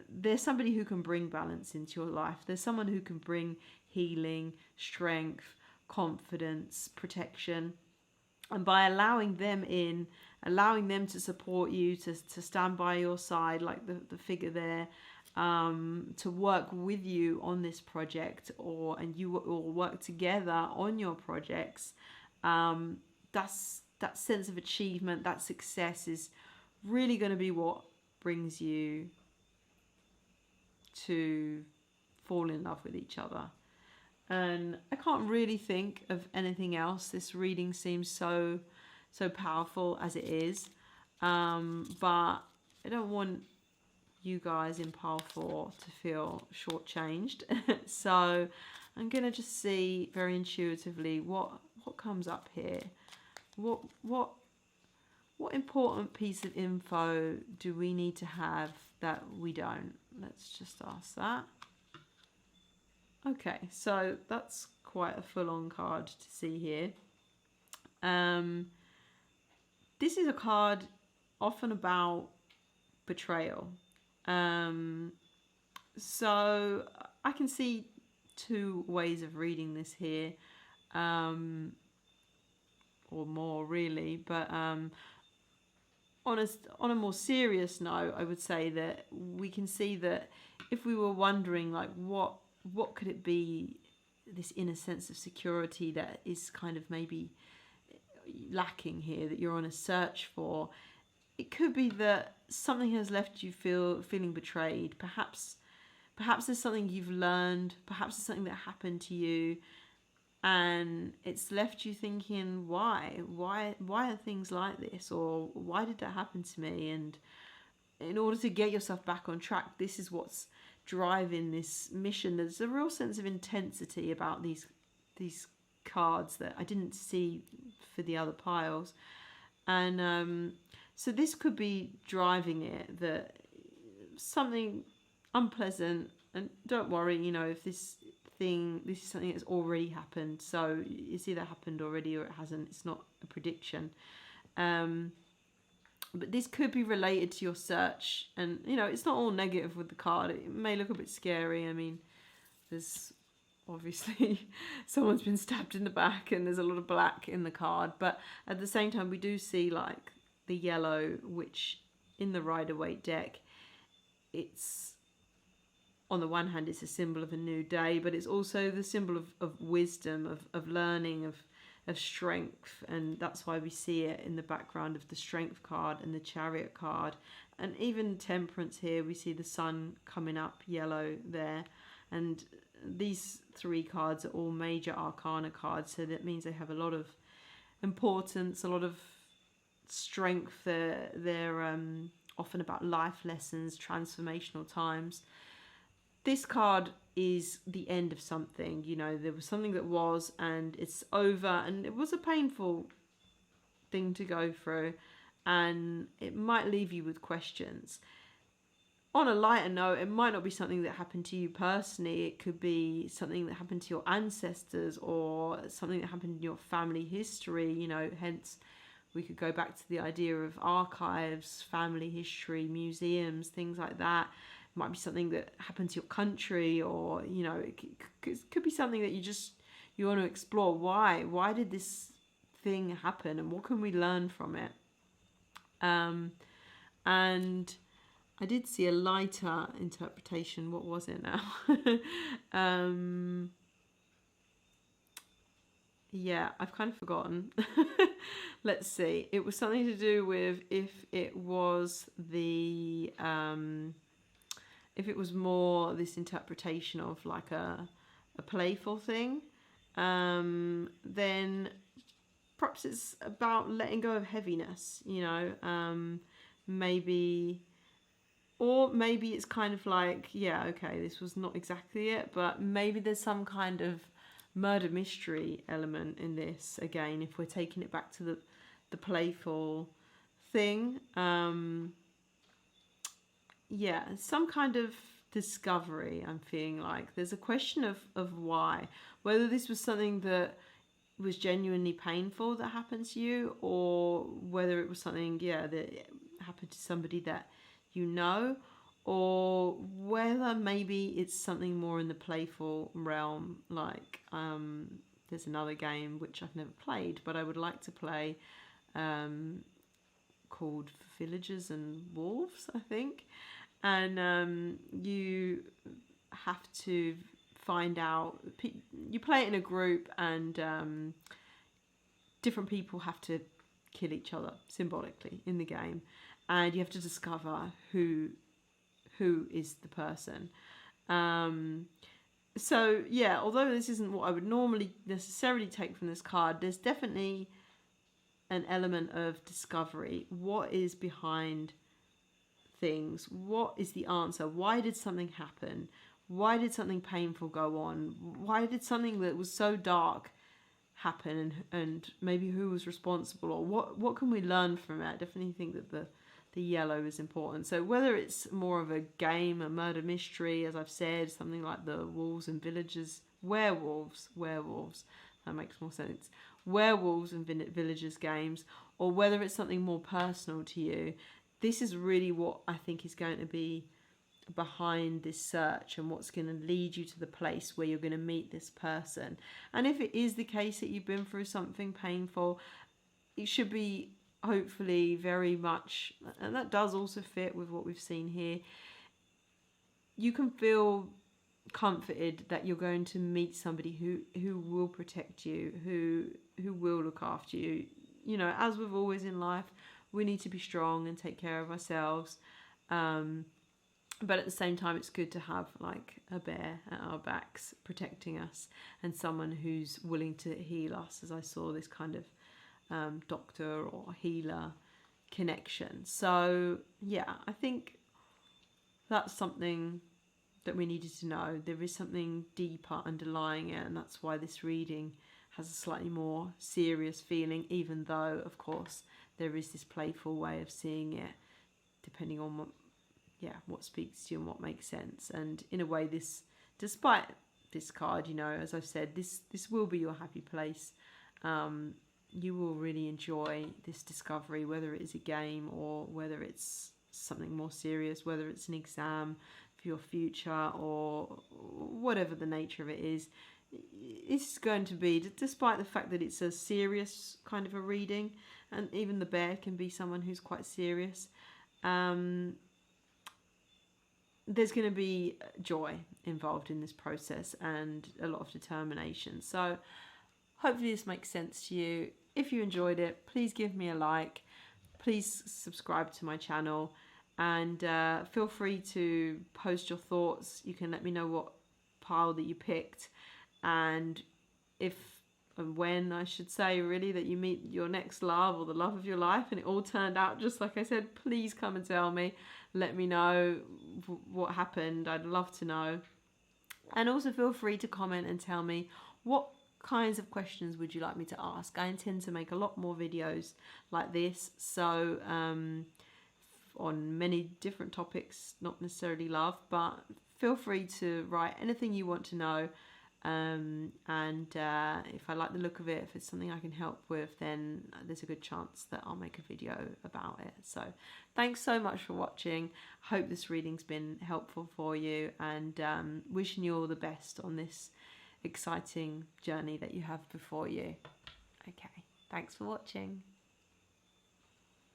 there's somebody who can bring balance into your life. There's someone who can bring healing, strength, confidence, protection. And by allowing them in, allowing them to support you, to stand by your side, like the figure there, to work with you on this project, and you all work together on your projects, that sense of achievement, that success is really going to be what brings you to fall in love with each other. And I can't really think of anything else. This reading seems so powerful as it is, but I don't want you guys in pile 4 to feel shortchanged. So I'm gonna just see very intuitively what comes up here. What important piece of info do we need to have that we don't? Let's just ask that. Okay, so that's quite a full-on card to see here. This is a card often about betrayal. So I can see 2 ways of reading this here, or more really, but on a more serious note, I would say that we can see that if we were wondering like what could it be, this inner sense of security that is kind of maybe lacking here, that you're on a search for, it could be that something has left you feeling betrayed. Perhaps there's something you've learned, perhaps it's something that happened to you, and it's left you thinking, why are things like this, or why did that happen to me? And in order to get yourself back on track, this is what's driving this mission. There's a real sense of intensity about these cards that I didn't see for the other piles, and so this could be driving it, that something unpleasant. And don't worry, if this is something that's already happened, so it's either happened already or it hasn't. It's not a prediction. But this could be related to your search, and it's not all negative with the card. It may look a bit scary. I mean, there's obviously someone's been stabbed in the back, and there's a lot of black in the card, but at the same time we do see like the yellow, which in the Rider-Waite deck, it's on the one hand it's a symbol of a new day, but it's also the symbol of wisdom, of learning, of strength, and that's why we see it in the background of the Strength card and the Chariot card, and even Temperance here. We see the sun coming up yellow there, and these 3 cards are all major arcana cards, so that means they have a lot of importance, a lot of strength. They're often about life lessons, transformational times. This card is the end of something. There was something that was, and it's over, and it was a painful thing to go through, and it might leave you with questions. On a lighter note, it might not be something that happened to you personally. It could be something that happened to your ancestors, or something that happened in your family history. Hence we could go back to the idea of archives, family history, museums, things like that. It might be something that happened to your country, or it could be something that you want to explore. Why did this thing happen, and what can we learn from it? And I did see a lighter interpretation. What was it now? Yeah, I've kind of forgotten. Let's see. It was something to do with if it was more this interpretation of like a a playful thing, then perhaps it's about letting go of heaviness, you know, maybe, or maybe it's kind of like, yeah, okay, this was not exactly it, but maybe there's some kind of murder mystery element in this. Again, if we're taking it back to the playful thing, yeah, some kind of discovery. I'm feeling like there's a question of why, whether this was something that was genuinely painful that happened to you, or whether it was something, yeah, that happened to somebody that you know, or whether maybe it's something more in the playful realm. Like there's another game which I've never played but I would like to play, called Villagers and Wolves, I think, and you have to find out, you play it in a group, and different people have to kill each other symbolically in the game, and you have to discover who is the person. So yeah, although this isn't what I would normally necessarily take from this card, there's definitely an element of discovery. What is behind things? What is the answer? Why did something happen? Why did something painful go on? Why did something that was so dark happen? And maybe who was responsible, or what can we learn from it? I definitely think that the yellow is important. So whether it's more of a game, a murder mystery, as I've said, something like the Wolves and Villagers, werewolves, that makes more sense, werewolves and villagers games, or whether it's something more personal to you, this is really what I think is going to be behind this search, and what's going to lead you to the place where you're going to meet this person. And if it is the case that you've been through something painful, it should be hopefully very much, and that does also fit with what we've seen here, you can feel comforted that you're going to meet somebody who will protect you, who will look after you. You know, as with always in life, we need to be strong and take care of ourselves, but at the same time it's good to have like a bear at our backs protecting us, and someone who's willing to heal us, as I saw this kind of doctor or healer connection. So yeah, I think that's something that we needed to know. There is something deeper underlying it, and that's why this reading has a slightly more serious feeling, even though of course there is this playful way of seeing it, depending on what speaks to you and what makes sense. And in a way, this, despite this card, you know, as I've said, this will be your happy place. You will really enjoy this discovery, whether it is a game or whether it's something more serious, whether it's an exam for your future or whatever the nature of it is. It's going to be, despite the fact that it's a serious kind of a reading, and even the bear can be someone who's quite serious, there's going to be joy involved in this process and a lot of determination. So hopefully this makes sense to you. If you enjoyed it, please give me a like, please subscribe to my channel, and feel free to post your thoughts. You can let me know what pile that you picked, and if and when, I should say, really, that you meet your next love or the love of your life and it all turned out just like I said, please come and tell me. Let me know what happened. I'd love to know. And also feel free to comment and tell me what kinds of questions would you like me to ask. I intend to make a lot more videos like this, so on many different topics, not necessarily love, but feel free to write anything you want to know. And if I like the look of it, if it's something I can help with, then there's a good chance that I'll make a video about it. So thanks so much for watching. Hope this reading's been helpful for you, and wishing you all the best on this exciting journey that you have before you. Okay, thanks for watching.